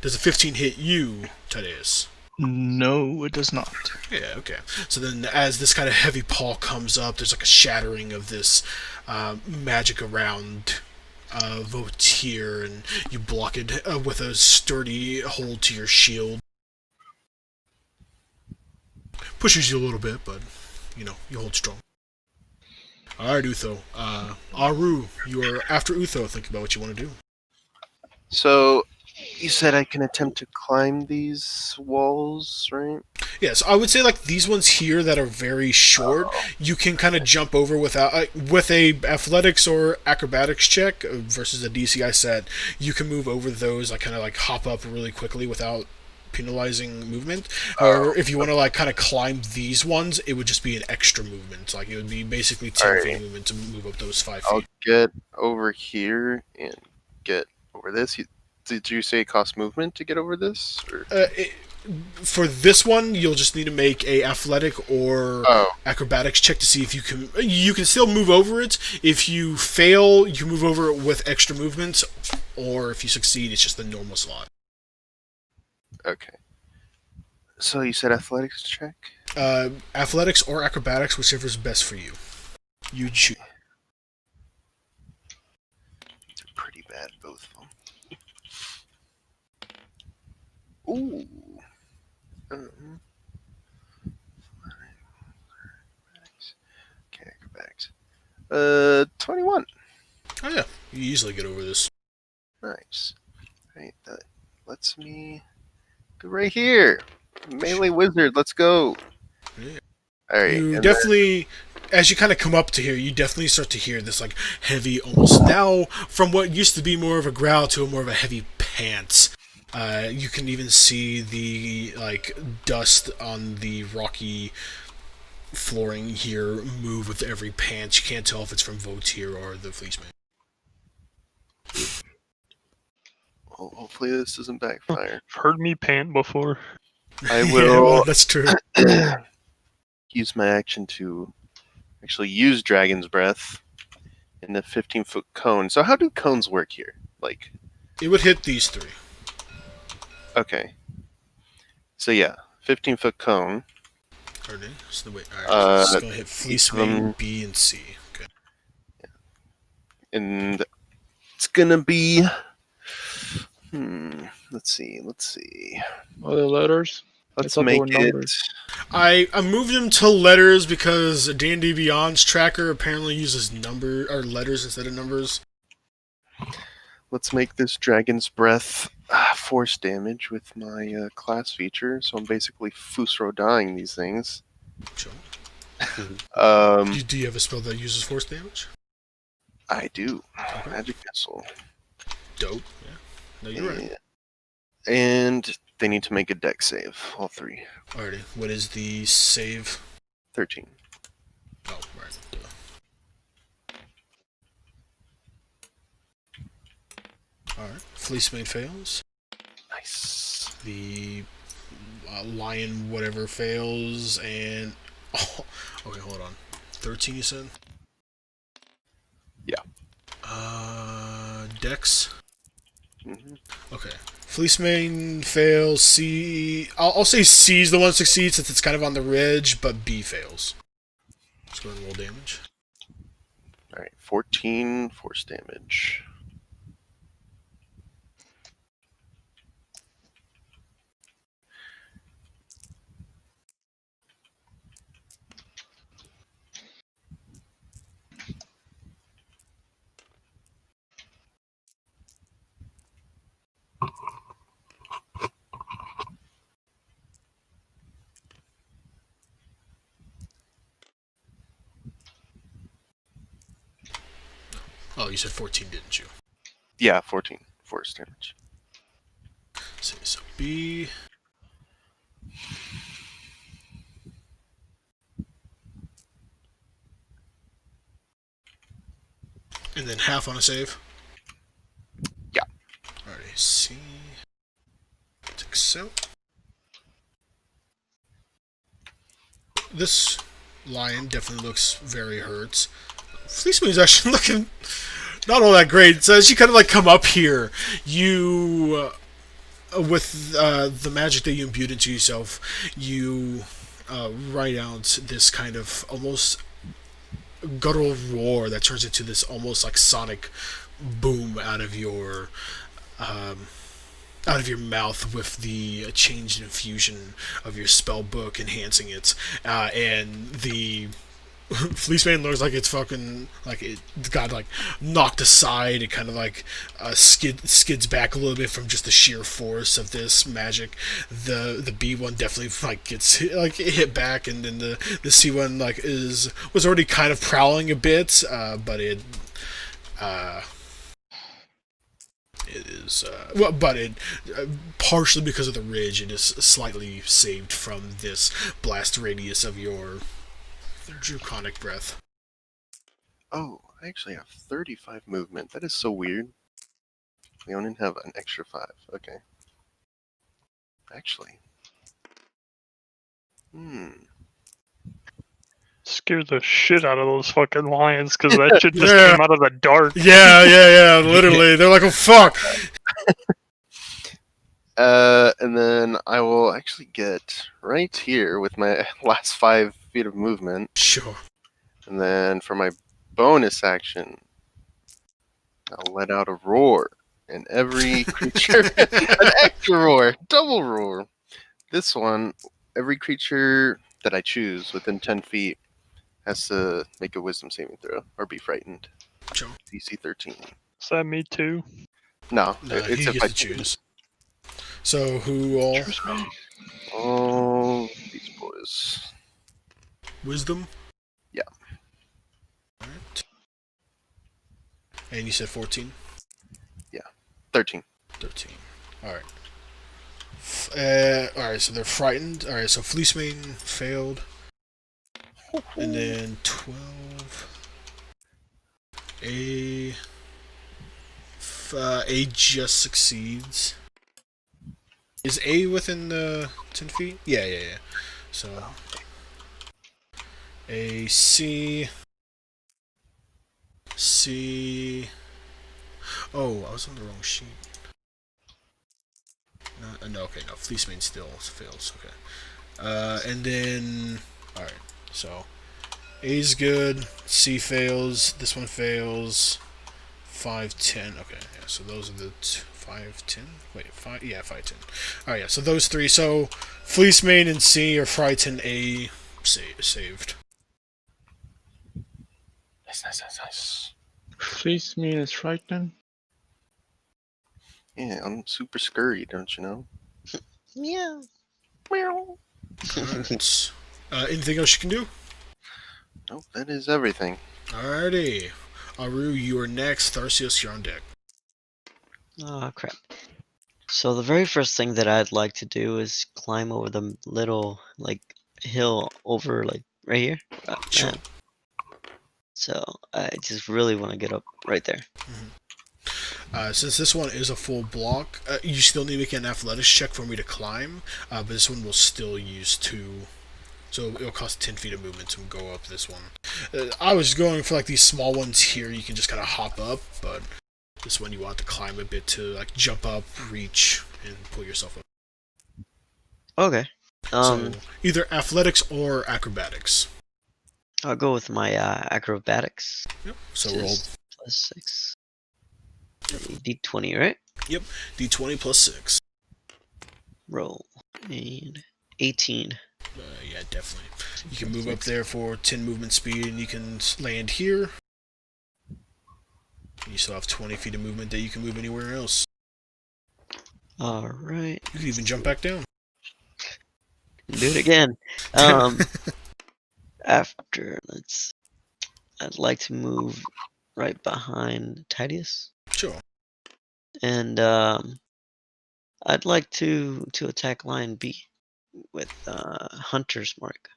Does a 15 hit you, Tydeus? No, it does not. Yeah, okay. So then, as this kind of heavy paw comes up, there's like a shattering of this magic around Votir, and you block it with a sturdy hold to your shield. Pushes you a little bit, but, you hold strong. Alright, Utho. Aru, you are after Utho. Think about what you want to do. So, you said I can attempt to climb these walls, right? Yes, I would say like these ones here that are very short, you can kind of jump over without with a athletics or acrobatics check versus a DC I set. You can move over those, like kind of like hop up really quickly without penalizing movement. However, if you want to like kind of climb these ones, it would just be an extra movement. Like it would be basically 10 feet movement to move up those 5 feet. I'll get over here and get over this. Did you say it costs movement to get over this? Or? For this one, you'll just need to make a athletic or acrobatics check to see if you can. You can still move over it. If you fail, you can move over it with extra movements, or if you succeed, it's just the normal slot. Okay. So you said athletics check? Athletics or acrobatics, whichever is best for you. You choose. These are pretty bad, both of them. Ooh. Okay, acrobatics. 21. Oh yeah, you easily get over this. Nice. Right, that lets me go right here. Melee wizard, let's go. Yeah. Alright. You definitely, as you kind of come up to here, you definitely start to hear this like heavy, almost now from what used to be more of a growl to a more of a heavy pant. You can even see the like dust on the rocky flooring here move with every pant. You can't tell if it's from Votir or the Fleecemane. Well, hopefully this doesn't backfire. Heard me pant before. I Yeah, will well, that's true. use my action to actually use Dragon's Breath in the 15-foot cone. So how do cones work here? Like, It would hit these three. okay. So yeah, 15-foot cone. Alright, so wait, alright, it's gonna hit Fleecemane, B, and C. Okay. And it's gonna be... Let's see. Other letters. Let's thought they make were it... numbers. I moved them to letters because D&D Beyond's tracker apparently uses number or letters instead of numbers. Let's make this Dragon's Breath force damage with my class feature. So I'm basically Fusro dying these things. Sure. Do you have a spell that uses force damage? I do. Okay. Magic Missile. Dope. Yeah. No, you're right. And they need to make a dex save, all three. Alrighty. What is the save? 13. Oh, right. Alright. Fleecemane fails. Nice. The lion whatever fails, and... Oh, okay, hold on. 13 you said? Yeah. Dex? Mm-hmm. Okay. Fleecemane fails. C. I'll say C is the one that succeeds since it's kind of on the ridge, but B fails. Let's go ahead and roll damage. Alright, 14 force damage. Oh, you said 14, didn't you? Yeah, 14 force damage. So B. And then half on a save? Yeah. Alrighty, C. this out. This lion definitely looks very hurt. Fleecemane is actually looking not all that great. So as you kind of like come up here, you, with the magic that you imbued into yourself, you write out this kind of almost guttural roar that turns into this almost like sonic boom out of your mouth with the changed infusion of your spell book enhancing it, and the Fleecemane looks like it's fucking like it got like knocked aside. It kind of like skids back a little bit from just the sheer force of this magic. The B one definitely like gets hit back, and then the C one like was already kind of prowling a bit, but it is partially because of the ridge, it is slightly saved from this blast radius of your draconic breath. Oh, I actually have 35 movement. That is so weird. We only have an extra 5. Okay. Actually. Scared the shit out of those fucking lions because that shit just came out of the dark. Yeah, literally. They're like, oh fuck! And then I will actually get right here with my last 5 feet of movement. Sure. And then for my bonus action, I'll let out a roar. And every creature, an extra roar, double roar. This one, every creature that I choose within 10 feet has to make a wisdom saving throw or be frightened. Sure. DC 13. Is that me too? No, No, it's he if I gets to choose. So who all? Choose me. Oh, these boys. Wisdom? Yeah. Alright. And you said 14? 13. 13. Alright. Alright, so they're frightened. Alright, so Fleecemane failed. And then 12. A just succeeds. Is A within the 10 feet? Yeah. So A, C. Oh, I was on the wrong sheet. No, Fleecemane still fails. Okay. And then, alright, so A's good, C fails, this one fails, 5, 10. Okay, yeah, so those are the 5, 10. Wait, 5? Yeah, 5, 10. Alright, yeah, so those three. So Fleecemane and C are frightened, A saved. Nice. Fleecemane is frightened. Yeah, I'm super scurry, don't you know? Yeah. Meow. Alright. Anything else you can do? Nope, that is everything. Alrighty. Aru, you are next. Tharsios, you're on deck. Oh, crap. So the very first thing that I'd like to do is climb over the little, like, hill over, like, right here. Sure. So I just really want to get up right there. Since this one is a full block, you still need to make an athletics check for me to climb, but this one will still use 2. So it'll cost 10 feet of movement to go up this one. I was going for like these small ones here, you can just kind of hop up, but this one you want to climb a bit to like jump up, reach, and pull yourself up. Okay. So either athletics or acrobatics. I'll go with my acrobatics. Yep. So which roll is +6. D20, right? Yep. D20 plus 6. Roll. And 18. Yeah, definitely. You can move up there for 10 movement speed, and you can land here. You still have 20 feet of movement that you can move anywhere else. Alright. You can even jump back down. Do it again. After, I'd like to move right behind Tidius. Sure. And I'd like to attack Lion B with Hunter's Mark.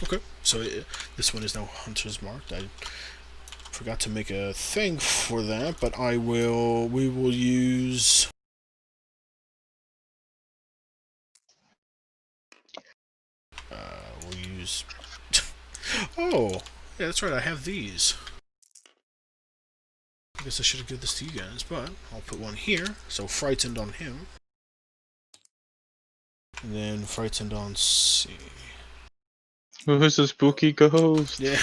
Okay. So this one is now Hunter's Marked. I forgot to make a thing for that, but we will use use. Oh, yeah, that's right. I have these. I guess I should have given this to you guys, but I'll put one here. So frightened on him. And then frightened on C. Who's the spooky ghost? Yeah.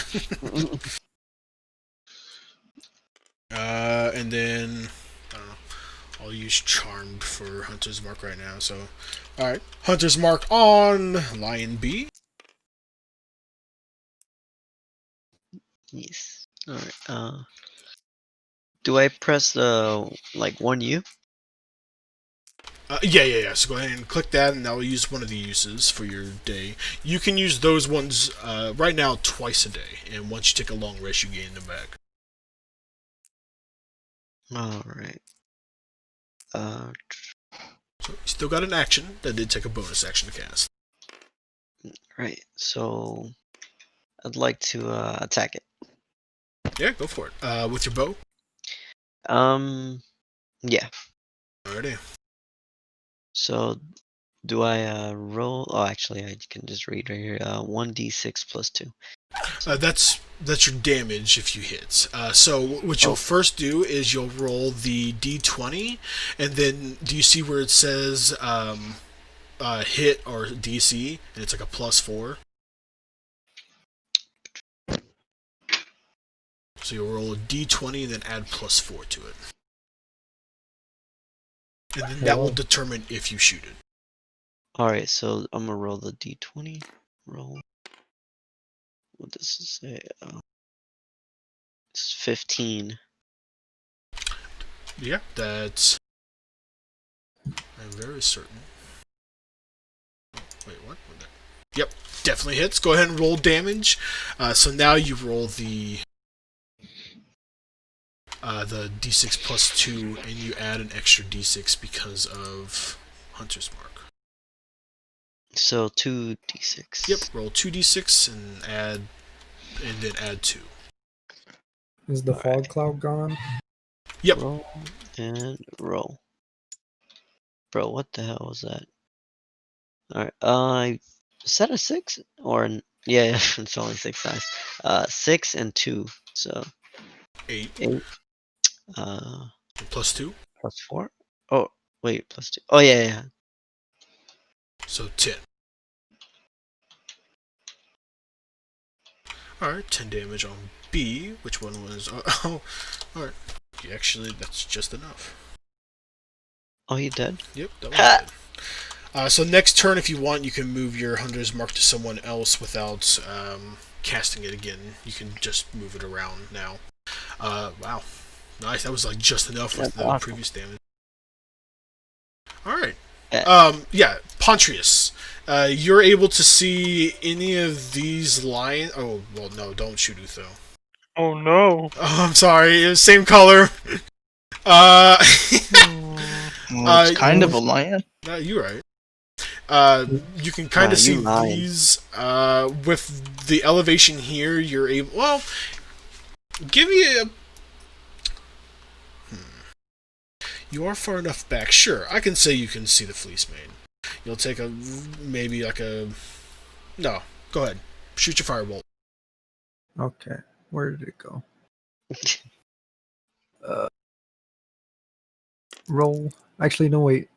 And then I don't know. I'll use Charmed for Hunter's Mark right now. So, all right, Hunter's Mark on Lion B. Yes. All right. Do I press the like 1U? Yeah. So go ahead and click that, and that will use one of the uses for your day. You can use those ones right now twice a day, and once you take a long rest, you gain them back. All right. So you still got an action that did take a bonus action to cast. Right. So I'd like to attack it. Yeah, go for it. With your bow. Yeah. Alrighty. So do I roll? Oh, actually, I can just read right here. 1d6 plus 2. That's your damage if you hit. So what you'll first do is you'll roll the d20, and then do you see where it says hit or DC, and it's like a +4? So you'll roll a d20 and then add +4 to it, and then that will determine if you shoot it. All right. So I'm gonna roll the d20. Roll. What does it say? It's 15. Yeah, that's. I'm very certain. Wait, what? Yep, definitely hits. Go ahead and roll damage. So now you roll the d6 plus 2, and you add an extra d6 because of Hunter's Mark. So 2d6. Yep, roll 2d6 and then add 2. Is the fog cloud gone? Yep. Roll and roll. Bro, what the hell was that? Alright, is that a 6? Or, yeah, it's only 6 dice. 6 and 2, so 8. 8. Plus 2. Plus 4? Oh, wait, plus 2. Oh, yeah. So 10. Alright, 10 damage on B. Which one was... Oh, alright. Actually, that's just enough. Oh, he dead? Yep, that was good. So next turn, if you want, you can move your Hunter's Mark to someone else without casting it again. You can just move it around now. Wow. Nice, that was like just enough with the previous damage. Alright. Yeah, Pontrius. You're able to see any of these lions... Oh, well, no, don't shoot Utho. Oh no. Oh, I'm sorry, same color. Well, it's kind of a lion. You're right. You can kind of see these with the elevation here. You're able. Well, give me a. You are far enough back. Sure, I can say you can see the Fleecemane. You'll take maybe like a. No, go ahead. Shoot your firebolt. Okay, where did it go? Roll. Actually, no, wait.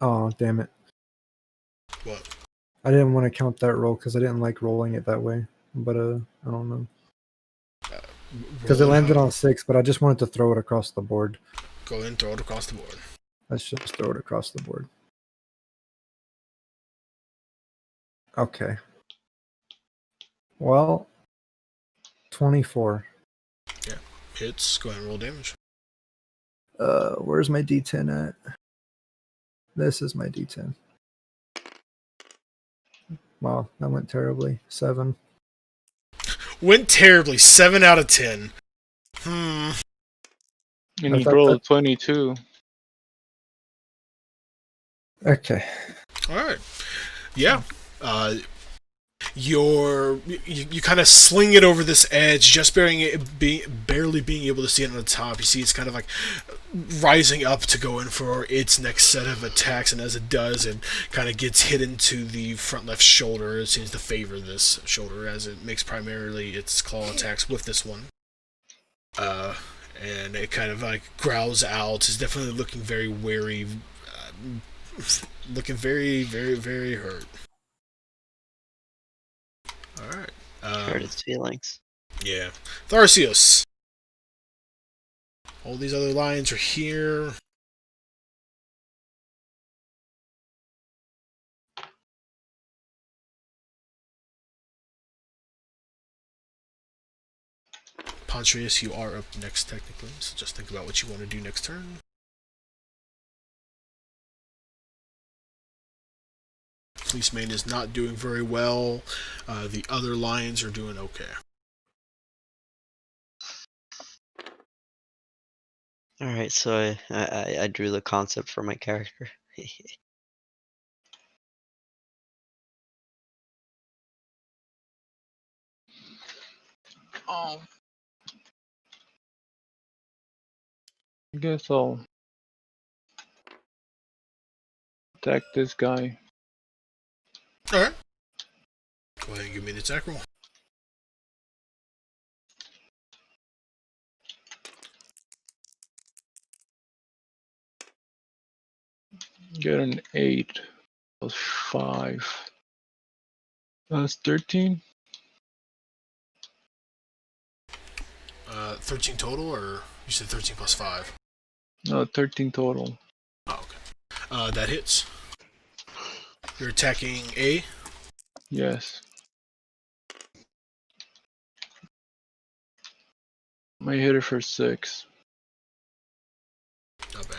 Oh, damn it. What? I didn't want to count that roll because I didn't like rolling it that way. But, I don't know. Because it landed on 6, but I just wanted to throw it across the board. Go ahead and throw it across the board. Let's just throw it across the board. Okay. Well, 24. Yeah, hits. Go ahead and roll damage. Where's my D10 at? This is my D10. Wow, that went terribly. 7. Went terribly. 7 out of 10. And you rolled a 22. Okay. All right. Yeah. you kind of sling it over this edge, just barely being able to see it on the top. You see it's kind of like rising up to go in for its next set of attacks, and as it does, it kind of gets hit into the front left shoulder. It seems to favor this shoulder as it makes primarily its claw attacks with this one. And it kind of like growls out. It's definitely looking very wary, looking very, very, very hurt. Alright. Hurt its feelings. Yeah. Tharsius. All these other lions are here. Pontrius, you are up next technically, so just think about what you want to do next turn. Fleecemane is not doing very well. The other lions are doing okay. Alright, so I drew the concept for my character. Oh. I guess I'll attack this guy. Alright. Go ahead and give me an attack roll. Get an 8 plus 5. That's 13. 13 total, or you said 13 plus 5? No, 13 total. Oh, okay. That hits. You're attacking A? Yes. I hit her for 6. Not bad.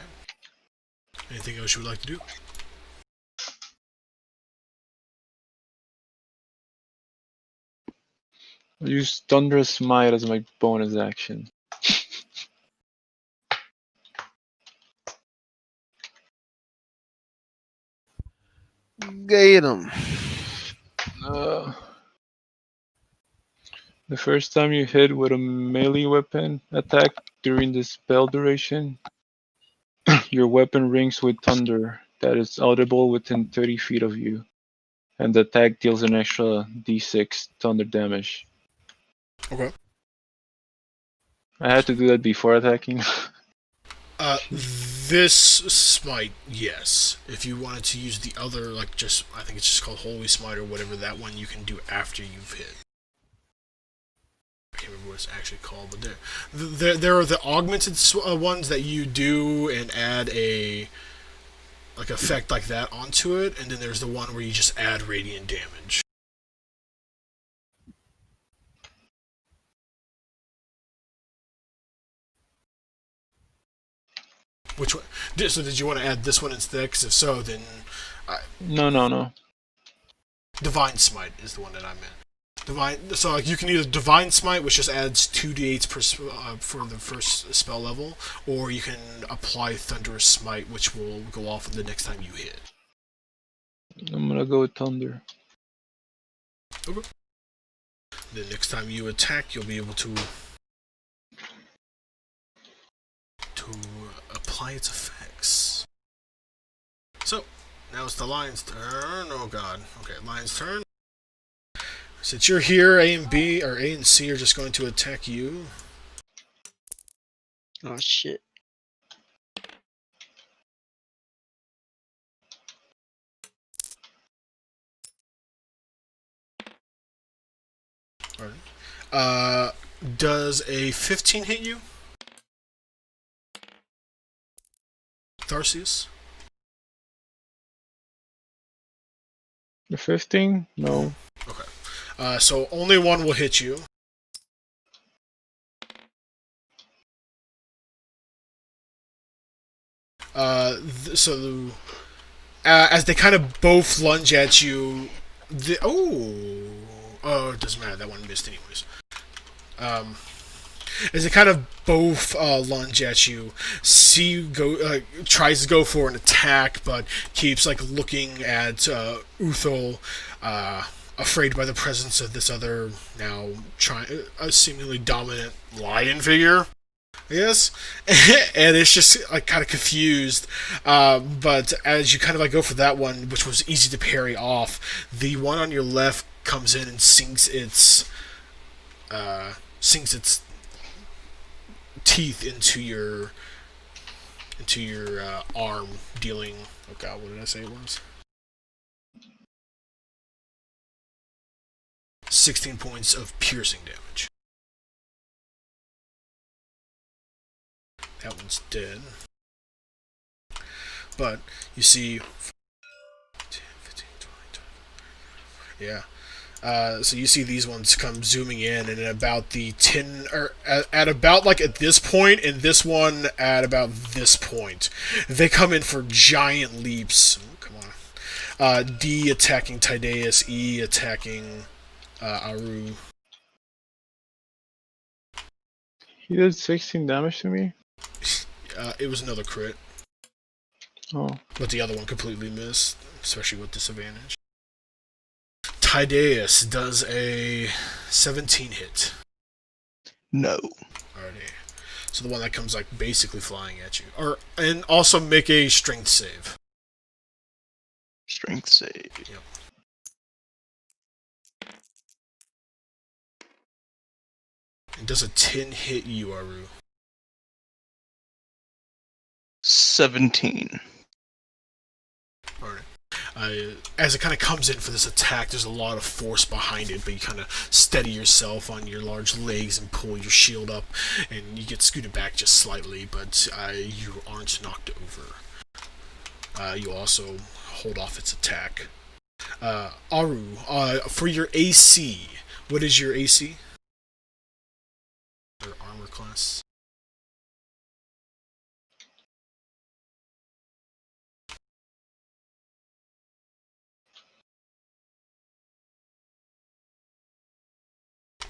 Anything else you would like to do? I'll use Thunderous Smite as my bonus action. Get him. The first time you hit with a melee weapon attack during the spell duration, your weapon rings with thunder that is audible within 30 feet of you, and the attack deals an extra d6 thunder damage. Okay. I had to do that before attacking. This smite, yes. If you wanted to use the other, like I think it's just called Holy Smite or whatever, that one you can do after you've hit. I can't remember what it's actually called, but there are the augmented ones that you do and add a effect like that onto it, and then there's the one where you just add radiant damage. Which one? So did you want to add this one instead? Because if so, then No. Divine Smite is the one that I meant. So like you can either Divine Smite, which just adds 2d8s for the first spell level, or you can apply Thunderous Smite, which will go off the next time you hit. I'm gonna go with Thunder. Okay. The next time you attack, you'll be able to apply its effects. So now it's the lion's turn. Oh god. Okay, lion's turn. Since you're here, A and C are just going to attack you. Oh shit. Alright. Does a 15 hit you? Tharsius? The 15? No. Okay. So only one will hit you. As they kind of both lunge at you, it doesn't matter. That one missed anyways. As they kind of both lunge at you, C tries to go for an attack, but keeps looking at Uthal, afraid by the presence of this other now seemingly dominant lion figure. Yes, and it's just like kind of confused. But as you kind of like go for that one, which was easy to parry off, the one on your left comes in and sinks its teeth into your arm, dealing. Oh God, what did I say it was? 16 points of piercing damage. That one's dead. But you see, 10, 15, 20, 20. Yeah. So you see these ones come zooming in, and at about the 10, or at about like at this point, and this one at about this point, they come in for giant leaps. Oh, come on. D attacking Tydeus, E attacking Aru. He did 16 damage to me. It was another crit, Oh, but the other one completely missed, especially with disadvantage. Tydeus does a 17 hit. No. Alrighty. So the one that comes like basically flying at you. And also make a strength save. Strength save. Yep. And does a 10 hit you, Aru? 17. Alright. As it kind of comes in for this attack, there's a lot of force behind it, but you kind of steady yourself on your large legs and pull your shield up, and you get scooted back just slightly, but you aren't knocked over. You also hold off its attack. Aru, for your AC, what is your AC? Or armor class?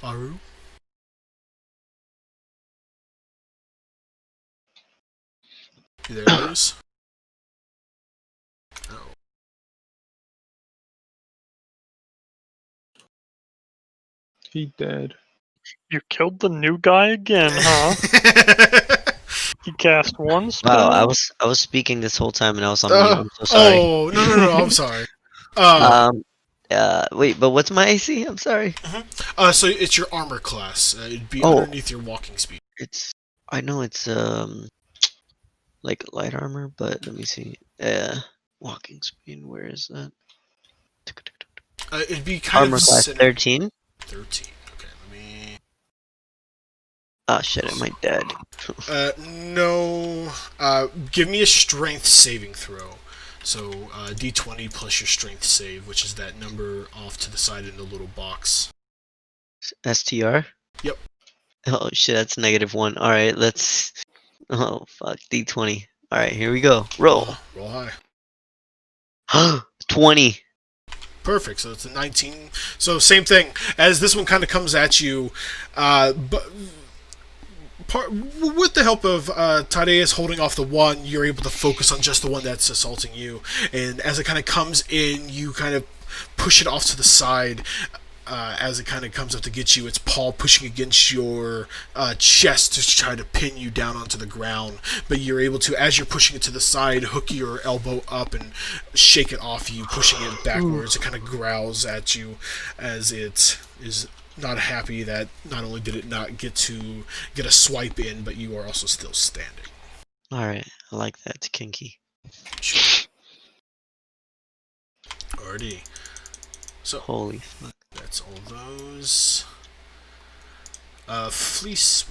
Aru? There it is. Oh. he dead. You killed the new guy again, huh? He cast one spell. Wow, I was speaking this whole time and I was on mute. I'm so sorry. Oh, no, I'm sorry. Wait, but what's my AC? I'm sorry. So it's your armor class. It'd be Oh. underneath your walking speed. I know it's like light armor, but let me see. Walking speed. Where is that? It'd be kind Armor of class 13. 13. Okay, let me. Oh shit! Am I dead? No. Give me a strength saving throw. So D20 plus your strength save, which is that number off to the side in the little box. STR. Yep. Oh shit! That's -1. All right, let's. Oh fuck! D20. All right, here we go. Roll. Roll high. 20. Perfect. So it's a 19. So same thing as this one kind of comes at you, but with the help of Tydeus holding off the one, you're able to focus on just the one that's assaulting you. And as it kind of comes in, you kind of push it off to the side. As it kind of comes up to get you, its paw pushing against your chest to try to pin you down onto the ground. But you're able to, as you're pushing it to the side, hook your elbow up and shake it off you, pushing it backwards. It kind of growls at you as it is not happy that not only did it not get a swipe in, but you are also still standing. All right, I like that. It's kinky. Sure. Alrighty. So Holy fuck. that's all those. Fleecemane.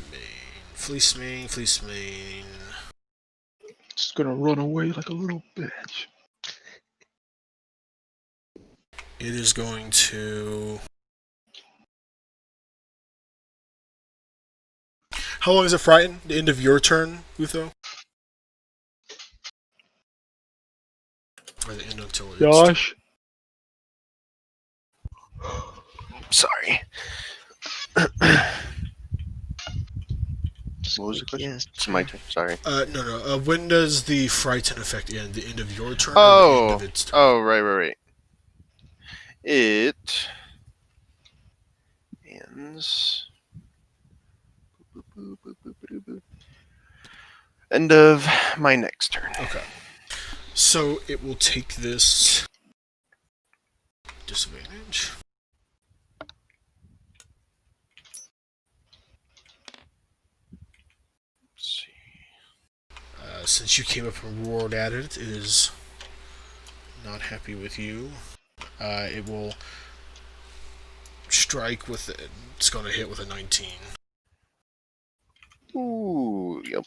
Just gonna run away like a little bitch. It is going to. How long is it frightened? The end of your turn, Utho? Or the end until it's. Josh, Sorry. Just What was the click question? yes. It's my turn. Sorry. No. When does the frighten effect end? The end of your turn or the Oh. end of its turn? Oh, right. It ends. End of my next turn. Okay. So it will take this disadvantage. Let's see. Since you came up and roared at it, it is not happy with you. It will strike with it. It's going to hit with a 19. Ooh, yep.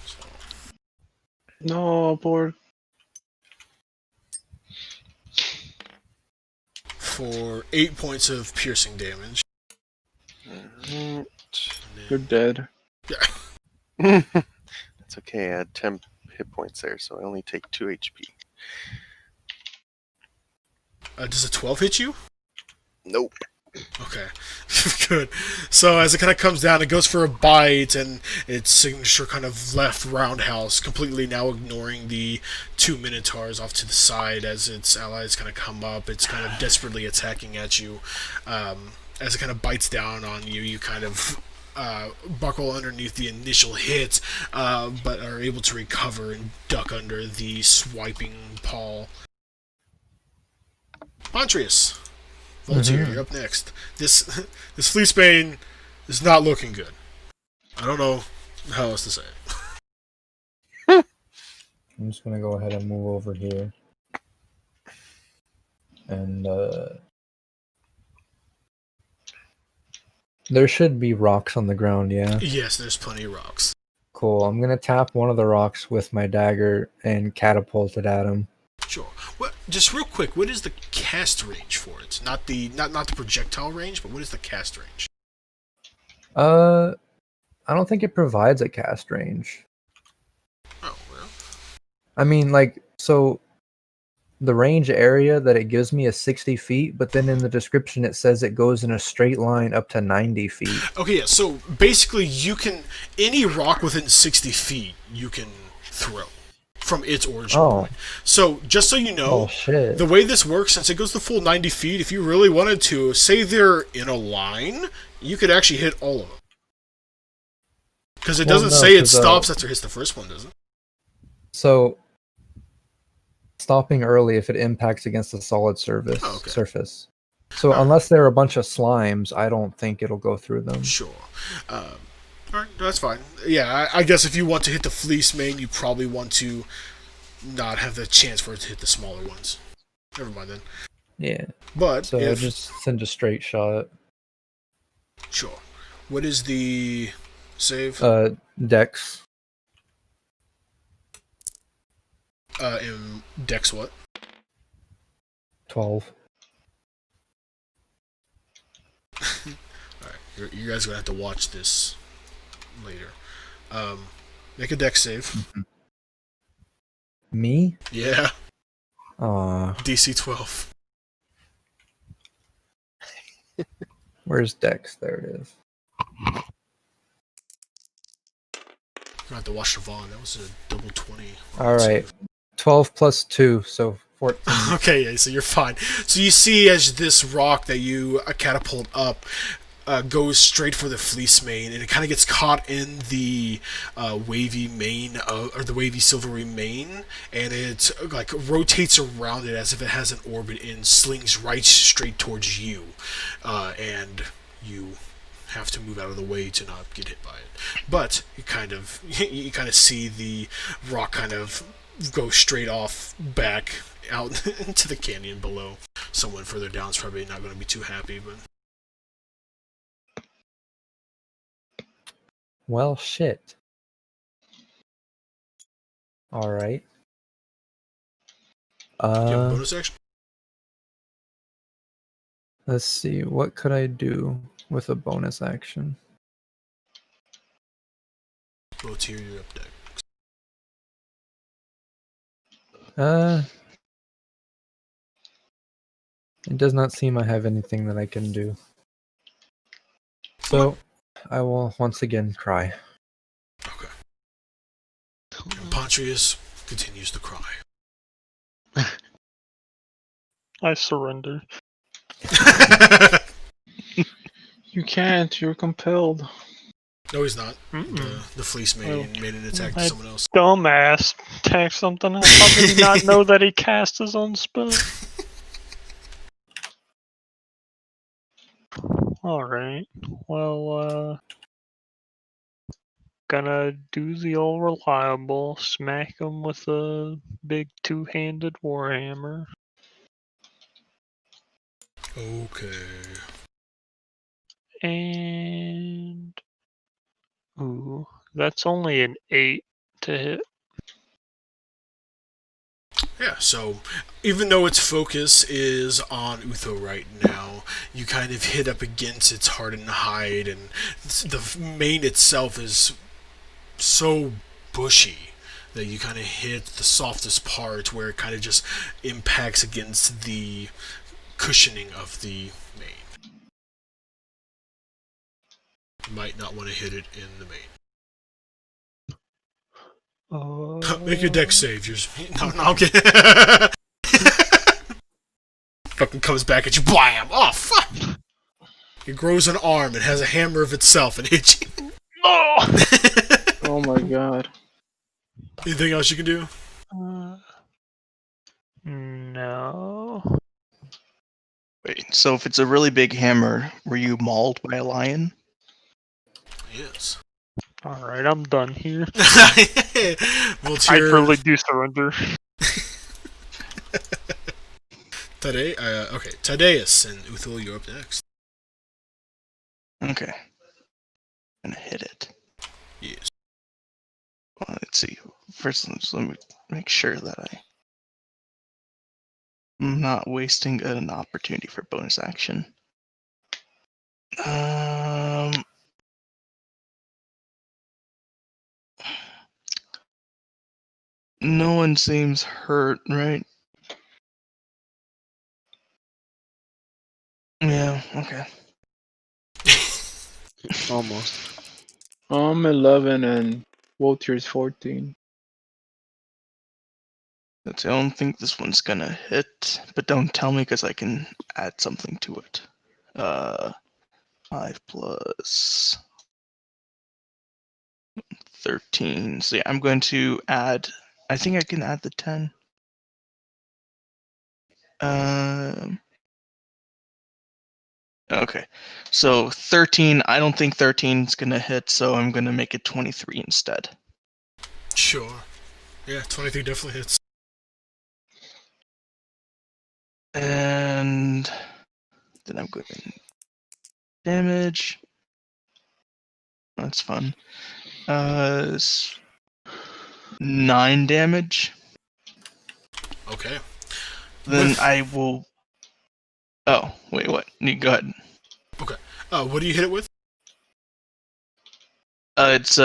So, No, board. for 8 points of piercing damage. Alright. You're dead. That's okay. I had 10 hit points there, so I only take 2 HP. Does a 12 hit you? Nope. Okay, good. So as it kind of comes down, it goes for a bite, and its signature kind of left roundhouse, completely now ignoring the 2 Minotaurs off to the side as its allies kind of come up. It's kind of desperately attacking at you. As it kind of bites down on you, you kind of buckle underneath the initial hit, but are able to recover and duck under the swiping paw. Pontrius. Voltaire, you're up next. This Fleecemane is not looking good. I don't know how else to say it. I'm just gonna go ahead and move over here. And there should be rocks on the ground, yeah? Yes, there's plenty of rocks. Cool. I'm gonna tap one of the rocks with my dagger and catapult it at him. Sure. Well, just real quick, what is the cast range for it? Not the projectile range, but what is the cast range? I don't think it provides a cast range. Oh well. I mean, like, so the range area that it gives me is 60 feet, but then in the description it says it goes in a straight line up to 90 feet. Okay, yeah. So basically, you can any rock within 60 feet you can throw from its origin point. So just so you know, Oh shit. the way this works, since it goes the full 90 feet, if you really wanted to, say they're in a line, you could actually hit all of them. Because it doesn't say it stops after it hits the first one, does it? So stopping early if it impacts against a solid surface. So unless there are a bunch of slimes, I don't think it'll go through them. Sure. Alright, that's fine. Yeah, I guess if you want to hit the Fleecemane, you probably want to not have the chance for it to hit the smaller ones. Never mind then. Yeah. But So I just send a straight shot. Sure. What is the save? Dex. And Dex what? 12. Alright, you guys are going to have to watch this later. Make a Dex save. Me? Yeah. DC 12. Where's Dex? There it is. You're going to have to watch Siobhan. That was a double 20. Alright. 12 plus 2, so 14. Okay, yeah, so you're fine. So you see as this rock that you catapult up goes straight for the Fleecemane, and it kind of gets caught in the wavy mane, or the wavy silvery mane, and it like rotates around it as if it has an orbit and slings right straight towards you, and you have to move out of the way to not get hit by it. But you kind of see the rock kind of go straight off back out into the canyon below. Someone further down is probably not going to be too happy, but. Well, shit. Alright. Do you have a bonus action? Let's see. What could I do with a bonus action? Voltaire, you're up next. It does not seem I have anything that I can do. So, I will once again cry. Okay. And Pontrius continues to cry. I surrender. You can't. You're compelled. No, he's not. Mm-mm. The Fleecemane made an attack to I- someone else. Dumbass. Attack something else. How did he not know that he cast his own spell? Alright. Well, gonna do the old reliable. Smack him with a big two-handed warhammer. Okay. And... Ooh, that's only an 8 to hit. Yeah, so even though its focus is on Utho right now, you kind of hit up against its hardened hide, and the mane itself is so bushy that you kind of hit the softest part where it kind of just impacts against the cushioning of the mane. You might not want to hit it in the mane. Make your deck save. No, I'm kidding. Fucking comes back at you. Blam! Oh, fuck! It grows an arm. It has a hammer of itself and hits you. Oh! Oh my god. Anything else you can do? No. Wait, so if it's a really big hammer, were you mauled by a lion? Yes. Alright, I'm done here. I I really do surrender. Okay, Tadeus and Uthul, you're up next. Okay. I'm gonna hit it. Yes. Well, let's see. First, let me make sure that I'm not wasting an opportunity for bonus action. No one seems hurt, right? Yeah, okay. Almost. I'm 11 and Waltier's 14. I don't think this one's gonna hit, but don't tell me because I can add something to it. 5 plus 13. So yeah, I'm going to add. I think I can add the 10. Okay, so 13. I don't think 13 is gonna hit, so I'm gonna make it 23 instead. Sure. Yeah, 23 definitely hits. And then I'm going damage. That's fun. 9 damage. Okay. Then With- I will. Oh wait, what? You go ahead. What do you hit it with? It's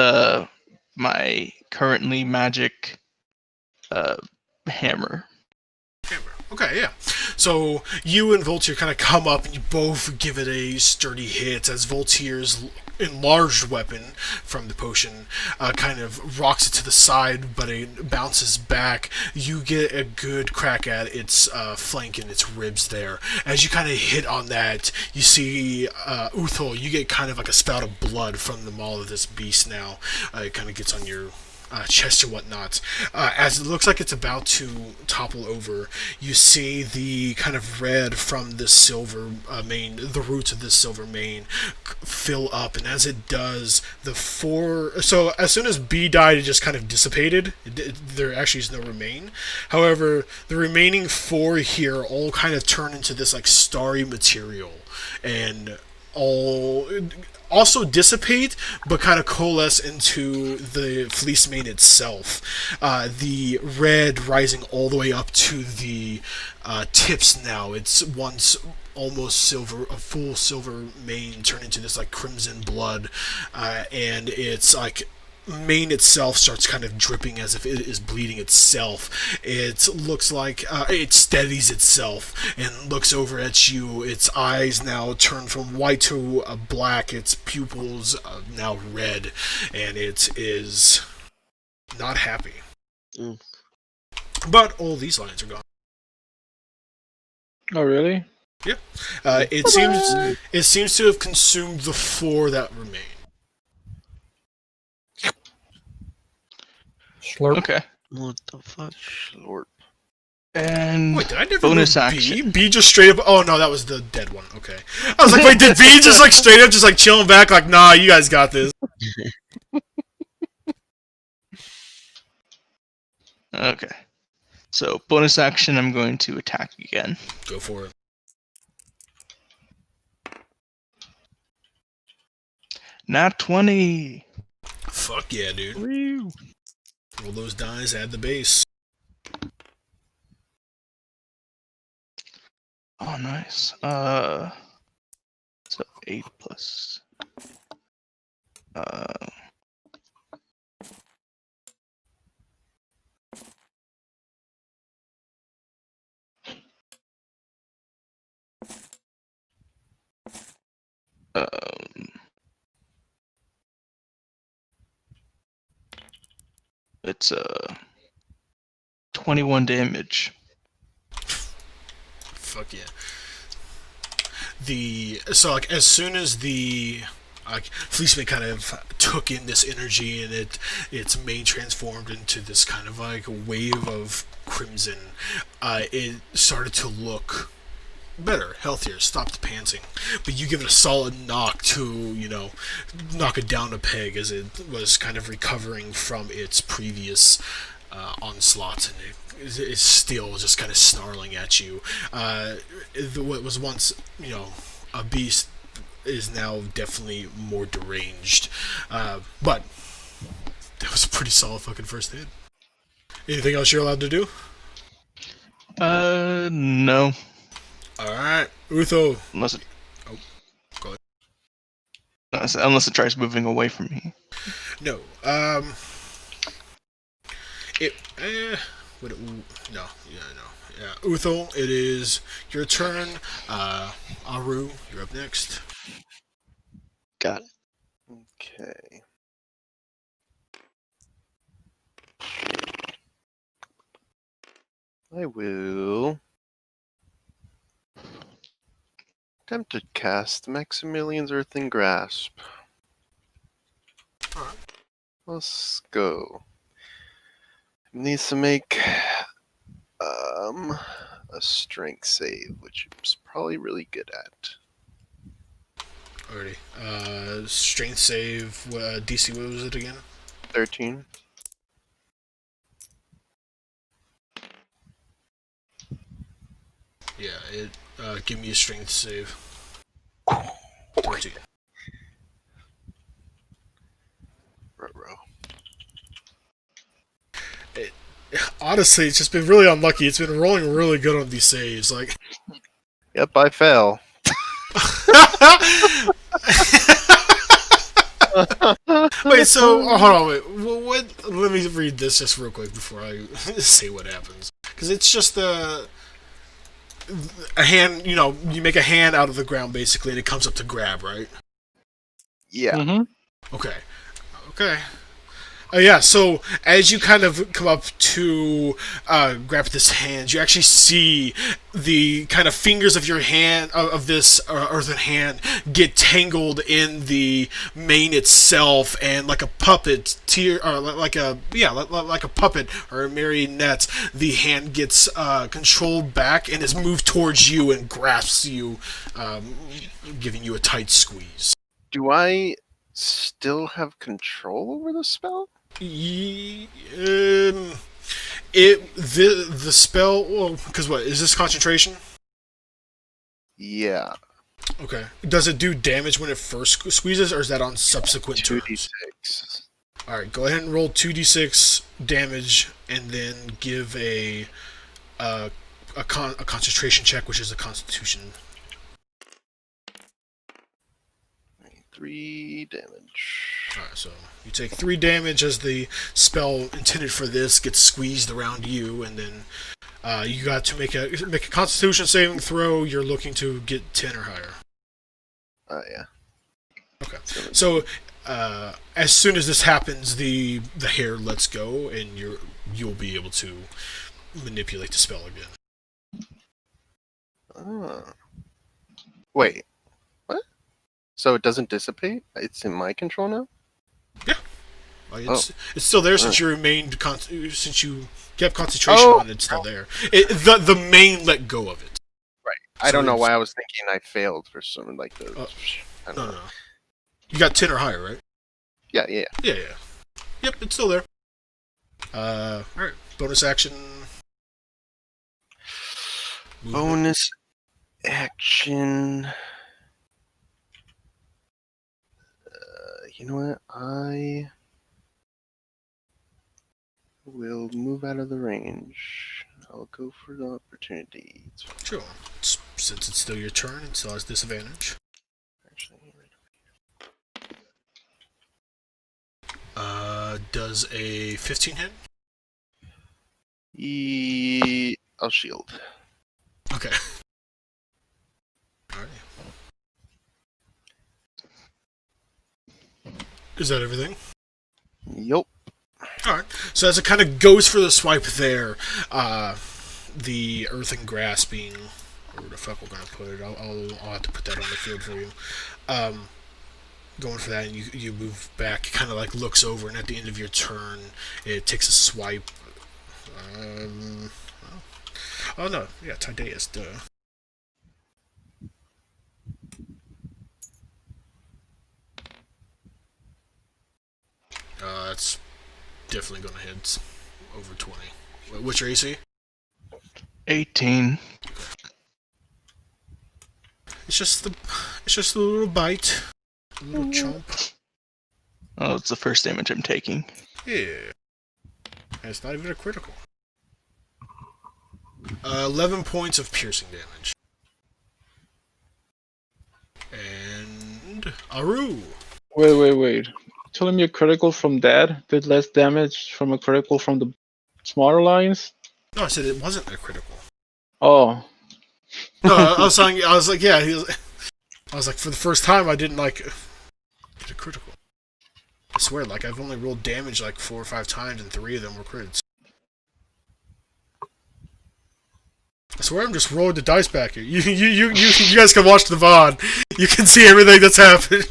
my currently magic hammer. Hammer. Okay, yeah. So you and Voltaire kind of come up and you both give it a sturdy hit as Voltaire's enlarged weapon from the potion kind of rocks it to the side, but it bounces back. You get a good crack at its flank and its ribs there. As you kind of hit on that, you see Uthul, you get kind of like a spout of blood from the maw of this beast now. It kind of gets on your chest or whatnot. As it looks like it's about to topple over, you see the kind of red from the silver mane, the roots of this silver mane, fill up, and as it does, so as soon as B died, it just kind of dissipated. There actually is no remain. However, the remaining 4 here all kind of turn into this like starry material, and all also dissipate, but kind of coalesce into the Fleecemane itself. The red rising all the way up to the tips now. It's once almost silver, a full silver mane turned into this like crimson blood, and it's like mane itself starts kind of dripping as if it is bleeding itself. It looks like it steadies itself and looks over at you. Its eyes now turn from white to black. Its pupils now red, and it is not happy. Mm. But all these lines are gone. Oh, really? It seems to have consumed the 4 that remain. Slurp. Okay. What the fuck? Slurp. And Wait, did I never bonus move action. B? B just straight up. Oh no, that was the dead one. Okay. I was like, wait, did B just like straight up just like chilling back? Like, nah, you guys got this. Okay. So bonus action, I'm going to attack again. Go for it. Nat 20. Fuck yeah, dude. Roll those dice. Add the base. Oh, nice. So 8 plus. It's 21 damage. Fuck yeah. So like as soon as the Fleecemane kind of took in this energy and its main transformed into this kind of like wave of crimson, it started to look better, healthier, stopped panting. But you give it a solid knock to, knock it down a peg as it was kind of recovering from its previous onslaught, and it is still just kind of snarling at you. What was once, a beast is now definitely more deranged. But that was a pretty solid fucking first hit. Anything else you're allowed to do? No. Alright, Utho. Unless it, Go unless it tries moving away from me. No. Would it, no. Yeah. Utho, it is your turn. Aru, you're up next. Got it. Okay. I will attempt to cast Maximilian's Earthen Grasp. Alright. Let's go. Needs to make a strength save, which he's probably really good at. Alrighty. Strength save, DC, what was it again? 13. Yeah, give me a strength save. 13. Ruh-roh. Honestly, it's just been really unlucky. It's been rolling really good on these saves. Like, Yep, I fell. wait, so hold on, wait. What? Let me read this just real quick before I say what happens. Because it's just a hand. You make a hand out of the ground basically, and it comes up to grab, right? Yeah. Mm-hmm. Okay. Yeah, so as you kind of come up to grab this hand, you actually see the kind of fingers of your hand, of this earthen hand, get tangled in the mane itself, and like a puppet, like a puppet or a marionette, the hand gets controlled back and is moved towards you and grasps you, giving you a tight squeeze. Do I still have control over the spell? The spell. Well, because what is this concentration? Yeah. Okay. Does it do damage when it first squeezes, or is that on subsequent turns? 2d6. All right. Go ahead and roll 2d6 damage, and then give a concentration check, which is a Constitution. 3 damage. Alright, so you take 3 damage as the spell intended for this gets squeezed around you, and then you got to make a Constitution saving throw. You're looking to get 10 or higher. Yeah. Okay. So as soon as this happens, the hair lets go, and you'll be able to manipulate the spell again. Wait, what? So it doesn't dissipate? It's in my control now? Like, it's still there since you remained since you kept concentration on it. It's still there. The main let go of it. Right. I don't know why I was thinking I failed for something like the. I don't know. No. You got 10 or higher, right? Yeah. Yeah. Yep, it's still there. Alright. Bonus action. Movement. Bonus action. You know what? I will move out of the range. I'll go for the opportunity. Sure. Since it's still your turn, it still has disadvantage. Actually, Does a 15 hit? I'll shield. Okay. Alright. Is that everything? Yup. Alright. So as it kind of goes for the swipe there, the earth and grass being... Where the fuck we're going to put it? I'll have to put that on the field for you. Going for that, and you move back, kind of like looks over, and at the end of your turn, it takes a swipe. Oh no, yeah, Tydeus, duh. It's definitely gonna hit over 20. What's your AC? 18. It's just a little bite, a little chomp. Oh, it's the first damage I'm taking. Yeah, and it's not even a critical. 11 points of piercing damage. And Aru. Wait. Telling me a critical from that did less damage from a critical from the smaller lions? No, I said it wasn't a critical. Oh. No, I was like, yeah. I was like, for the first time, I didn't like get a critical. I swear, like I've only rolled damage like 4 or 5 times, and 3 of them were crits. I swear, I'm just rolling the dice back here. You guys can watch the VOD. You can see everything that's happened.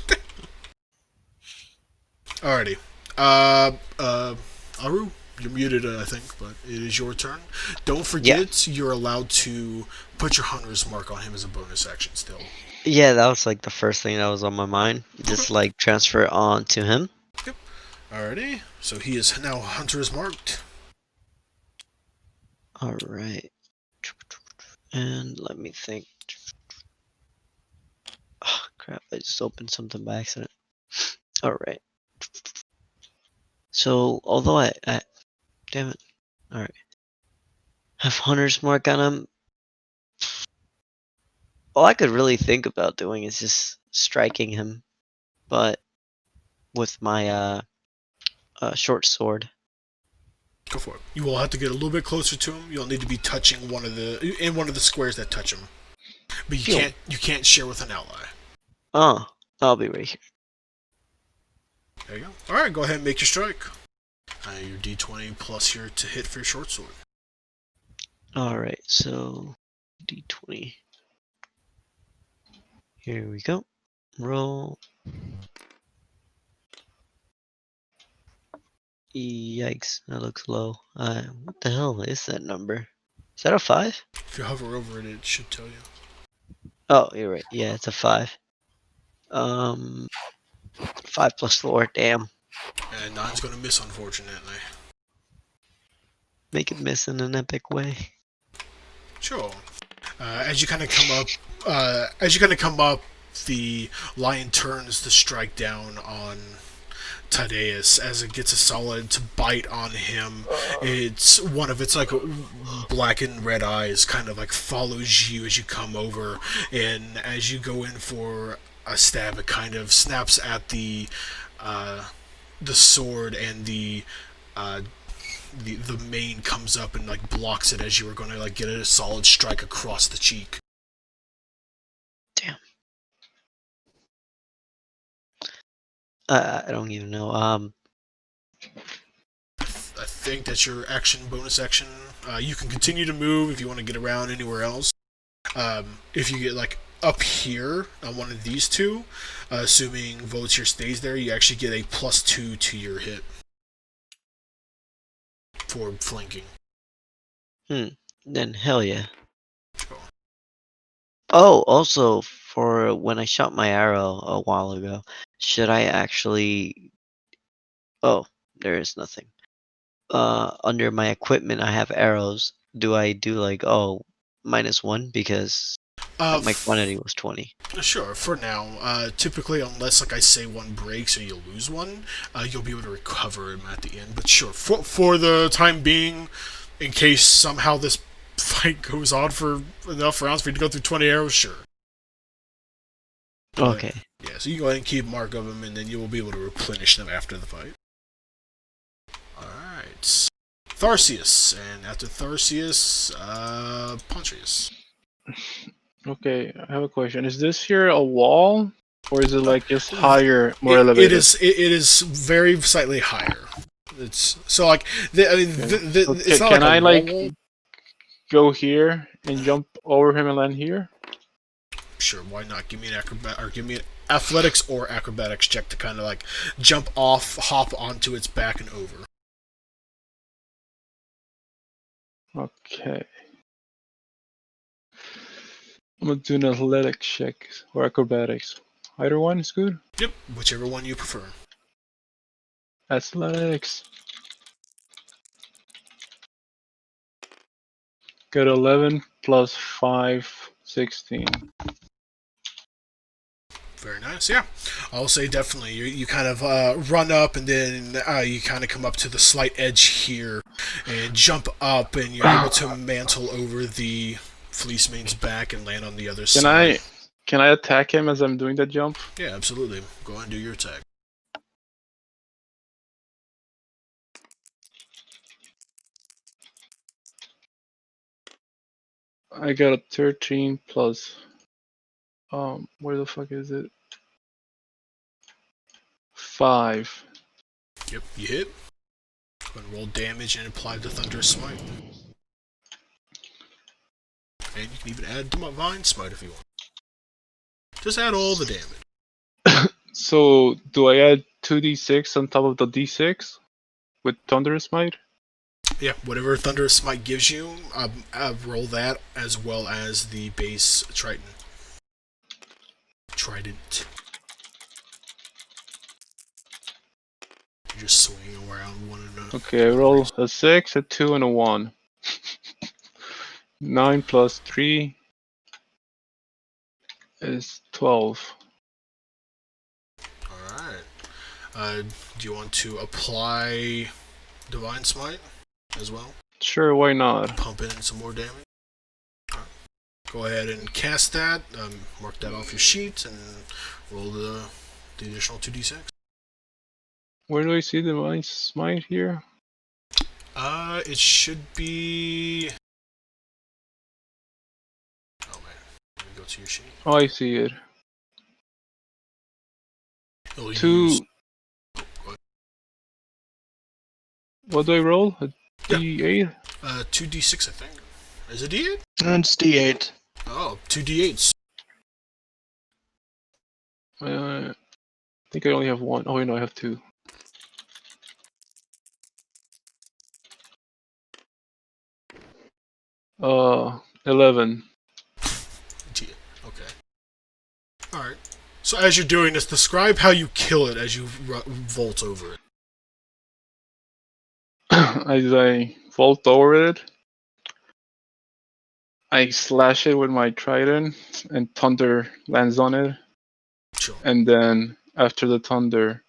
Alrighty. Aru, you're muted, I think, but it is your turn. Don't forget, you're allowed to put your hunter's mark on him as a bonus action still. Yeah, that was like the first thing that was on my mind. Just like transfer it on to him. Yep. Alrighty. So he is now hunter's marked. Alright. And let me think. Oh, crap, I just opened something by accident. Alright. So, although I damn it. Alright. Have hunter's mark on him. All I could really think about doing is just striking him. But with my short sword. Go for it. You will have to get a little bit closer to him. You'll need to be touching one of the squares that touch him. But you can't share with an ally. Oh, I'll be right here. There you go. Alright, go ahead and make your strike. Your d20 plus your to hit for your short sword. Alright, so d20. Here we go. Roll. Yikes, that looks low. What the hell is that number? Is that a 5? If you hover over it, it should tell you. Oh, you're right. Yeah, it's a 5. 5 plus 4, damn. And 9's gonna miss, unfortunately. Make it miss in an epic way. Sure. As you kind of come up, the lion turns to strike down on Tydeus as it gets a solid bite on him. It's one of its like black and red eyes kind of like follows you as you come over, and as you go in for a stab, it kind of snaps at the sword, and the mane comes up and like blocks it as you were going to like get a solid strike across the cheek. Damn. I don't even know. I think that's your bonus action. You can continue to move if you want to get around anywhere else. If you get like up here on one of these two, assuming Voltier stays there, you actually get a +2 to your hit for flanking. Then hell yeah. Sure. Oh, also, for when I shot my arrow a while ago, should I actually... Oh, there is nothing. Under my equipment, I have arrows. Do I do like, -1 because my quantity was 20? Sure, for now. Typically, unless, like I say, one breaks or you lose one, you'll be able to recover them at the end. But sure, for the time being, in case somehow this fight goes on for enough rounds for you to go through 20 arrows, sure. But, Okay. yeah, so you go ahead and keep mark of them, and then you will be able to replenish them after the fight. Alright. Tharsius, and after Tharsius, Pontius. Okay, I have a question. Is this here a wall, or is it like just higher, more elevated? It is very slightly higher. It's so like it's not Can like I a like wall. go here and jump over him and land here? Sure, why not? Give me an athletics or acrobatics check to kind of like jump off, hop onto its back and over. Okay. I'm gonna do an athletics check or acrobatics. Either one is good. Yep, whichever one you prefer. Athletics. Got 11 plus 5, 16. Very nice, yeah. I'll say definitely. You kind of run up, and then you kind of come up to the slight edge here, and jump up, and you're able to mantle over the Fleecemane's back and land on the other side. Can I attack him as I'm doing that jump? Yeah, absolutely. Go ahead and do your attack. I got a 13 plus. Where the fuck is it? 5. Yep, you hit. Go ahead and roll damage and apply the Thunderous Smite. And you can even add Divine Smite if you want. Just add all the damage. So, do I add 2d6 on top of the d6 with Thunderous Smite? Yeah, whatever Thunderous Smite gives you, roll that as well as the base Trident. You're just swinging around one another. Okay, I roll a 6, a 2, and a 1. 9 plus 3 is 12. Alright. Do you want to apply Divine Smite as well? Sure, why not? Pump in some more damage? Right. Go ahead and cast that. Mark that off your sheet and roll the additional 2d6. Where do I see the Divine Smite here? It should be... Oh man, let me go to your sheet. Oh, I see it. You'll 2. use- Oh, go ahead. What do I roll? A d8? 2d6 I think. Is it d8? It's D8. Oh, 2d8s. I think I only have 1. Oh, wait, no, I have 2. Uh, 11. Okay. Alright. So as you're doing this, describe how you kill it as you vault over it. As I vault over it, I slash it with my trident, and thunder lands on it. Sure. And then after the thunder,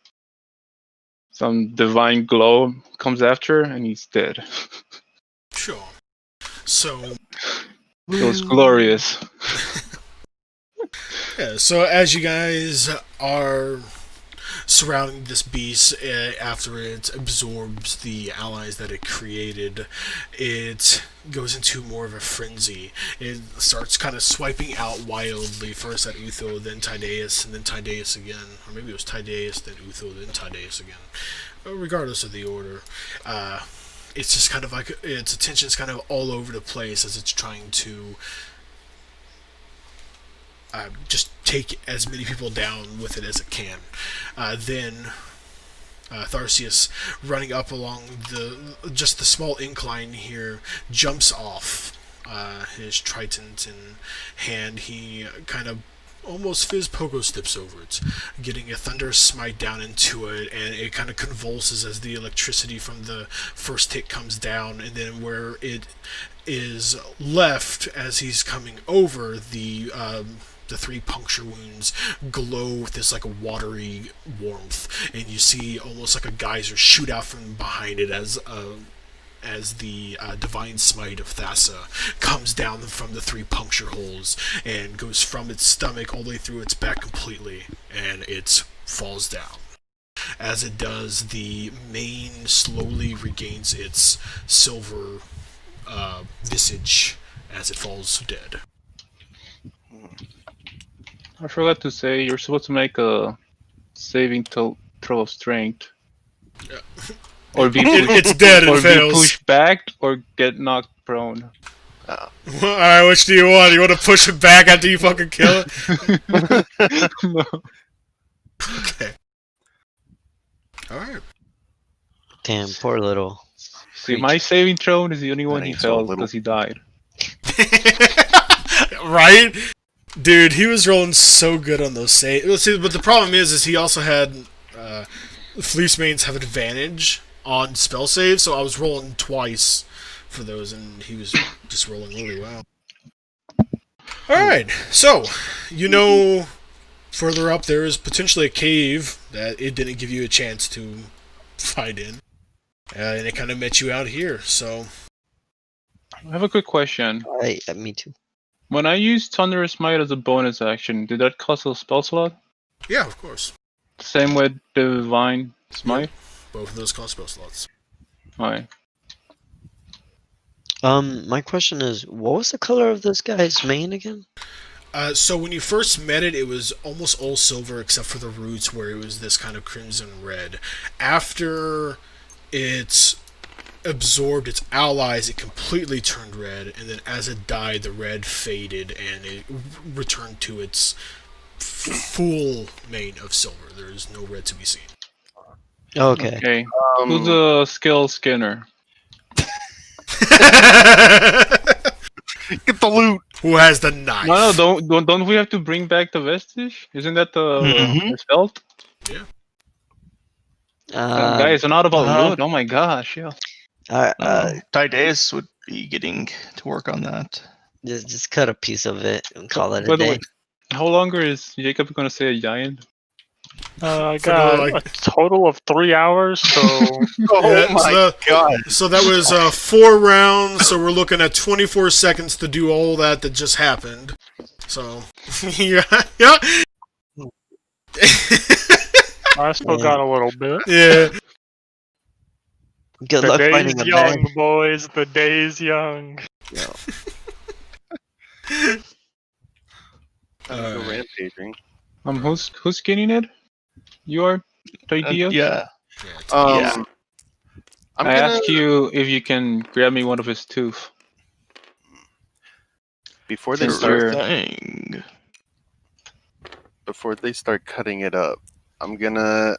some divine glow comes after, and he's dead. Sure. So... It was glorious. Yeah, so as you guys are surrounding this beast, after it absorbs the allies that it created, it goes into more of a frenzy. It starts kind of swiping out wildly, first at Utho, then Tydeus, and then Tydeus again. Or maybe it was Tydeus, then Utho, then Tydeus again. But regardless of the order, it's just kind of like its attention's kind of all over the place as it's trying to just take as many people down with it as it can. Then Tharsius, running up along the small incline here, jumps off his trident in hand. He kind of almost fizz pogo steps over it, getting a thunderous smite down into it, and it kind of convulses as the electricity from the first hit comes down, and then where it is left as he's coming over, the 3 puncture wounds glow with this like a watery warmth, and you see almost like a geyser shoot out from behind it as the divine smite of Thassa comes down from the 3 puncture holes and goes from its stomach all the way through its back completely, and it falls down. As it does, the mane slowly regains its silver visage as it falls dead. I forgot to say, you're supposed to make a saving throw of strength. Yeah. Or be pushed, It's dead and or fails. be pushed back, or get knocked prone. Alright, which do you want? You want to push it back after you fucking kill it? No. Okay. Alright. Damn, poor little. See, my saving throw is the only one That he ain't so failed little. because he died. Right? Dude, he was rolling so good on those saves. See, but the problem is he also had Fleecemanes have advantage on spell saves, so I was rolling twice for those, and he was just rolling really well. Alright, so, further up there is potentially a cave that it didn't give you a chance to fight in. And it kind of met you out here, so... I have a quick question. Me too. When I used Thunderous Smite as a bonus action, did that cost a spell slot? Yeah, of course. Same with Divine Smite? Both of those cost spell slots. Alright. My question is, what was the color of this guy's mane again? So when you first met it, it was almost all silver except for the roots where it was this kind of crimson red. After it absorbed its allies, it completely turned red, and then as it died, the red faded and it returned to its full mane of silver. There is no red to be seen. Okay. Okay. Who's a skill skinner? Get the loot. Who has the knife? No, don't we have to bring back the vestige? Isn't that the belt? Yeah. Guys, not about loot. Oh my gosh, yeah. Tydeus would be getting to work on that. Just cut a piece of it and call it a By the day. way, how longer is Jacob gonna say a giant? I For got the, a total of 3 hours, so Yeah, God. So that was 4 rounds, so we're looking at 24 seconds to do all that just happened. So, yeah. I still got a little bit. Yeah. Good The luck day's finding a young, man. boys. The day's young. Go rampaging. Who's skinning it? You are, Tydeus? Yeah. I'm I gonna ask you if you can grab me one of his tooth. before they Sure. start Thing. cutting it up. I'm gonna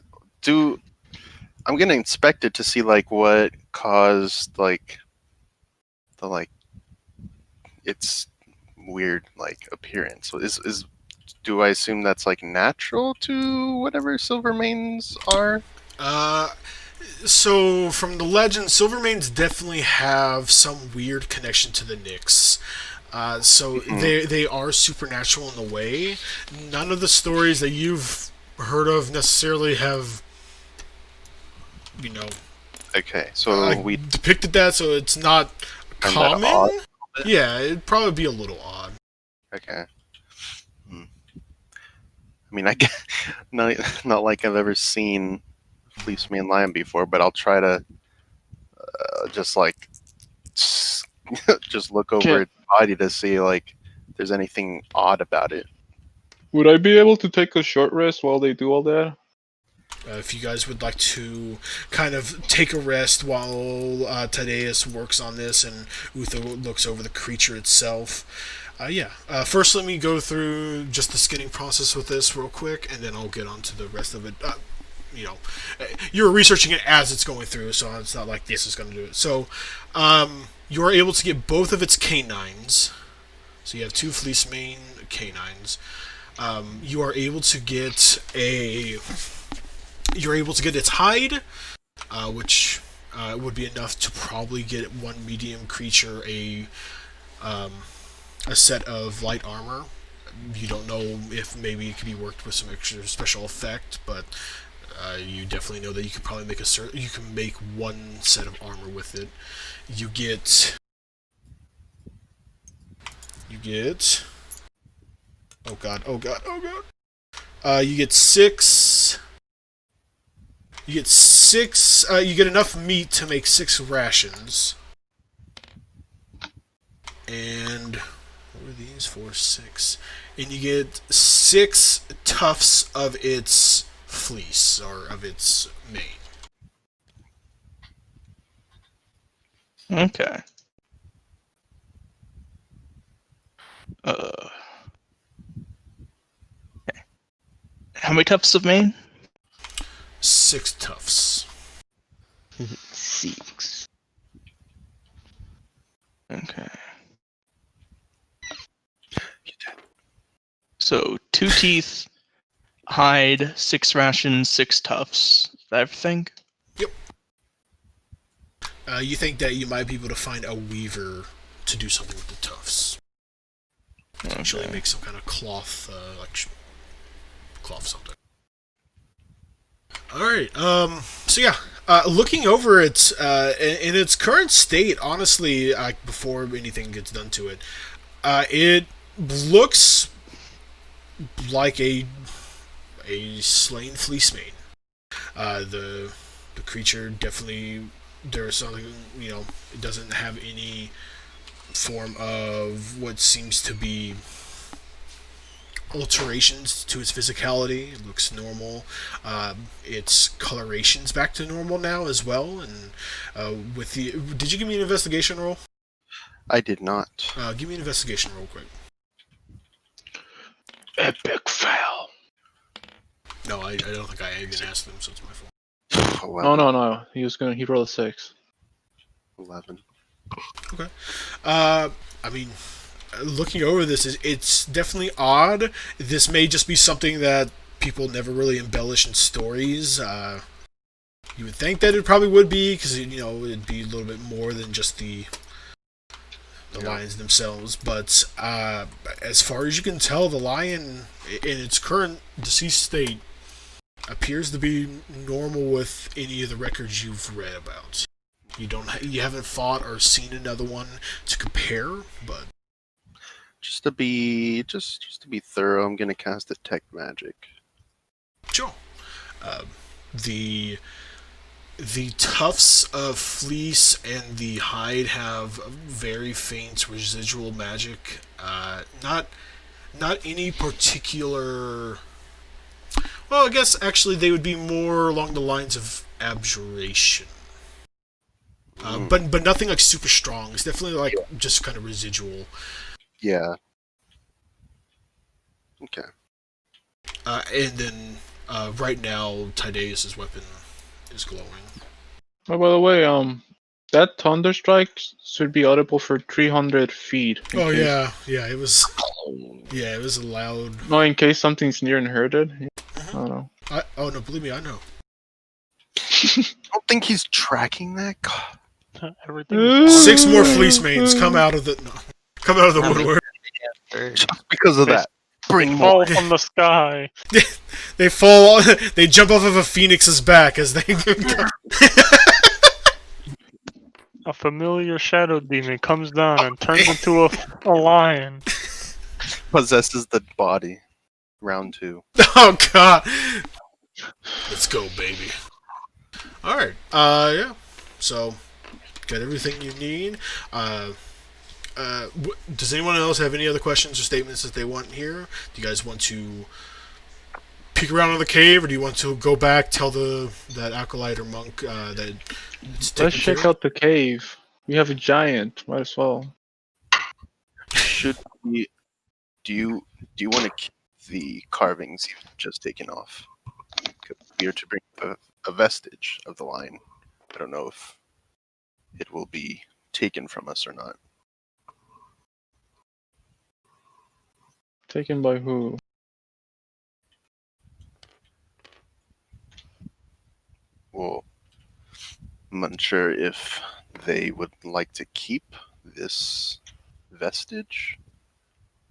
inspect it to see like what caused like the its weird like appearance. So do I assume that's like natural to whatever Silvermanes are? So from the legend, Silvermanes definitely have some weird connection to the Nyx. So they are supernatural in a way. None of the stories that you've heard of necessarily have, Okay, so we depicted that, so it's not Find that common. odd? Yeah, it'd probably be a little odd. okay. I mean, I guess, not like I've ever seen Fleecemane Lion before, but I'll try to just like just look over its body to see like if there's anything odd about it. Would I be able to take a short rest while they do all that? If you guys would like to kind of take a rest while Tydeus works on this and Utho looks over the creature itself, Yeah. First, let me go through just the skinning process with this real quick, and then I'll get on to the rest of it. You're researching it as it's going through, so it's not like this is going to do it. So, you are able to get both of its canines. So you have 2 Fleecemane canines. You are able to get You're able to get its hide, which would be enough to probably get one medium creature a set of light armor. You don't know if maybe it could be worked with some extra special effect, but you definitely know that you could probably make you can make one set of armor with it. You get oh god. You get 6. You get enough meat to make 6 rations. And what were these? 4, 6. And you get 6 tufts of its fleece, or of its mane. Okay. How many tufts of mane? 6 tufts. 6. Okay. So 2 teeth, hide, 6 rations, 6 tufts. Is that everything? Yep. You think that you might be able to find a weaver to do something with the tufts. Potentially Okay. make some kind of cloth, cloth something. Alright, so yeah, looking over it, in its current state, honestly, before anything gets done to it, it looks like a slain Fleecemane. The creature definitely, there's something, it doesn't have any form of what seems to be alterations to its physicality. It looks normal. Its coloration's back to normal now as well. And did you give me an investigation roll? I did not. Give me an investigation roll quick. Epic fail. No, I don't think I even asked them, so it's my fault. 11. No. He rolled a 6. 11. Okay. I mean, looking over this, it's definitely odd. This may just be something that people never really embellish in stories. You would think that it probably would be, because it'd be a little bit more than just the lions themselves. But as far as you can tell, the lion, in its current deceased state, appears to be normal with any of the records you've read about. You haven't fought or seen another one to compare, but Just to be thorough, I'm gonna cast detect magic. sure. The tufts of fleece and the hide have very faint residual magic. Not any particular. Well, I guess actually they would be more along the lines of abjuration. But nothing like super strong. It's definitely like just kind of residual. Yeah. Okay. And then right now, Tydeus' weapon is glowing. Oh, by the way, that thunder strike should be audible for 300 feet. Oh yeah, it was. Yeah, it was loud. No, in case something's near and heard it. I don't know. Oh no, believe me, I know. I don't think he's tracking that. God. Everything. 6 more Fleecemanes come out of the woodwork. Just because of that. Bring Fall more. from the sky. They fall. They jump off of a phoenix's back as they. A familiar shadow demon comes down and turns into a lion. Possesses the body. Round 2. Oh god. Let's go, baby. All right. Yeah. So, got everything you need. Does anyone else have any other questions or statements that they want here? Do you guys want to peek around in the cave, or do you want to go back, tell that acolyte or monk that it's taken Let's check care of? out the cave. We have a giant. Might as well. Should Do you want to keep the carvings you've just taken off? 'Cause we are to bring a vestige of the line. I don't know if it will be taken from us or not. Taken by who? Well, I'm unsure if they would like to keep this vestige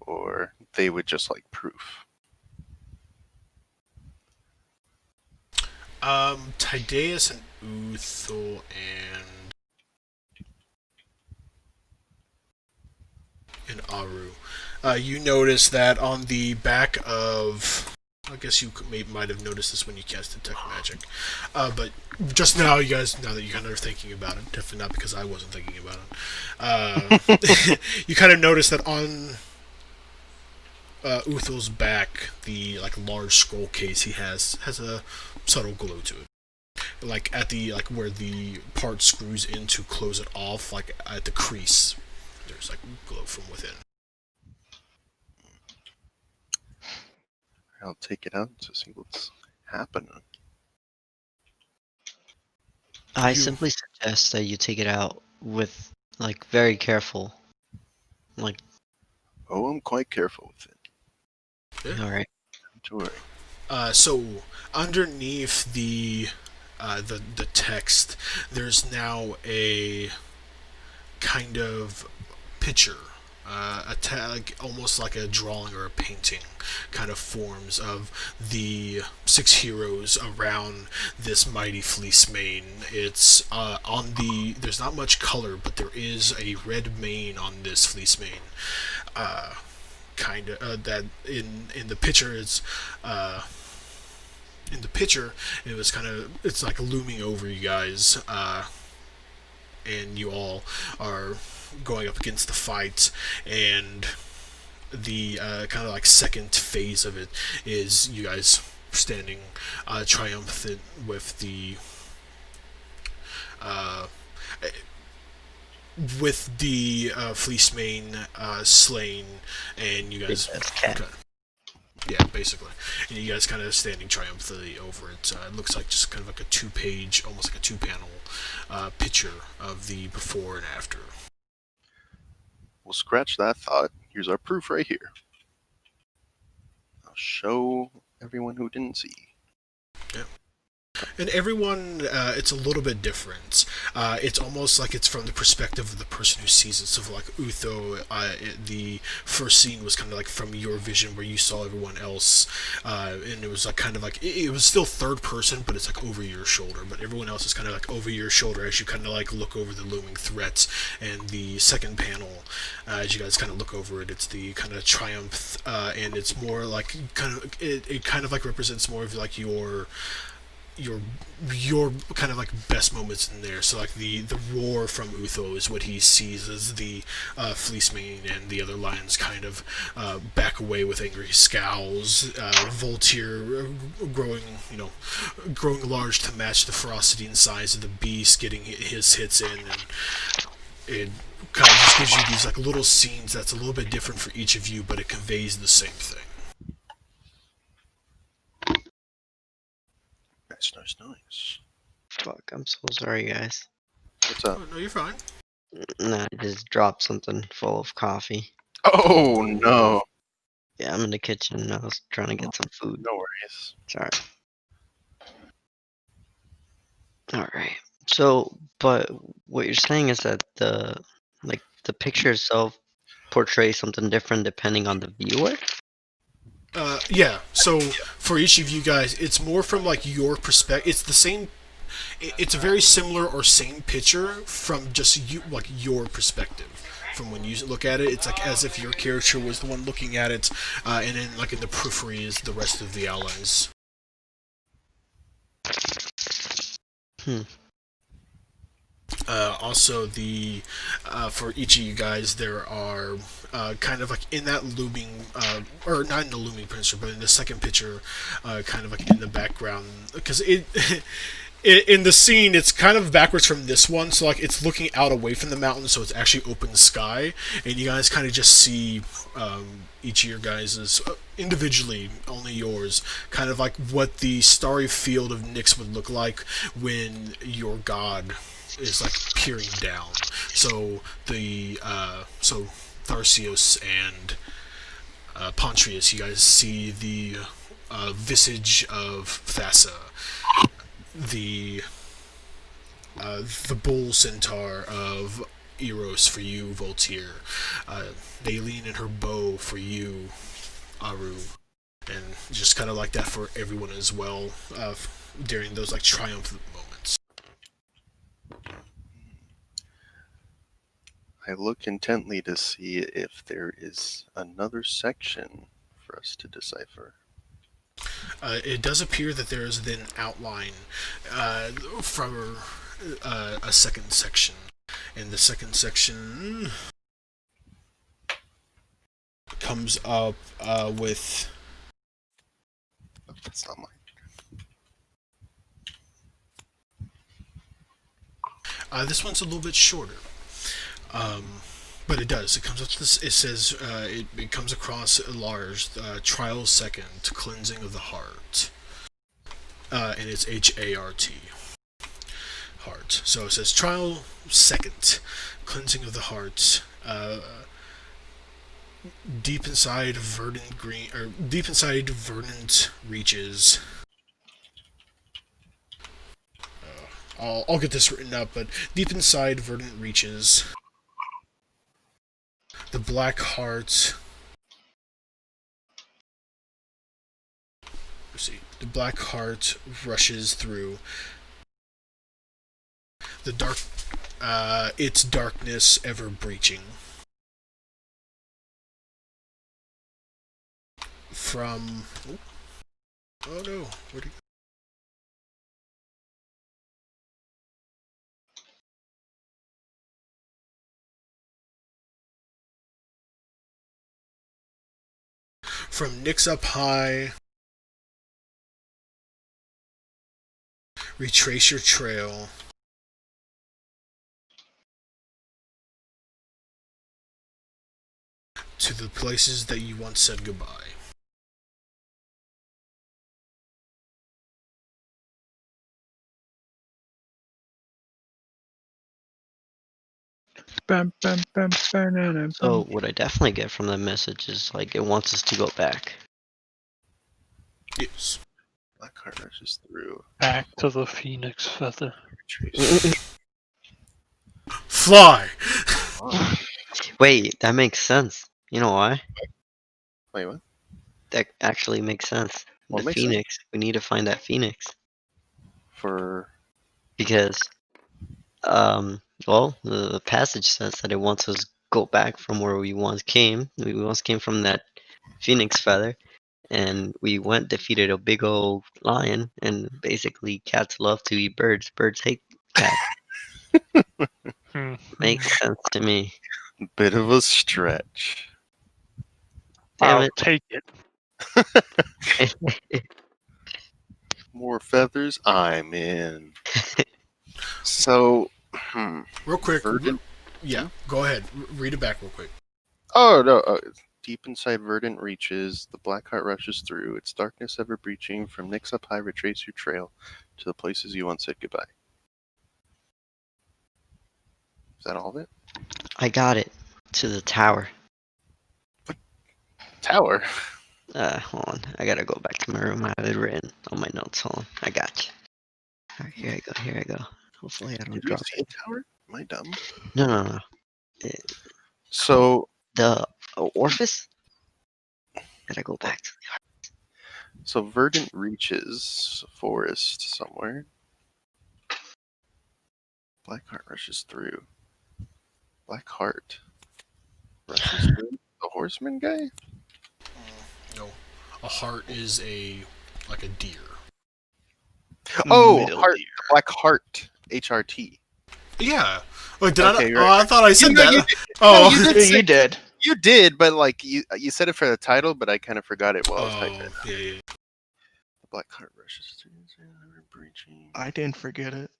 or they would just like proof. Tydeus and Uthul and Aru. You notice that on the back of... I guess you might have noticed this when you cast Detect Magic. But just now, you guys, now that you kind of are thinking about it, definitely not because I wasn't thinking about it, you kind of notice that on Uthul's back, the like large scroll case he has a subtle glow to it. Like at the where the part screws in to close it off, like at the crease, there's like glow from within. I'll take it out to see what's happening. I You- simply suggest that you take it out with, like, very careful. Like, Oh, I'm quite careful with it. alright. Don't worry. So underneath the text, there's now a kind of picture, like almost like a drawing or a painting, kind of forms of the 6 heroes around this mighty Fleecemane. It's on the. There's not much color, but there is a red mane on this Fleecemane. Kind of that in the picture is. In the picture, it's like looming over you guys, and you all are going up against the fight, and the kind of like second phase of it is you guys standing triumphant with the Fleecemane slain, and you guys. Big ass cat. Okay. Yeah, basically. And you guys kind of standing triumphantly over it. It looks like just kind of like a 2-page, almost like a 2-panel picture of the before and after. We'll scratch that thought. Here's our proof right here. I'll show everyone who didn't see. And everyone, it's a little bit different. It's almost like it's from the perspective of the person who sees it. So, like Utho, the first scene was kind of like from your vision, where you saw everyone else, and it was like kind of like it was still third person, but it's like over your shoulder. But everyone else is kind of like over your shoulder as you kind of like look over the looming threats. And the second panel, as you guys kind of look over it, it's the kind of triumph, and it's more like it kind of like represents more of like your kind of like best moments in there. So like the roar from Utho is what he sees as the Fleecemane and the other lions kind of back away with angry scowls. Voltaire growing large to match the ferocity and size of the beast, getting his hits in, and it kind of just gives you these like little scenes that's a little bit different for each of you, but it conveys the same thing. Nice. Fuck, I'm so sorry, guys. What's up? Oh, no, you're fine. Nah, I just dropped something full of coffee. Oh no! Yeah, I'm in the kitchen. I was trying to get some food. No worries. It's alright. Alright. So, but what you're saying is that the picture itself portrays something different depending on the viewer? Yeah, so for each of you guys, it's more from like your perspective. It's the same. It's a very similar or same picture from just you, like your perspective. From when you look at it, it's like as if your character was the one looking at it, and then like in the periphery is the rest of the outlines. Also, the for each of you guys, there are kind of like in that looming, or not in the looming picture, but in the second picture, kind of like in the background, because it. In the scene, it's kind of backwards from this one, so like it's looking out away from the mountain, so it's actually open sky, and you guys kind of just see each of your guys' individually, only yours, kind of like what the starry field of Nyx would look like when your god is like peering down. So so Tharsios and Pontrius, you guys see the visage of Thassa, the bull centaur of Eros for you, Voltaire. Daleen and her bow for you, Aru, and just kind of like that for everyone as well during those like triumphant moments. I look intently to see if there is another section for us to decipher. It does appear that there is an outline from a second section, and the second section comes up with. Oh, that's not mine. This one's a little bit shorter, but it does. It comes up to this. It says it comes across large. Trial second, cleansing of the heart, and it's HART. Heart. So it says trial second, cleansing of the heart. Deep inside verdant green, or deep inside verdant reaches. I'll get this written up, but deep inside verdant reaches, the black heart. Let's see. The black heart rushes through. The dark, its darkness ever breaching. From. Oh no! Where'd it go? From Nyx up high, retrace your trail to the places that you once said goodbye. Bam, bam, bam, banana, So bam. what I definitely get from that message is like it wants us to go back. Yes. Black heart rushes through. Back to the phoenix feather. Fly! Wait, that makes sense. You know why? Wait, what? That actually makes sense. What The makes sense? phoenix. We need to find that phoenix For because, well, the passage says that it wants us to go back from where we once came. We once came from that phoenix feather, and we went defeated a big old lion. And basically, cats love to eat birds. Birds hate cats. Makes sense to me. bit of a stretch. Damn I'll it. take it. More feathers, I'm in. So, Real quick. Verdant. Yeah, go ahead. Read it back real quick. Oh no! Deep inside verdant reaches, the black heart rushes through. Its darkness ever breaching. From Nyx up high, retrace your trail to the places you once said goodbye. Is that all of it? I got it. To the tower. Tower. Hold on. I gotta go back to my room. I have it written on my notes. Hold on. I got you. Alright, here I go. Here I go. Hopefully I don't Did we drop see a tower? Am I dumb? No. So, The orifice? Gotta go back to so verdant reaches forest somewhere. Black heart rushes through. Black heart rushes through. The horseman guy? No. A heart is like a deer. Oh, Middle heart. ear. Black heart. HRT. Yeah. Wait, did Okay, I? you're Oh, right. I thought I said know, that. you did. Oh. No, you did. Yeah, say- you did. You did, but like you said it for the title, but I kind of forgot it while I was Oh, typing. yeah. The Black Heart rushes through breaching. I didn't forget it.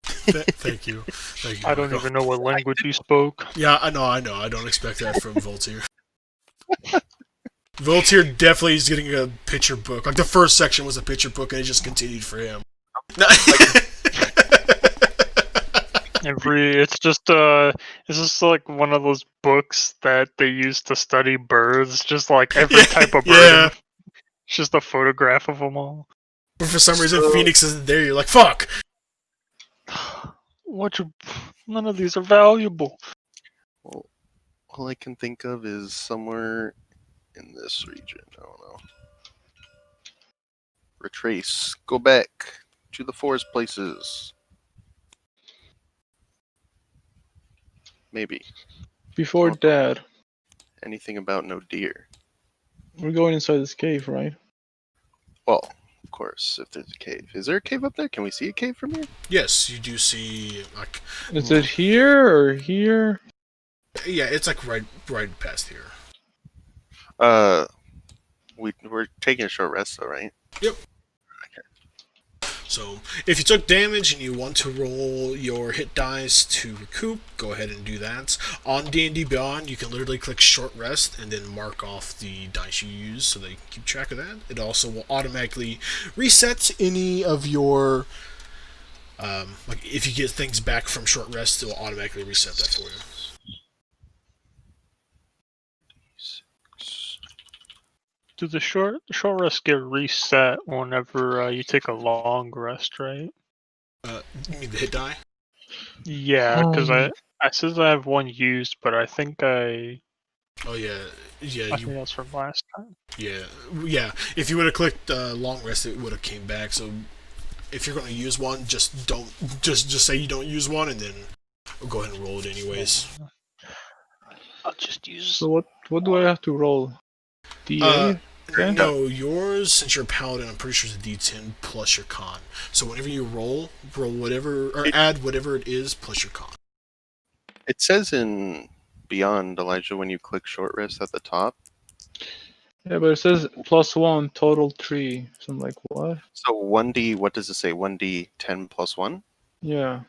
Thank you. Thank you. I don't Michael. even know what language you spoke. Yeah, I know. I don't expect that from Voltaire. Voltaire definitely is getting a picture book. Like the first section was a picture book, and it just continued for him. It's just like one of those books that they use to study birds. Just like every type of bird. Yeah. It's just a photograph of them all. But for some reason, Phoenix isn't there. You're like, fuck. None of these are valuable. Well, all I can think of is somewhere in this region. I don't know. Retrace. Go back to the forest places. Maybe. Before that, Anything about no deer. we're going inside this cave, right? Well, of course, if there's a cave. Is there a cave up there? Can we see a cave from here? Yes, you do see like. Is it here or here? Yeah, it's like right past here. We're taking a short rest though, right? So, if you took damage and you want to roll your hit dice to recoup, go ahead and do that. On D&D Beyond, you can literally click short rest and then mark off the dice you use so that you can keep track of that. It also will automatically reset any of your... like, if you get things back from short rest, it will automatically reset that for you. Do the short rest get reset whenever you take a long rest, right? You mean the hit die? Yeah, because I says I have one used, but I think I Oh, yeah. Yeah, think that's from last time. Yeah. If you would have clicked long rest, it would have came back. So if you're going to use one, just say you don't use one, and then go ahead and roll it anyways. I'll just use. So what do I have to roll? D8? Okay. No, yours, since you're a paladin, I'm pretty sure it's a D10 plus your con. So whenever you roll whatever, or add whatever it is plus your con. It says in Beyond, Elijah, when you click short rest at the top. Yeah, but it says +1, total 3. So I'm like, what? So 1d, what does it say? 1d10 plus 1? Yeah.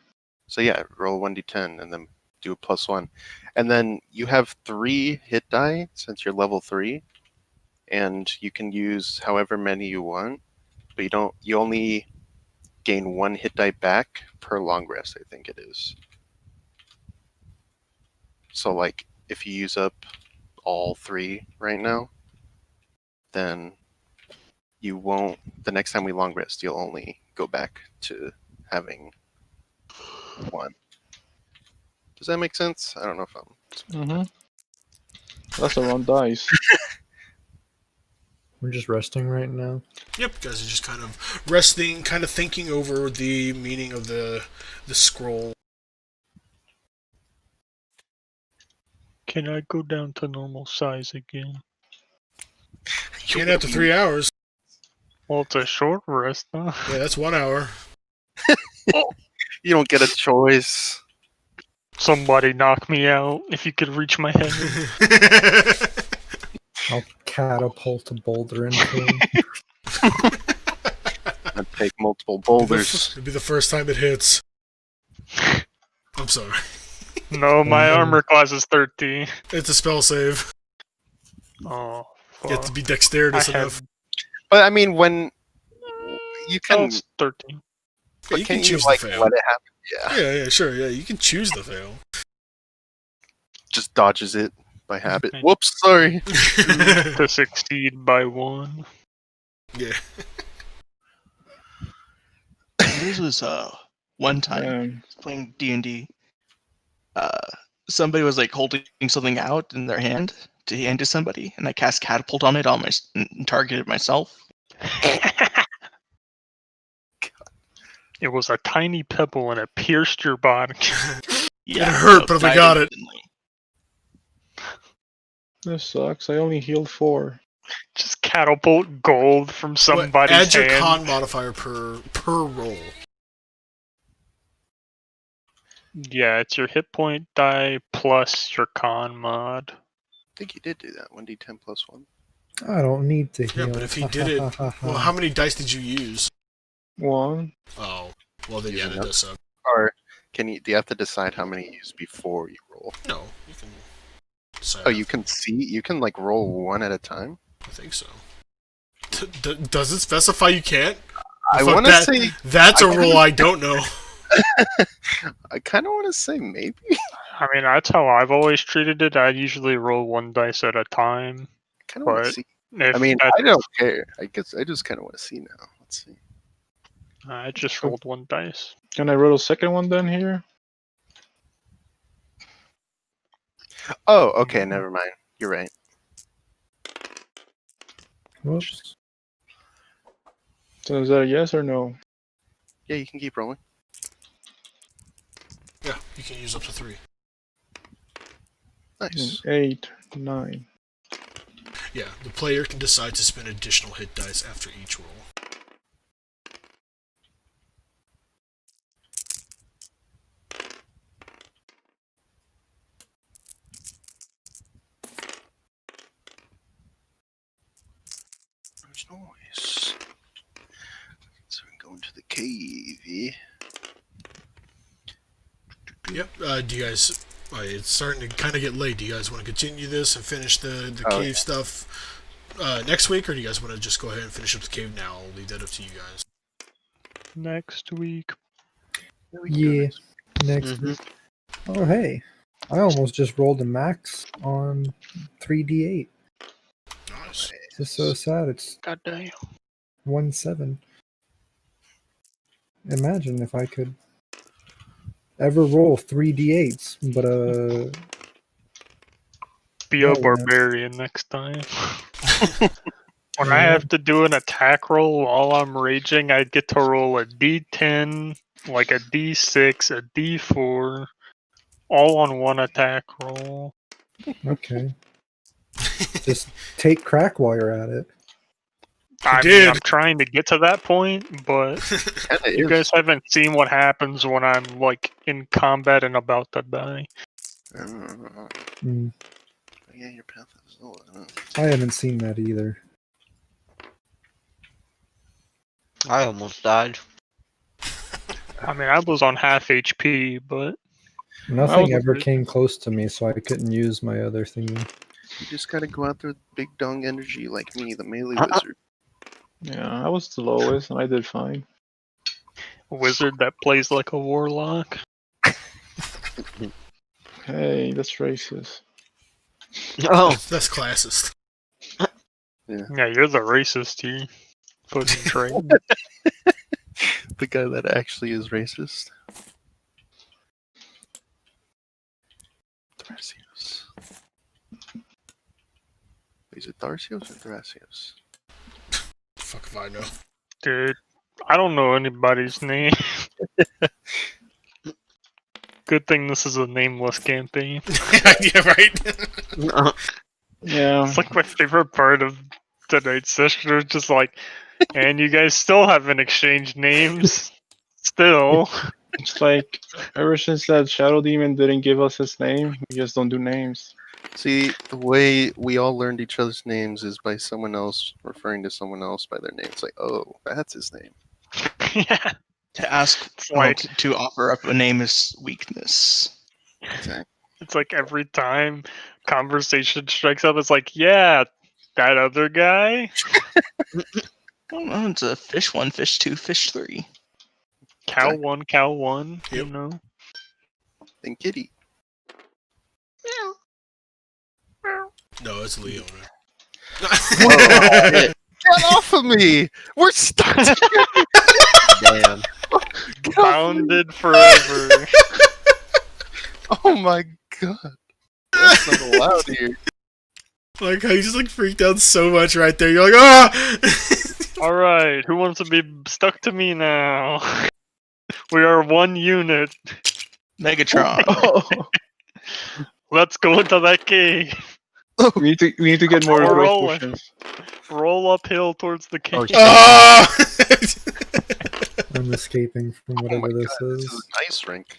So yeah, roll 1d10 and then do a +1. And then you have 3 hit die since you're level 3. And you can use however many you want, but you only gain 1 hit die back per long rest, I think it is. So like if you use up all 3 right now, then you won't, the next time we long rest, you'll only go back to having 1. Does that make sense? I don't know if I'm... Mm-hmm. That's the wrong dice. We're just resting right now. Yep, you guys are just kind of resting, kind of thinking over the meaning of the scroll. Can I go down to normal size again? Can't after 3 hours. Well, it's a short rest, huh? Yeah, that's 1 hour. You don't get a choice. Somebody knock me out if you could reach my head. I'll catapult a boulder into him. I'd take multiple boulders. It'll be the first time it hits. I'm sorry. No, my armor class is 13. It's a spell save. Oh, You have to fuck. be dexterous I had- enough. But I mean, when you Oh, can, it's 13. Yeah, but you can't can you choose like to fail. let it happen? Yeah, Yeah, sure. Yeah, you can choose to fail. just dodges it by habit. Okay. Whoops, sorry. To succeed by 1. Yeah. This was one time playing D&D. Somebody was like holding something out in their hand to hand to somebody, and I cast catapult on it on my and targeted myself. It was a tiny pebble and it pierced your body. Yeah, hurt, but we died got it. instantly. This sucks. I only healed 4. Just catapult gold from somebody's Add your hand. con modifier per roll. Yeah, it's your hit point die plus your con mod. I think you did do that. 1d10 plus 1. I don't need to heal. Yeah, but if he did it, well, how many dice did you use? 1. Oh, well then yeah, Using that does suck. Or do you have to decide how many you use before you roll? No, you can decide. Oh, you can like roll one at a time? I think so. Does it specify you can't? I Fuck, want to that- say That's a rule I don't know. I kind of want to say maybe. I mean, that's how I've always treated it. I usually roll one dice at a time. Kind of want to But see. if I mean, that- I don't care. I guess I just kind of want to see now. Let's see. I just rolled one dice. Can I roll a second one then here? Oh, okay. Never mind. You're right. Whoops. So is that a yes or no? Yeah, you can keep rolling. Yeah, you can use up to 3. Nice. 8, 9. Yeah, the player can decide to spend additional hit dice after each roll. There's noise. So we go into the cave. Yeah. Yep. Do you guys? It's starting to kind of get late. Do you guys want to continue this and finish the Oh, cave yeah. stuff next week, or do you guys want to just go ahead and finish up the cave now? I'll leave that up to you guys. Next week. Yeah. Next Mhm. week. Oh, hey. I almost just rolled a max on 3d8. Nice. This is so sad. It's God damn. 1-7. Imagine if I could ever roll 3d8s, but Be a Oh, yeah. barbarian next time. When I have to do an attack roll while I'm raging, I get to roll a d10, like a d6, a d4, all on one attack roll. okay. Just take crack while you're at it. I did. mean, I'm trying to get to that point, but Kinda you is. guys haven't seen what happens when I'm like in combat and about to die. Mm, Yeah, your path is low. I haven't seen that either. I almost died. I mean, I was on half HP, but Nothing was ever good. came close to me, so I couldn't use my other thingy. You just gotta go out there with big dong energy like me, the melee Uh-uh. wizard. Yeah, I was the lowest and I did fine. a wizard that plays like a warlock. Hey, that's racist. Oh, That's classist. Yeah, you're the racist here. Fucking trade. The guy that actually is racist. Thrasios. Is it Tharsios or Thrasios? Fuck if I know. Dude, I don't know anybody's name. Good thing this is a nameless campaign. Yeah, right. Yeah. It's like my favorite part of tonight's session. It's just like, and you guys still haven't exchanged names. Still. It's like ever since that shadow demon didn't give us his name, we just don't do names. See, the way we all learned each other's names is by someone else referring to someone else by their name. It's like, oh, that's his name. Yeah. To ask like- to offer up a name is weakness. Exactly. It's like every time conversation strikes up, it's like, yeah, that other guy. Oh no, it's a fish 1, fish 2, fish 3. Cow Exactly. one, cow one, you Yep. know. And Kitty. No, it's Leona. shit. Get off of me! We're stuck together! Damn. Get off of me. Bounded forever. Oh my god. That's not allowed here. Like how you just like freaked out so much right there. You're like, ah! Alright, who wants to be stuck to me now? We are one unit. Megatron. Oh, Let's go into that cave. we need to get more We're growth rolling. potions. Roll uphill towards the cave. Oh, shit. Ah! I'm escaping from Oh my whatever this god, is. this is an ice rink.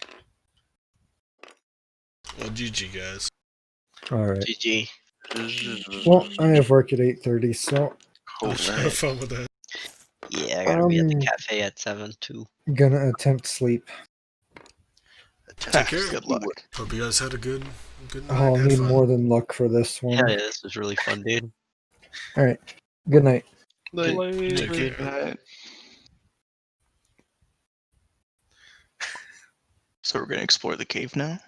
Well, GG, guys. All right. GG. Well, I have work at 8:30, so Have fun with that. Yeah, I gotta be at the Um, cafe at 7 too. gonna attempt sleep. Take care. Good luck. Hope you guys had a good night. I'll Had need fun. more than luck for this one. Yeah, this was really fun, dude. All right. Good night. Like, Take care. Flavor. So we're gonna explore the cave now.